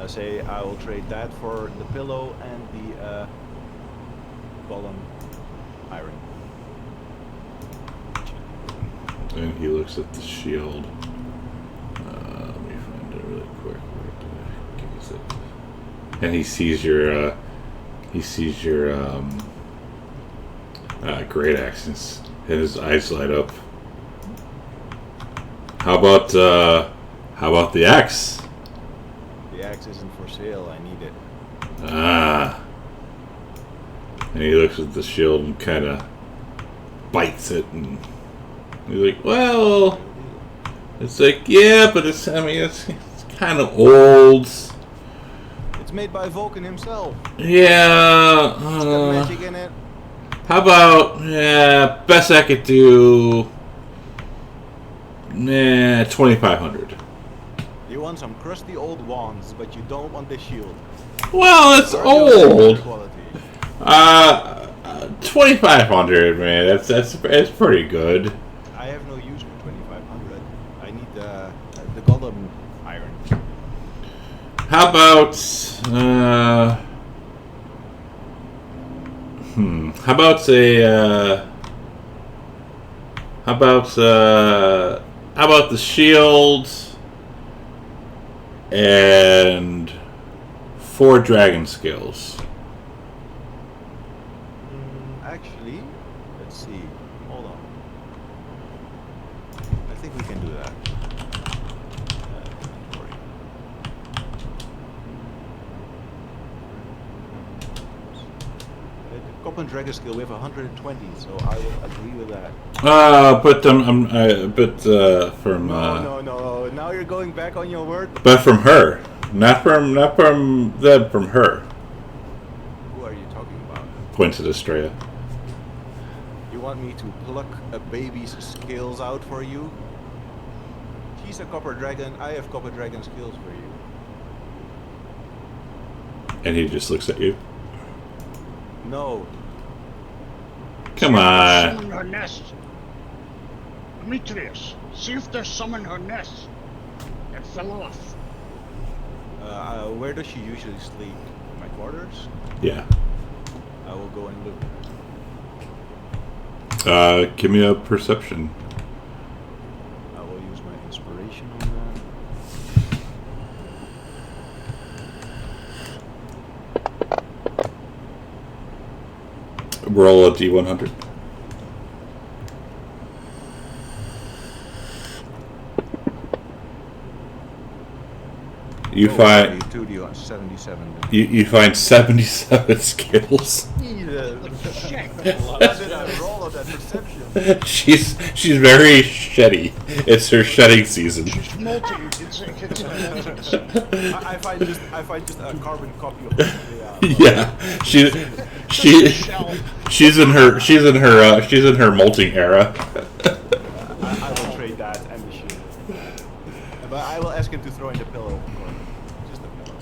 I say I will trade that for the pillow and the golem iron. And he looks at the shield. Let me find it really quick. Where is it? And he sees your great accents, and his eyes light up. How about the axe? The axe isn't for sale. I need it. Ah. And he looks at the shield and kind of bites it, and he's like, "Well, it's like, yeah, but it's kind of old. It's made by Vulcan himself. Yeah. It's got magic in it. How about, best I could do, 2,500. You want some crusty old wands, but you don't want the shield. Well, it's Or the old. quality. 2,500, man. That's pretty good. I have no use for 2,500. I need the golem iron. How about, how about the shield and 4 dragon skills? Actually, let's see. Hold on. I think we can do that. Inventory. The Cop and Dragon skill, we have 120, so I will agree with that. From No. Now you're going back on your word. but from her, not from them, from her. Who are you talking about? Points at Estrella. You want me to pluck a baby's skills out for you? She's a copper dragon. I have copper dragon skills for you. And he just looks at you. No. Come on. Some in her nest. Demetrius, see if there's some in her nest that fell off. Where does she usually sleep? In my quarters? Yeah. I will go and look. Give me a perception. I will use my inspiration on that. Roll a d100. You find 2D on 77. you find 77 skills. Shit. How did I roll on that perception? She's very shetty. It's her shedding season. She's molting. It's a molting season. I find just a carbon copy of the Yeah, she's in her molting era. I will trade that and the shield. But I will ask him to throw in the pillow. Just the pillow.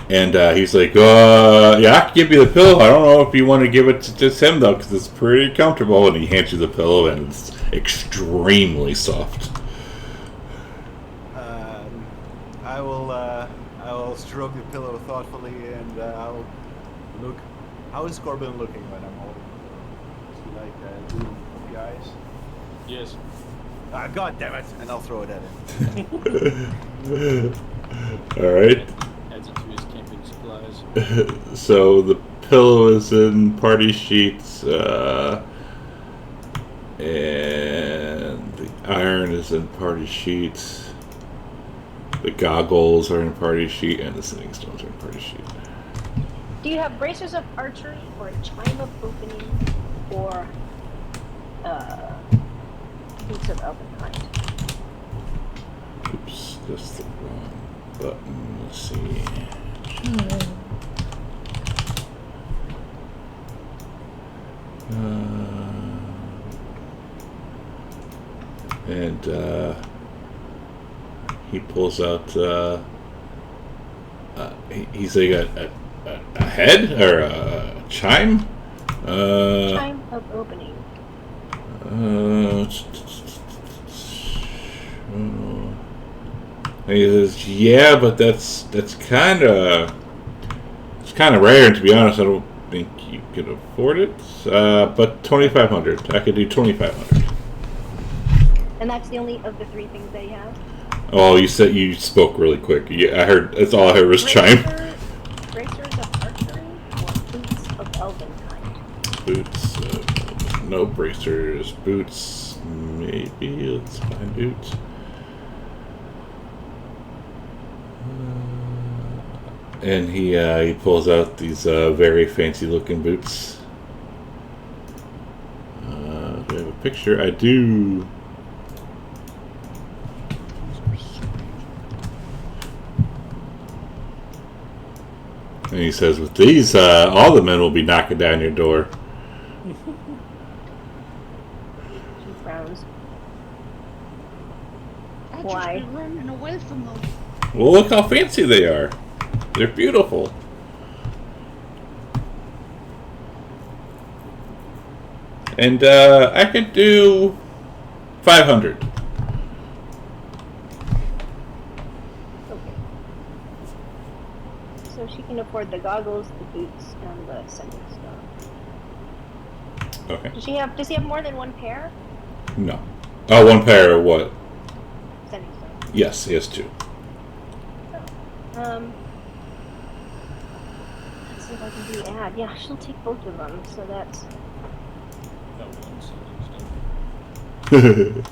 And he's like, yeah, I can give you the pillow. I don't know if you want to give it to just him though, because it's pretty comfortable. And he hands you the pillow, and it's extremely soft. I will stroke the pillow thoughtfully, and I'll look. How is Corbin looking when I'm holding the pillow? Is he like blue the eyes? Yes. Ah, God damn it! And I'll throw it at him. All right. Adds it to his camping supplies. So the pillow is in party sheets, and the iron is in party sheets. The goggles are in party sheet, and the sitting stones are in party sheet. Do you have bracers of archery, or a chime of opening, or boots of elvenkind? Oops, that's the wrong button. Let's see. And he pulls out. He's like a head or a chime. Chime of opening. And he says, "Yeah, but that's kind of rare. And to be honest, I don't think you can afford it. But 2,500. I could do 2,500." And that's the only of the three things they have? Oh, you spoke really quick. Yeah, I heard. That's all I heard was chime. Bracers of archery or boots of elvenkind? Boots. No bracers. Boots. Maybe. Let's find boots. And he pulls out these very fancy looking boots. Do I have a picture? I do. And he says, with these, all the men will be knocking down your door. She frowns. I'll Why? just be running away from them. Well, look how fancy they are. They're beautiful. And I could do 500. Okay. So she can afford the goggles, the boots, and the sending stone. Okay. Does he have more than one pair? No. Oh, one pair of what? Sending stone. Yes, he has two. Let's see if I can do the ad. Yeah, she'll take both of them, so that's... That one sending stone.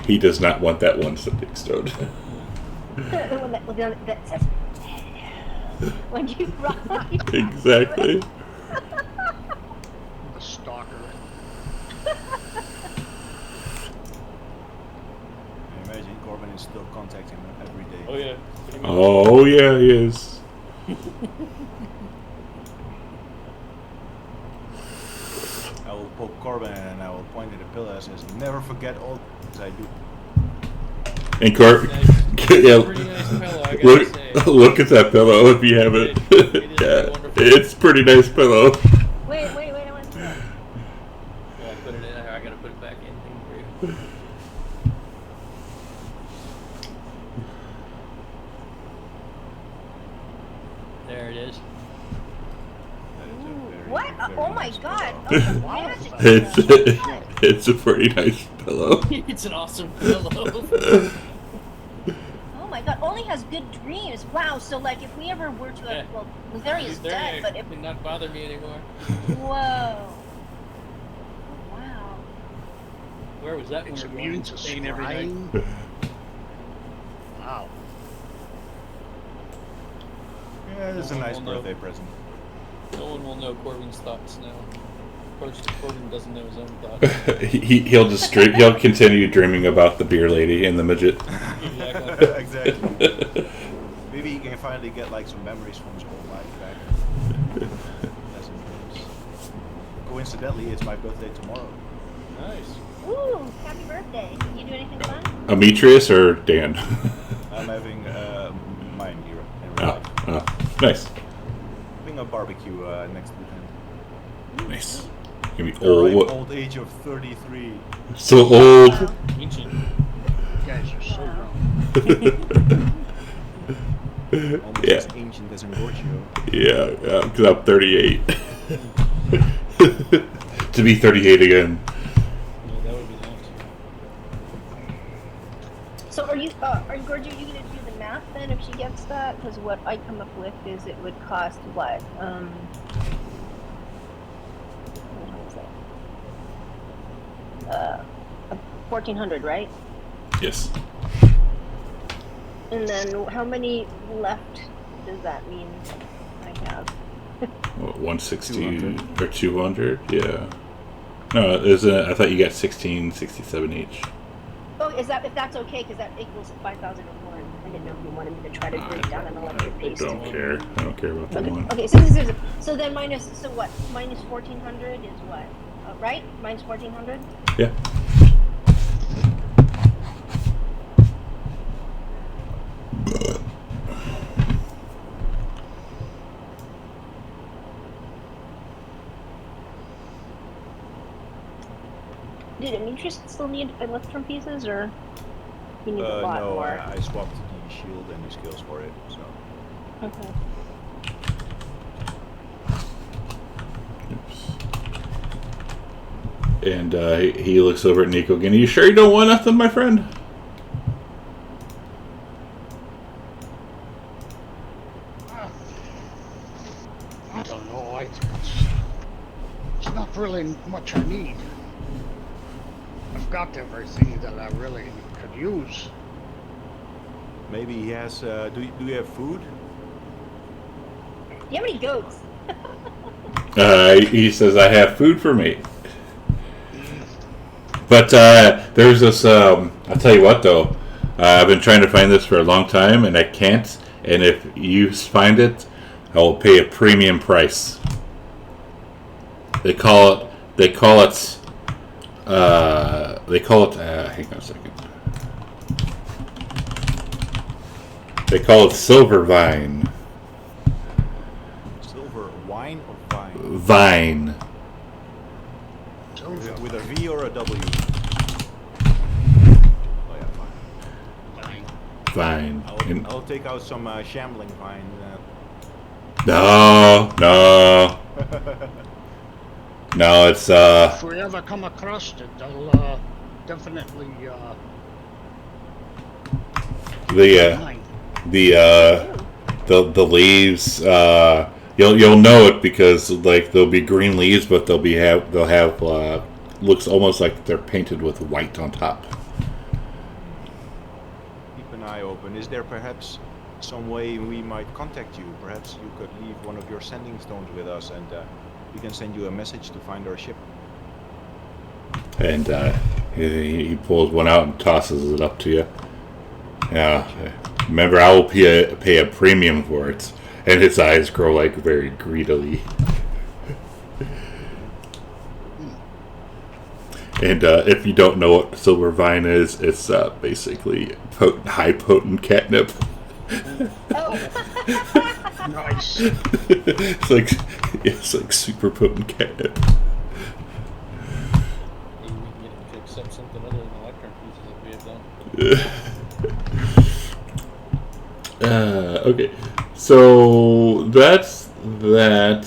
He does not want that one sending stone. the one that says... when you ride. Exactly. The stalker. I imagine Corbin is still contacting him every day. Oh yeah. Pretty much. Oh, yeah, he is. I will poke Corbin and I will point at the pillar and says, "Never forget all things I do." And Corbin, yeah, Pretty nice pillow, I gotta say. look at that pillow if you have it. It is Yeah, wonderful. it's a pretty nice pillow. Wait, I want to see that. Yeah, I put it in. I gotta put it back in. For you. There it is. That is a very, What? very Oh my nice god! pillow. Oh, the magic. It's a pretty nice pillow. It's an awesome pillow. Oh my god, only has good dreams. Wow, so like if we ever were to have, Yeah. well, Lazaria's He's there. dead, but if, Did not bother me anymore. whoa. Wow. Where Where was that when It's we were going immune to to Spain every night? swine. Wow. Yeah, it's a No one nice will know. birthday present. No one will know Corbin's thoughts now. Of course, Corbin doesn't know his own thoughts. He'll just he'll continue dreaming about the beer lady and the midget. Exactly. Exactly. Maybe he can finally get like some memories from his whole life back. Pleasant dreams. Coincidentally, it's my birthday tomorrow. Nice. Ooh, happy birthday. Did you do anything fun? Demetrius or Dan? I'm having mine here in real Oh, life. nice. Having a barbecue next weekend. Nice. Gonna be The ripe old. old age of 33. So old. Wow. Ancient. You guys are so Wow. young. Almost Yeah. as ancient as Giorgio. Yeah, because I'm 38. To be 38 again. Yeah, that would be nice. So are you, Gorgie, are you going to do the math then if she gets that? Because what I come up with is it would cost what? What was that? 1,400, right? Yes. And then how many left does that mean I have? What, 160 200. or 200? Yeah. No, isn't it? I thought you got 1667 each. Oh, is that if that's okay? Because that equals 5,000 or more. I didn't know if you wanted me to try to break down an electric I pace. don't care. I don't care about that Okay. one. Okay. So then minus. So what? Minus 1,400 is what? Right? Minus 1,400. Yeah. Did Demetrius still need electrum pieces, or you need a lot No, more? I swapped the shield and the skills for it, so. Okay. Oops. And he looks over at Nico again. Are you sure you don't want nothing, my friend? I don't know. It's not really much I need. I've got everything that I really could use. Maybe he has. Do you have food? Do you have any goats? He says, I have food for me. But there's this, I'll tell you what though, I've been trying to find this for a long time and I can't. And if you find it, I will pay a premium price. They call it, hang on a second. They call it Silver Vine. Silver wine or vine? Vine. With a V or a W? Oh yeah, fine. Vine. And- I'll take out some shambling vine. no. No, it's If we ever come across it, I'll definitely mine. the leaves. You'll know it because like there'll be green leaves, but they'll have looks almost like they're painted with white on top. Keep an eye open. Is there perhaps some way we might contact you? Perhaps you could leave one of your sending stones with us, and we can send you a message to find our ship. And he pulls one out and tosses it up to you. Yeah, remember I will pay a premium for it. And his eyes grow like very greedily. And if you don't know what silver vine is, it's basically high potent catnip. Nice. it's like super potent catnip. Maybe we can get him to accept something other than electron pieces if we have done. Okay, so that's that.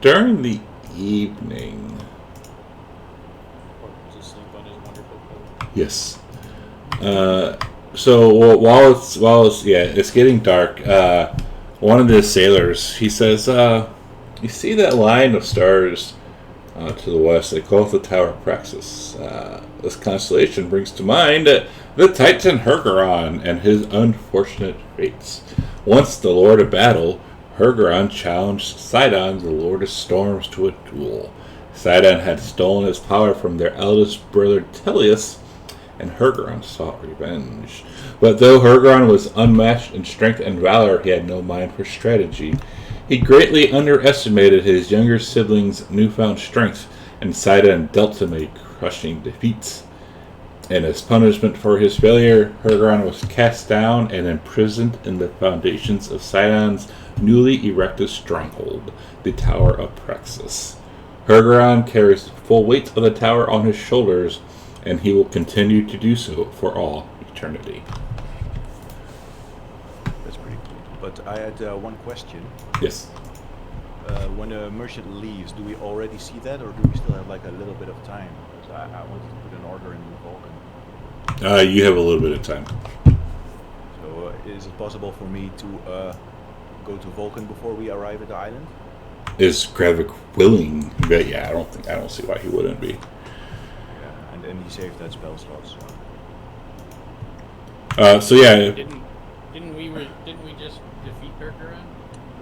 During the evening, Corbin's asleep on his wonderful coat. yes. So while it's getting dark. One of the sailors, he says, "You see that line of stars To the west, they call it the Tower of Praxis. This constellation brings to mind the Titan Hergeron and his unfortunate fates. Once the Lord of Battle, Hergeron challenged Sidon, the Lord of Storms, to a duel. Sidon had stolen his power from their eldest brother Teleus, and Hergeron sought revenge. But though Hergeron was unmatched in strength and valor, he had no mind for strategy. He greatly underestimated his younger sibling's newfound strength, and Sidon dealt him a crushing defeat. And as punishment for his failure, Hergeron was cast down and imprisoned in the foundations of Sidon's newly erected stronghold, the Tower of Praxis. Hergeron carries the full weight of the tower on his shoulders, and he will continue to do so for all eternity. That's pretty cool. But I had one question. Yes. When a merchant leaves, do we already see that, or do we still have like a little bit of time? Because I wanted to put an order in Vulcan. You have a little bit of time. So is it possible for me to go to Vulcan before we arrive at the island? Is Gravik willing? But yeah, I don't see why he wouldn't be. Yeah, and then he saved that spell slot. So yeah. Didn't we just defeat Hergeron?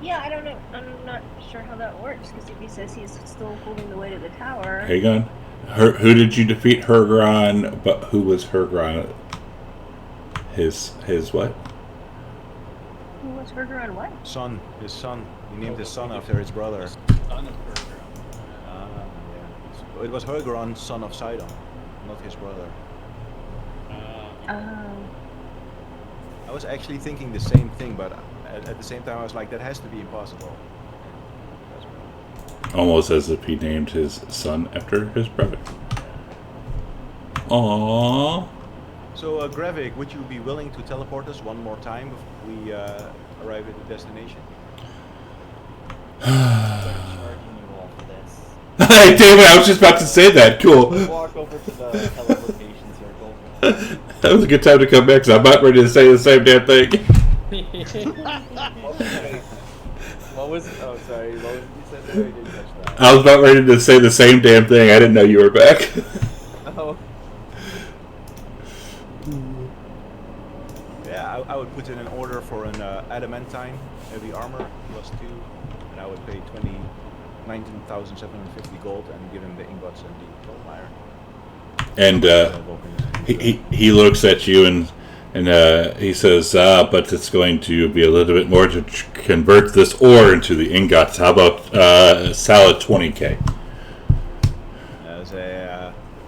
Yeah, I don't know. I'm not sure how that works because if he says he's still holding the weight of the tower. Hang on. Who did you defeat? Hergeron, but who was Hergeron? His what? Who was Hergeron? What? Son, his son. He named his son after his brother. Son of Hergeron. Yeah. It was Hergeron, son of Sidon, not his brother. I was actually thinking the same thing, but at the same time I was like, that has to be impossible. Almost as if he named his son after his brother. Aww. So, Gravik, would you be willing to teleport us one more time before we arrive at the destination? Charging you all for this. Hey, David, I was just about to say that. Cool. Walk over to the teleportation circle. That was a good time to come back, because I'm not ready to say the same damn thing. What was? Oh, sorry. What was you said there? I didn't catch that. I was about ready to say the same damn thing. I didn't know you were back. Oh. Yeah, I would put in an order for an adamantine heavy armor +2, and I would pay 19,750 gold and give him the ingots and the gold iron. And he looks at you and he says, but it's going to be a little bit more to convert this ore into the ingots. How about solid 20k?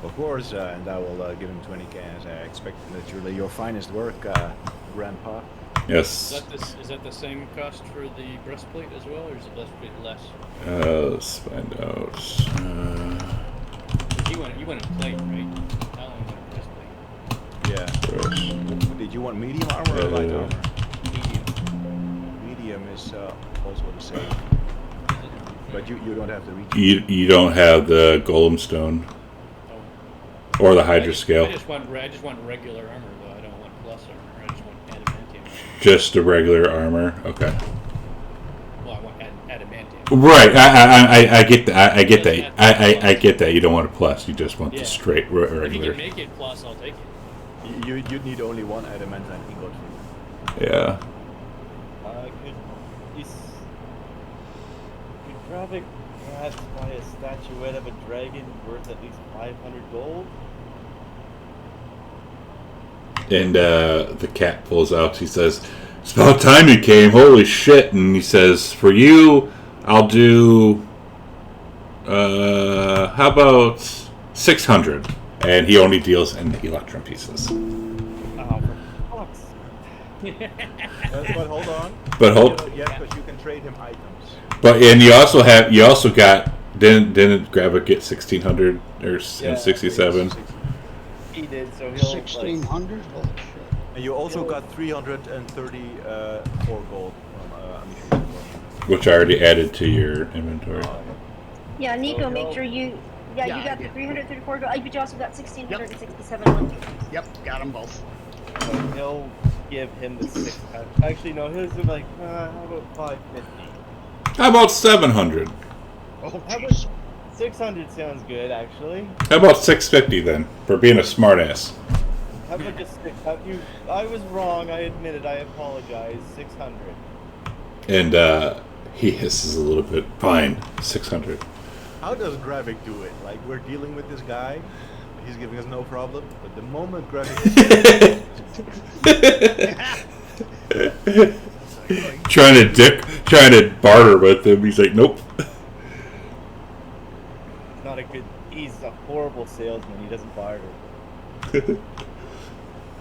Of course, and I will give him 20k as I expect naturally your finest work, Grandpa. Yes. Is that the same cost for the breastplate as well, or is it less? Let's find out. You want a plate, right? I only want a breastplate. Yeah. Did you want medium armor or light armor? Medium. Medium is also the same. But you don't have the reach. You don't have the golem stone or the hydra scale. I just want regular armor though. I don't want plus armor. I just want adamantium. Just the regular armor. Okay. Well, I want adamantium. Right. I get that. I get that. I get that. You don't want a plus. You just want the straight regular. If you can make it plus, I'll take it. You'd need only one adamantine ingot for you. Yeah. Could Gravik perhaps buy a statuette of a dragon worth at least 500 gold? And the cat pulls out. He says, "It's about time you came. Holy shit!" And he says, "For you, I'll do. How about 600?" And he only deals in electron pieces. Oh, for fuck's sake. But hold on. But hold. Yes, but you can trade him items. But and you also got didn't Gravik get 1600 or 67? He did, so he'll 1600? Holy shit. And you also got 334 gold from Amishu's. Which I already added to your inventory. Yeah, Nico, So make he'll- sure you. Yeah, Yeah, you I got the did. 334 gold. But you also got 1,667 left. Yep, got them both. So he'll give him the 600. Actually, no, his is like, how about 550? How about 700? Oh, How about jeez. 600 sounds good, actually. How about 650 then, for being a smartass? How about just I was wrong. I admit it. I apologize. 600. And he hisses a little bit. Fine, 600. How does Gravik do it? Like, we're dealing with this guy, he's giving us no problem, but the moment Gravik trying to barter with him, he's like, nope. Not a good. He's a horrible salesman. He doesn't barter.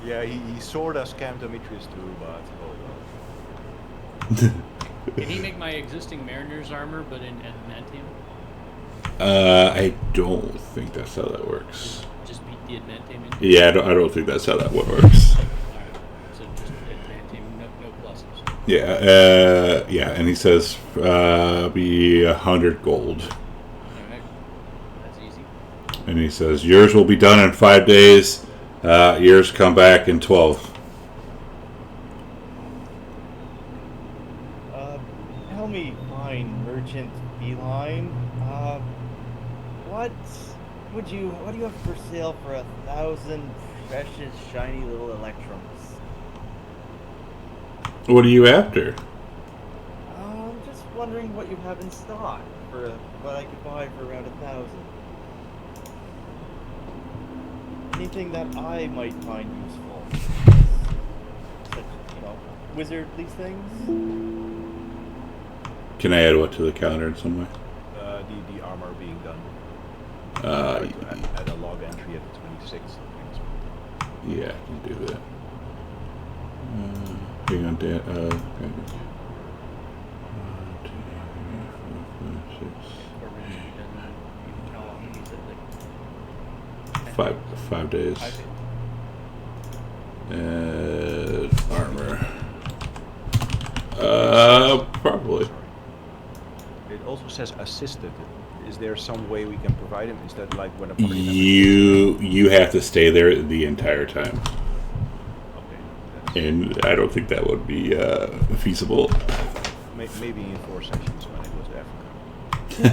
yeah, he sorta scammed Demetrius too, but oh well. Can he make my existing Mariner's armor, but in adamantium? I don't think that's how that works. Just beat the adamantium into Yeah, I don't think that's how that works. Alright. So just adamantium, no pluses. Yeah, and he says, be 100 gold. Alright. That's easy. And he says, yours will be done in 5 days. Yours come back in 12. Tell me, fine merchant feline. What do you have for sale for 1,000 precious shiny little electrums? What are you after? I'm just wondering what you have in stock for what I could buy for around 1,000. Anything that I might find useful, such wizardly things. Can I add what to the calendar in some way? The armor being done. At a log entry at the 26th. Yeah, I can do that. Hang on, Dan. Okay. 5 days. And armor. Probably. It also says assisted. Is there some way we can provide him instead, like when a party member- You have to stay there the entire time, Okay. and I don't think that would be feasible. Maybe in 4 sessions when I go to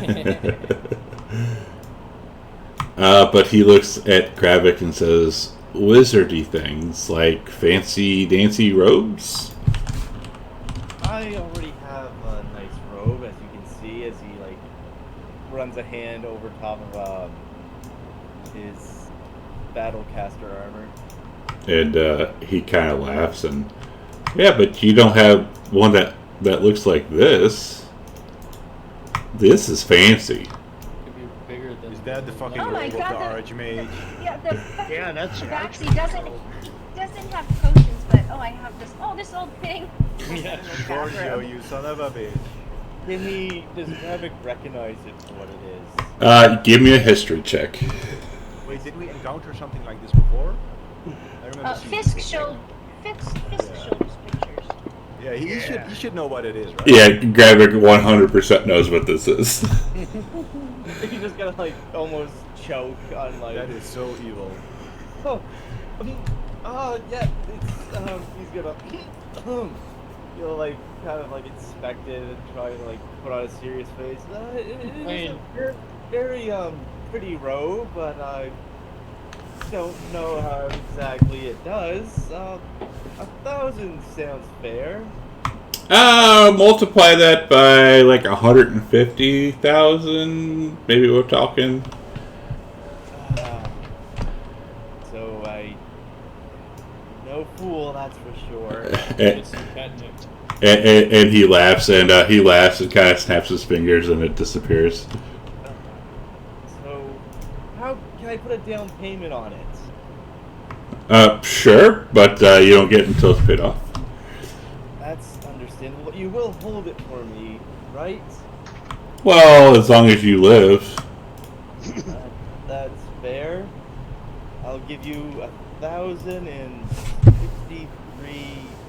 Africa. But he looks at Gravik and says, "Wizardy things like fancy dancy robes." I already have a nice robe, as you can see, as he runs a hand over top of his battlecaster armor. And he kind of laughs and, yeah, but you don't have one that looks like this. This is fancy. Could be bigger than. Is that the fucking Oh my robe of God, the the- Archmage? Yeah, Yeah, that's an Baxi archmage doesn't have potions, but I have this old thing. Yeah, Giorgio, you son of a bitch. Does Gravik recognize it for what it is? Give me a history check. Wait, did we encounter something like this before? I remember seeing Fisk this showed us pictures. Yeah, he should know what it is, right? Yeah, Gravik 100% knows what this is. You just gotta almost choke on That is so evil. Yeah, it's he's gonna kind of inspect it and try and put on a serious face. It is a very pretty robe, but I don't know how exactly it does. 1,000 sounds fair. Multiply that by 150,000. Maybe we're talking. So no fool, that's for sure. It's catnip. And he laughs and kind of snaps his fingers and it disappears. So how can I put a down payment on it? Sure, but you don't get it until it's paid off. That's understandable. You will hold it for me, right? Well, as long as you live. That's fair. I'll give you 1,063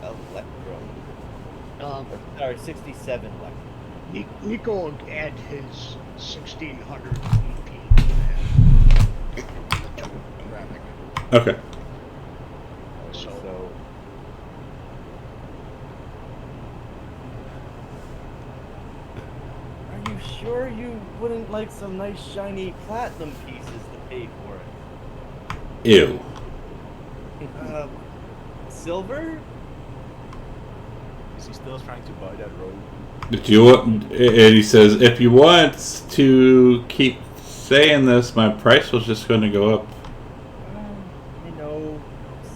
electrum. Sorry, 67 electrum. Nico will add his 1,600 EP to Gravik. Okay. So are you sure you wouldn't like some nice shiny platinum pieces to pay for it. Ew. Silver? Is he still trying to buy that road? If you want, and he says, if you want to keep saying this, my price was just going to go up. I know.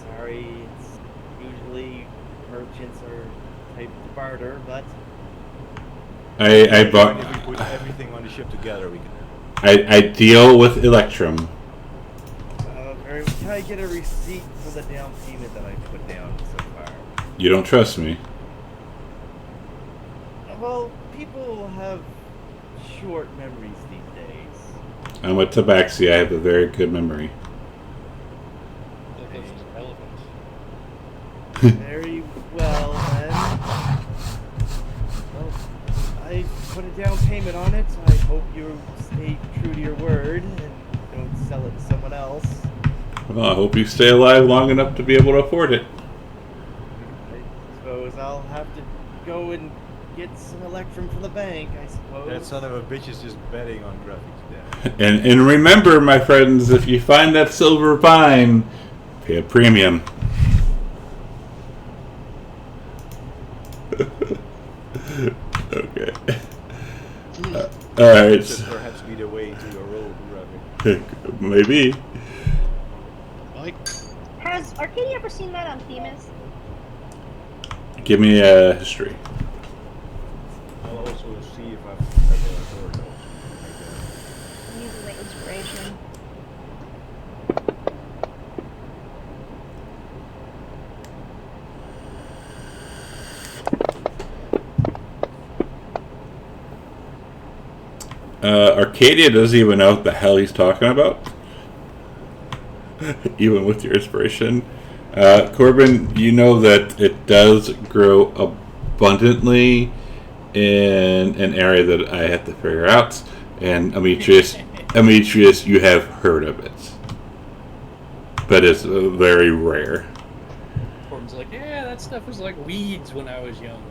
Sorry. It's usually merchants are type to barter, but I bought. If we put everything on the ship together, we can. I deal with Electrum. can I get a receipt for the down payment that I put down so far? You don't trust me. Well, people have short memories these days. I'm a tabaxi. I have a very good memory. That is relevant. Very well, then. Well, I put a down payment on it. I hope you stay true to your word and don't sell it to someone else. Well, I hope you stay alive long enough to be able to afford it. I suppose I'll have to go and get some Electrum from the bank, I suppose. That son of a bitch is just betting on graphics death. And remember, my friends, if you find that silver vine, pay a premium. Okay. Alright. This perhaps be the way to your road, graphic. Maybe. Mike? Has Arcadia ever seen that on Themis? Give me a history. I'll also see if I've ever heard of I'm using my inspiration. Arcadia doesn't even know what the hell he's talking about. Even with your inspiration. Corbin, you know that it does grow abundantly in an area that I have to figure out. And Demetrius, you have heard of it. But it's very rare. Corbin's like, yeah, that stuff was like weeds when I was young.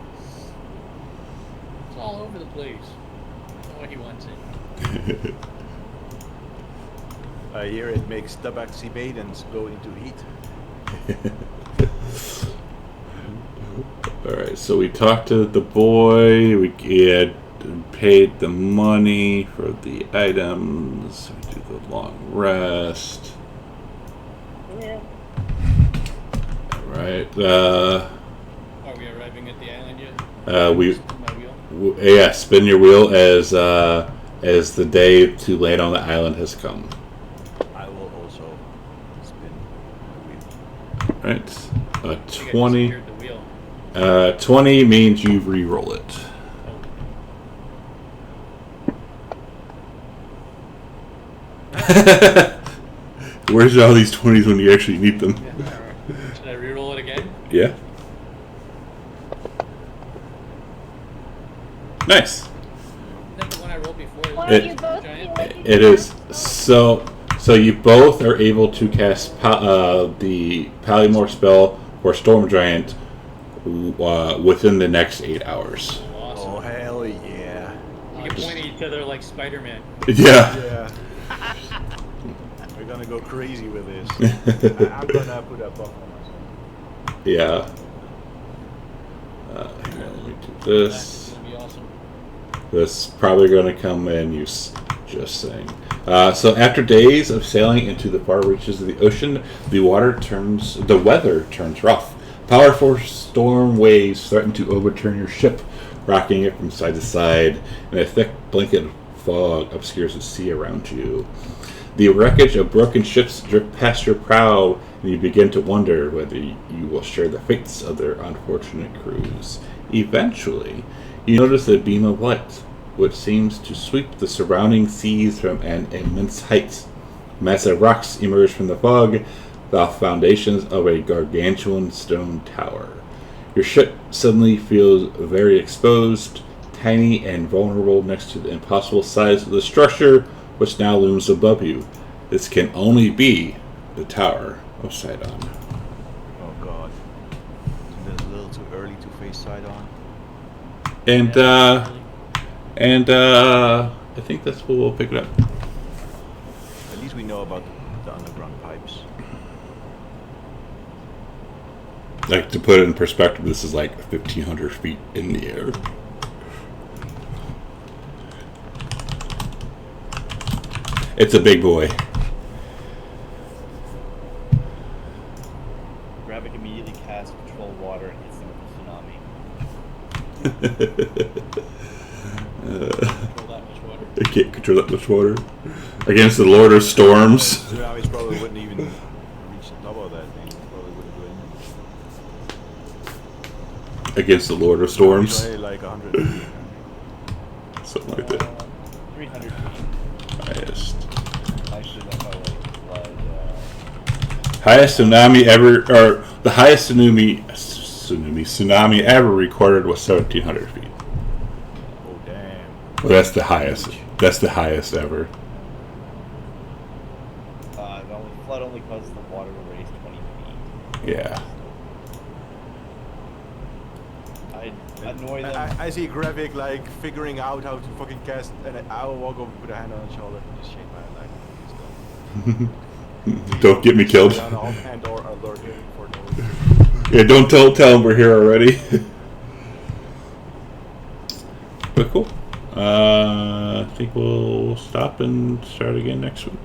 It's all over the place. I don't know why he wants it. I hear it makes tabaxi maidens go into heat. Alright, so we talked to the boy, we had paid the money for the items, we do the long rest. Yeah. Alright, Are we arriving at the island yet? we My wheel? yeah, spin your wheel as the day to land on the island has come. I will also spin the wheel. Right, I think I 20. disappeared the wheel. 20 means you re-roll it. Where's all these 20s when you actually need them? Yeah, alright. Should I re-roll it again? Yeah. Nice. Isn't that the one I rolled before? Why It- don't you both feel like you It can is. cast So you both are able to cast the Polymorph spell for Storm Giant within the next 8 hours. Awesome. Oh, hell yeah. We can point at each other like Spider-Man. Yeah. Yeah. We're gonna go crazy with this. I'm gonna put a buff on myself. Yeah. Here, let me do this. That's gonna be awesome. This is probably going to come in use. Just saying. So after days of sailing into the far reaches of the ocean, the weather turns rough. Powerful storm waves threaten to overturn your ship, rocking it from side to side, and a thick blanket of fog obscures the sea around you. The wreckage of broken ships drift past your prow, and you begin to wonder whether you will share the fates of their unfortunate crews. Eventually, you notice a beam of light, which seems to sweep the surrounding seas from an immense height. Massive rocks emerge from the fog, the foundations of a gargantuan stone tower. Your ship suddenly feels very exposed, tiny and vulnerable next to the impossible size of the structure which now looms above you. This can only be the Tower of Sidon. Oh god. Isn't it a little too early to face side on? I think that's where we'll pick it up. At least we know about the underground pipes. Like, to put it in perspective, this is like 1,500 feet in the air. It's a big boy. Gravik immediately casts control water and hits them with a tsunami. Control that much water. I can't control that much water. Against the Lord of Storms. Tsunamis probably wouldn't even reach the top of that thing. Probably wouldn't do anything. Against the Lord of Storms. It's only like 100 feet. Something like that. 300 feet. Highest. Actually, that might like flood. Highest tsunami ever, or the highest tsunami ever recorded was 1,700 feet. Oh damn. Well, that's the highest. That's the highest ever. Flood only causes the water to raise 20 feet. Yeah. I'd annoy them. I see Gravik like figuring out how to fucking cast, and I will walk over, put a hand on his shoulder, and just shake my head like, Don't get me killed. Down a hand or alert him for no reason. Yeah, don't tell him we're here already. But cool. I think we'll stop and start again next week.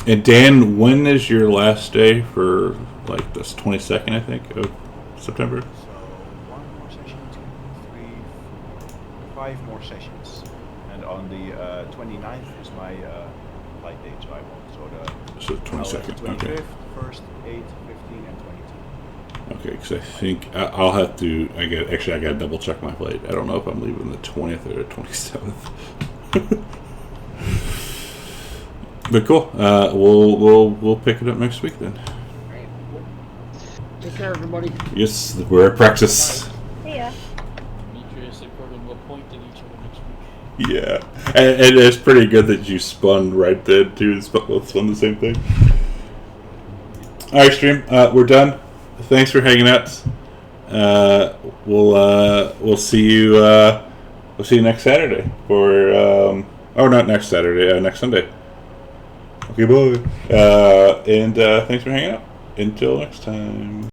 And Dan, when is your last day for like this 22nd, I think, of September? So one more session, 2, 3, 4, 5 more sessions, and on the 29th is my flight date, so I won't. So 22nd. 25th, Okay. 1st, 8th, 15, and 22. Okay, because I think I'll have to. I gotta double check my flight. I don't know if I'm leaving the 20th or the 27th. But cool. We'll pick it up next week then. Take care, everybody. Yes, we're at practice. Yeah. Demetrius and Corbin will point at each other next week. Yeah, and it's pretty good that you spun right then too. Both spun the same thing. All right, stream. We're done. Thanks for hanging out. We'll see you. We'll see you next Saturday for. Not next Saturday. Next Sunday. Okay, bye. And thanks for hanging out. Until next time.